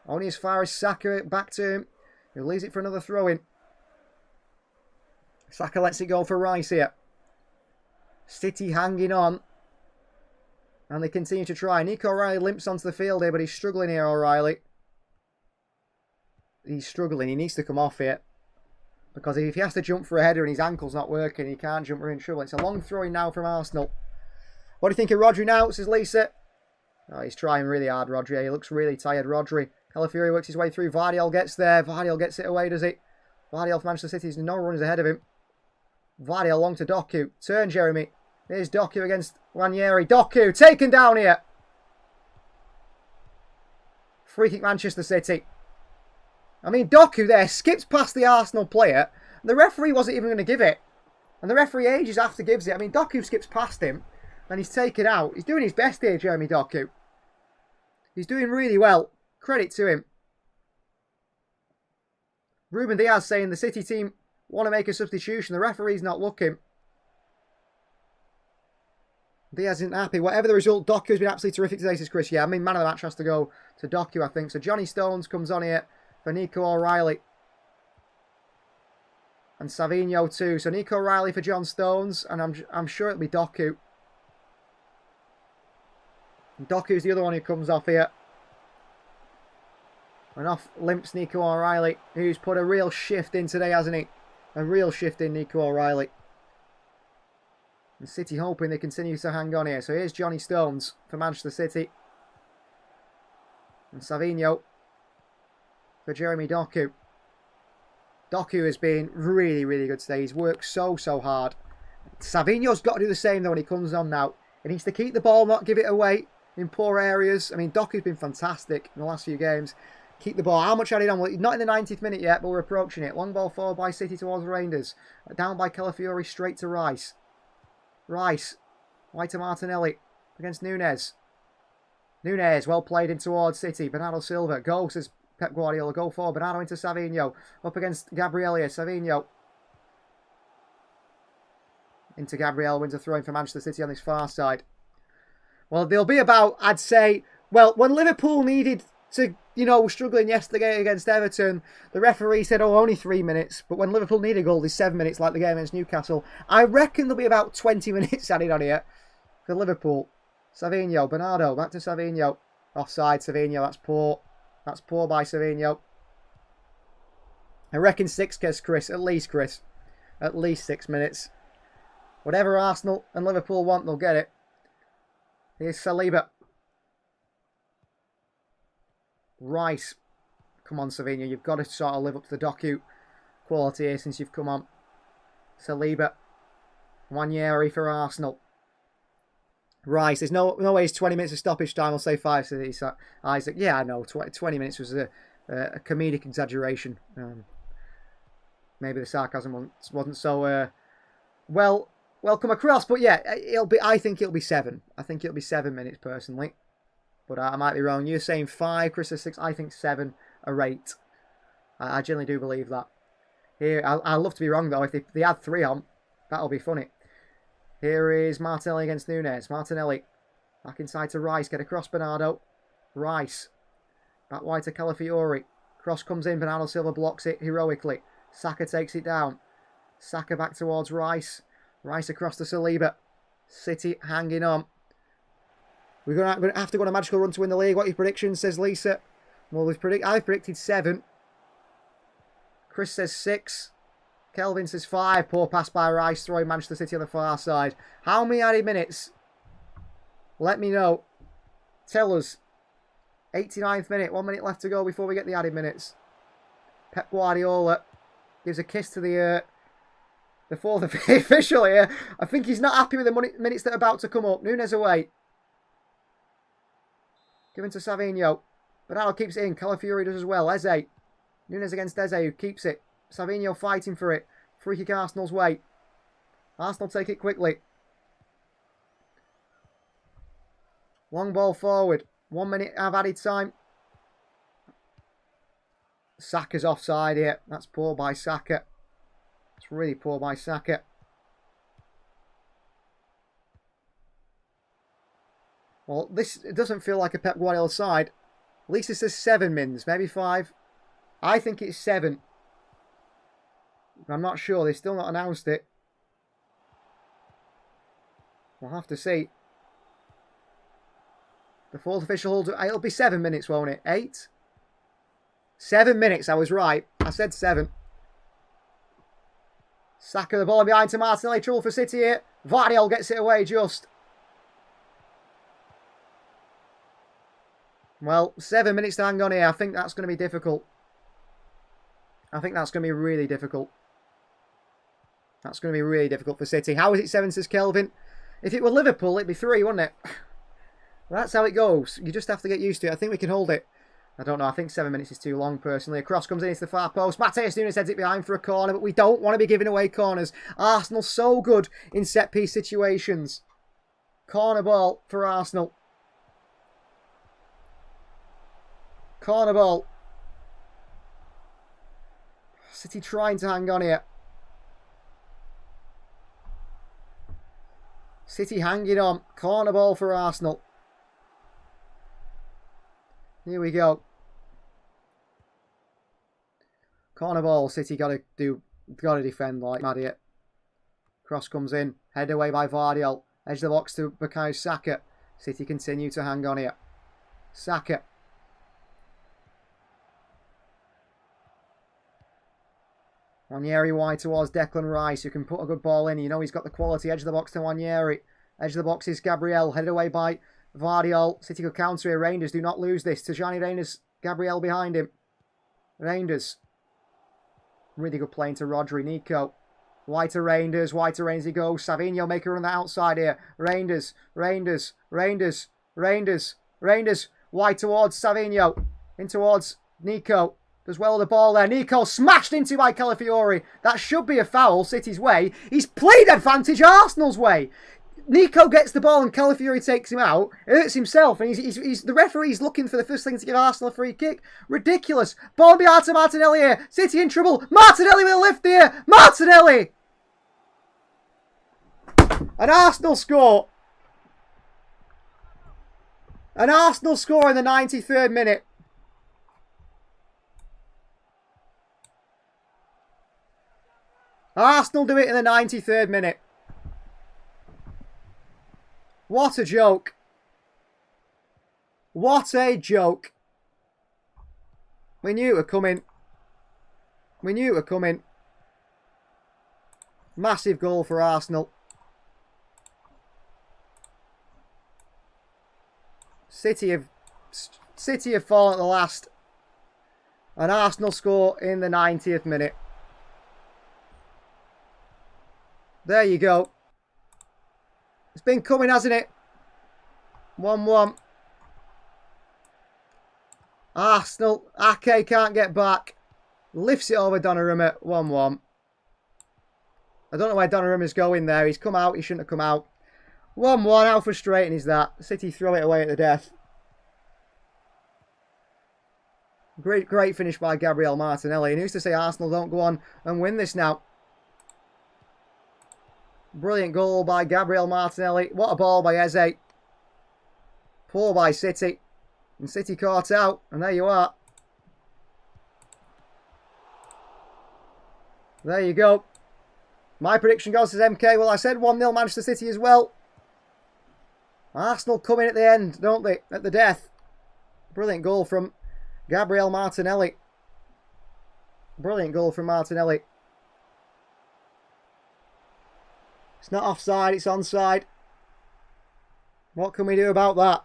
Only as far as Saka back to him. He leaves it for another throw-in. Saka lets it go for Rice here. City hanging on. And they continue to try. Nico O'Reilly limps onto the field here, but he's struggling here, O'Reilly. He's struggling. He needs to come off here. Because if he has to jump for a header and his ankle's not working, he can't jump, we're in trouble. It's a long throw-in now from Arsenal. What do you think of Rodri now, says Lisa? Oh, he's trying really hard, Rodri. He looks really tired, Rodri. Calafiori works his way through. Vardiol gets there. Vardiol gets it away, does he? Vardiol for Manchester City. There's no runners ahead of him. Vardiol long to Doku. Turn, Jeremy. Here's Doku against Nwaneri. Doku taken down here. Free kick Manchester City. I mean, Doku there skips past the Arsenal player. The referee wasn't even going to give it. And the referee ages after gives it. I mean, Doku skips past him. And he's taken out. He's doing his best here, Jeremy Doku. He's doing really well. Credit to him. Ruben Diaz saying the City team want to make a substitution. The referee's not looking. Diaz isn't happy. Whatever the result, Doku's been absolutely terrific today, says Chris. Yeah, I mean, man of the match has to go to Doku, I think. So Johnny Stones comes on here for Nico O'Reilly. And Savinho too. So Nico O'Reilly for John Stones. And I'm sure it'll be Doku. And Doku's the other one who comes off here. And off limps Nico O'Reilly, who's put a real shift in today, hasn't he? A real shift in Nico O'Reilly. And City hoping they continue to hang on here. So here's Johnny Stones for Manchester City. And Savinho for Jeremy Doku. Doku has been really, really good today. He's worked so hard. Savinho's got to do the same though when he comes on now. He needs to keep the ball, not give it away in poor areas. I mean, Doku's been fantastic in the last few games. Keep the ball. How much added on? Well, not in the 90th minute yet, but we're approaching it. Long ball forward by City towards Rangers. Down by Calafiori, straight to Rice. Rice. Wide to Martinelli against Nunez. Nunez, well played in towards City. Bernardo Silva. Go, says Pep Guardiola. Go forward. Bernardo into Savinho. Up against Gabriel here. Savinho. Into Gabriel. Wins a throw-in for Manchester City on this far side. Well, there'll be about, I'd say, well, when Liverpool needed to, you know, struggling yesterday against Everton, the referee said, oh, only 3 minutes. But when Liverpool need a goal, there's 7 minutes, like the game against Newcastle. I reckon there'll be about 20 minutes added on here for Liverpool. Savinho, Bernardo, back to Savinho. Offside, Savinho, that's poor. That's poor by Savinho. I reckon 6, Chris. At least, Chris. At least 6 minutes. Whatever Arsenal and Liverpool want, they'll get it. Here's Saliba. Rice. Come on, Savinho. You've got to sort of live up to the Doku quality here since you've come on. Saliba. Nwaneri for Arsenal. Rice. There's no way it's 20 minutes of stoppage time. I'll say 5, says Isaac. Yeah, I know. 20 minutes was a comedic exaggeration. Maybe the sarcasm wasn't so well come across. But yeah, I think it'll be 7. I think it'll be 7 minutes personally. But I might be wrong. You're saying 5, Chris says 6. I think 7 or 8. I generally do believe that. Here, I'd love to be wrong though. If they add 3 on, that'll be funny. Here is Martinelli against Nunez. Martinelli. Back inside to Rice. Get across Bernardo. Rice. Back wide to Calafiori. Cross comes in. Bernardo Silva blocks it heroically. Saka takes it down. Saka back towards Rice. Rice across to Saliba. City hanging on. We're going to have to go on a magical run to win the league. What are your predictions, says Lisa? Well, I've predicted 7. Chris says 6. Kelvin says 5. Poor pass by Rice, throwing Manchester City on the far side. How many added minutes? Let me know. Tell us. 89th minute. 1 minute left to go before we get the added minutes. Pep Guardiola gives a kiss to the fourth official here. I think he's not happy with the minutes that are about to come up. Nunes away. Given to Savinho. Bernardo keeps it in. Calafiori does as well. Eze. Nunes against Eze, who keeps it. Savinho fighting for it. Free kick Arsenal's way. Arsenal take it quickly. Long ball forward. 1 minute of added time. Saka's offside here. That's poor by Saka. It's really poor by Saka. Well, it doesn't feel like a Pep Guardiola side. Lisa says 7 mins, maybe 5. I think it's 7. I'm not sure. They've still not announced it. We'll have to see. The fourth official holds. It'll be 7 minutes, won't it? 8? 7 minutes. I was right. I said 7. Saka the ball behind to Martinelli. Trouble for City here. Vardiol gets it away just. Well, 7 minutes to hang on here. I think that's going to be difficult. I think that's going to be really difficult. That's going to be really difficult for City. How is it 7, says Kelvin? If it were Liverpool, it'd be 3, wouldn't it? Well, that's how it goes. You just have to get used to it. I think we can hold it. I don't know. I think 7 minutes is too long, personally. A cross comes in into the far post. Mateus Nunes heads it behind for a corner, but we don't want to be giving away corners. Arsenal so good in set-piece situations. Corner ball for Arsenal. Corner ball. City trying to hang on here. City hanging on. Corner ball for Arsenal. Here we go. Corner ball. City got to defend like mad here. Cross comes in. Head away by Vardiol. Edge of the box to Bukayo Saka. City continue to hang on here. Saka. Wanyeri wide towards Declan Rice, who can put a good ball in. You know he's got the quality. Edge of the box to Wanyeri. Edge of the box is Gabriel. Headed away by Vardiol. City could counter here. Reinders do not lose this. Tijani Reinders. Gabriel behind him. Reinders. Really good playing to Rodri. Nico. Wide to Reinders. Wide to Reinders he goes. Savinho make a run the outside here. Reinders. Reinders. Reinders. Reinders. Reinders. Wide towards Savinho. In towards Nico. Does well with the ball there. Nico smashed into by Calafiori. That should be a foul City's way. He's played advantage Arsenal's way. Nico gets the ball and Calafiori takes him out. Hurts himself. And he's the referee's looking for the first thing to give Arsenal a free kick. Ridiculous. Ball behind to Martinelli here. City in trouble. Martinelli with a lift here. Martinelli. An Arsenal score. An Arsenal score in the 93rd minute. Arsenal do it in the 93rd minute. What a joke. What a joke. We knew it were coming. We knew it were coming. Massive goal for Arsenal. City have fallen at the last. An Arsenal score in the 90th minute. There you go. It's been coming, hasn't it? 1-1. Arsenal. Ake can't get back. Lifts it over Donnarumma. 1-1. I don't know where Donnarumma's going there. He's come out. He shouldn't have come out. 1-1. How frustrating is that? City throw it away at the death. Great finish by Gabriel Martinelli. And who's to say Arsenal don't go on and win this now? Brilliant goal by Gabriel Martinelli. What a ball by Eze. Poor by City. And City caught out. And there you are. There you go. My prediction goes as MK. Well, I said 1-0 Manchester City as well. Arsenal come in at the end, don't they? At the death. Brilliant goal from Gabriel Martinelli. Brilliant goal from Martinelli. It's not offside, it's onside. What can we do about that?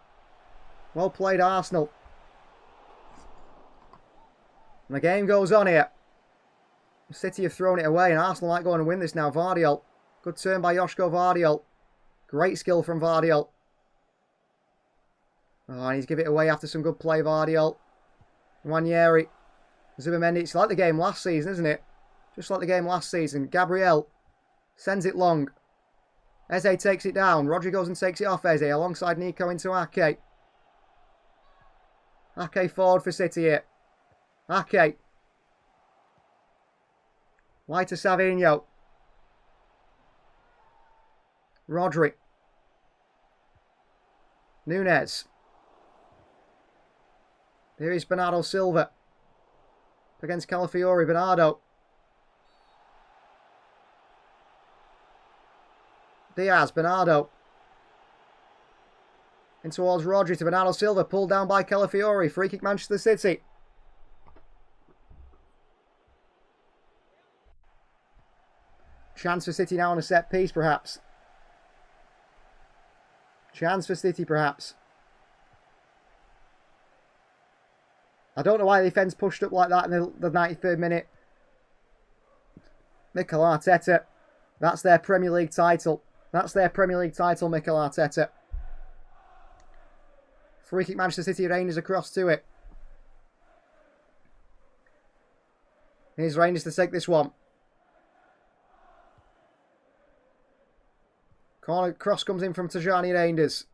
Well played, Arsenal. And the game goes on here. City have thrown it away and Arsenal might go on and win this now. Vardiol. Good turn by Joško Vardiol. Great skill from Vardiol. Oh, and he's given it away after some good play, Vardiol. Wanyeri. Zubimendi. It's like the game last season, isn't it? Just like the game last season. Gabriel sends it long. Eze takes it down. Rodri goes and takes it off Eze alongside Nico into Ake. Ake forward for City here. Ake. Wide to Savinho. Rodri. Nunes. Here is Bernardo Silva. Against Calafiori. Bernardo. Diaz. Bernardo. In towards Rodri to Bernardo Silva. Pulled down by Calafiori. Free kick Manchester City. Chance for City now on a set piece, perhaps. Chance for City, perhaps. I don't know why the defence pushed up like that in the 93rd minute. Mikel Arteta. That's their Premier League title. That's their Premier League title, Mikel Arteta. Free kick Manchester City. Rangers across to it. Here's Rangers to take this one. Corner cross comes in from Tajani Reinders.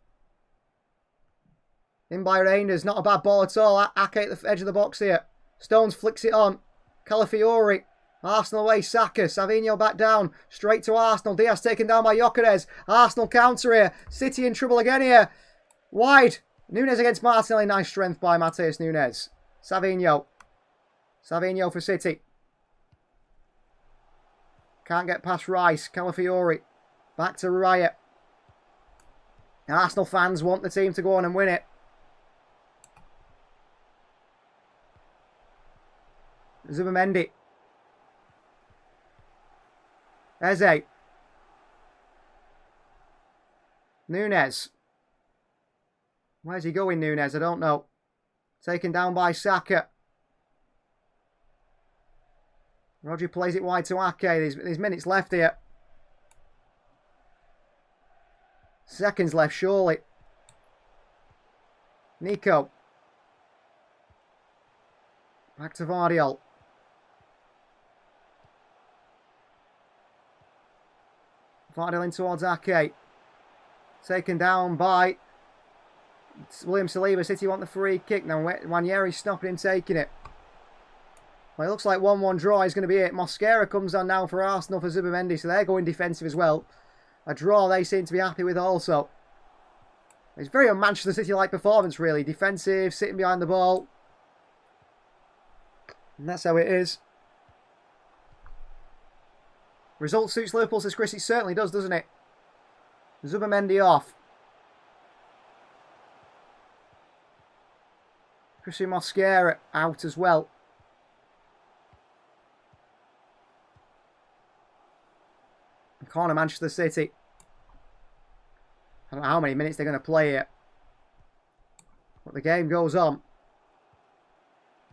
In by Reinders. Not a bad ball at all. Ake at the edge of the box here. Stones flicks it on. Calafiori. Arsenal away. Saka. Savinho back down. Straight to Arsenal. Diaz taken down by Gyökeres. Arsenal counter here. City in trouble again here. Wide. Nunes against Martinelli. Nice strength by Matheus Nunes. Savinho. Savinho for City. Can't get past Rice. Calafiori. Back to Riot. Arsenal fans want the team to go on and win it. Zubimendi. Eze. Nunes. Where's he going, Nunes? I don't know. Taken down by Saka. Rodri plays it wide to Ake. There's minutes left here. Seconds left, surely. Nico. Back to Vardiol. Vardiol in towards Ake. Taken down by William Saliba. City want the free kick. Now Wanyeri's stopping him taking it. Well, it looks like 1-1 draw is going to be it. Mosquera comes on now for Arsenal for Zubimendi. So they're going defensive as well. A draw they seem to be happy with also. It's very a Manchester City-like performance, really. Defensive, sitting behind the ball. And that's how it is. Result suits Liverpool, says Chris. It certainly does, doesn't it? Zubimendi off. Christian Mosquera out as well. Corner Manchester City. I don't know how many minutes they're going to play here. But the game goes on.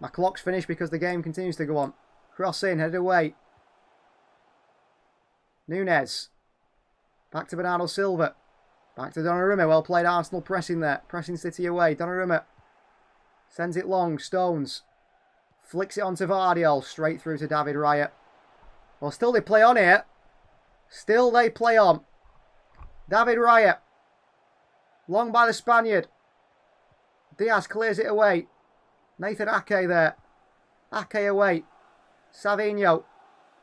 My clock's finished because the game continues to go on. Cross in, headed away. Nunes. Back to Bernardo Silva. Back to Donnarumma. Well played Arsenal pressing there. Pressing City away. Donnarumma. Sends it long. Stones. Flicks it onto Vardiol. Straight through to David Raya. Well, still they play on here. Still they play on. David Raya. Long by the Spaniard. Diaz clears it away. Nathan Ake there. Ake away. Savinho.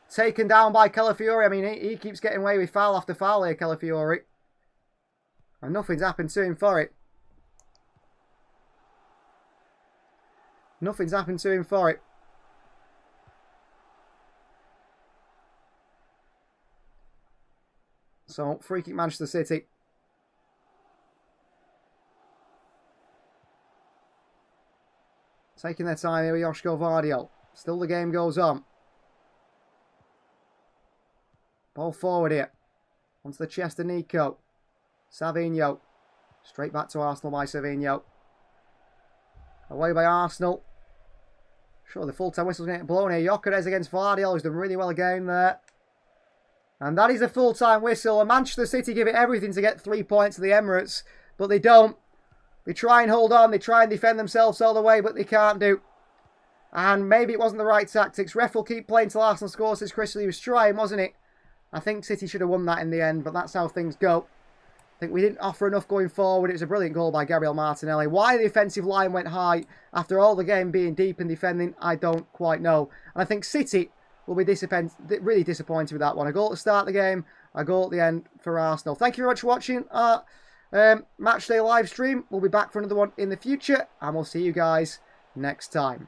Taken down by Calafiori. I mean, he keeps getting away with foul after foul here, Calafiori. And nothing's happened to him for it. Nothing's happened to him for it. So, free kick Manchester City. Taking their time here with Joško Vardiol. Still the game goes on. Ball forward here. Onto the chest of Nico. Savinho. Straight back to Arsenal by Savinho. Away by Arsenal. Sure, the full-time whistle's going to get blown here. Gyökeres against Vardiol, who's done really well again there. And that is a full-time whistle. And Manchester City give it everything to get 3 points to the Emirates. But they don't. They try and hold on. They try and defend themselves all the way, but they can't do. And maybe it wasn't the right tactics. Ref will keep playing till Arsenal scores. As Crystal, he was trying, wasn't it? I think City should have won that in the end, but that's how things go. I think we didn't offer enough going forward. It was a brilliant goal by Gabriel Martinelli. Why the defensive line went high after all the game being deep and defending, I don't quite know. And I think City will be really disappointed with that one. A goal at the start of the game, a goal at the end for Arsenal. Thank you very much for watching our Matchday live stream. We'll be back for another one in the future, and we'll see you guys next time.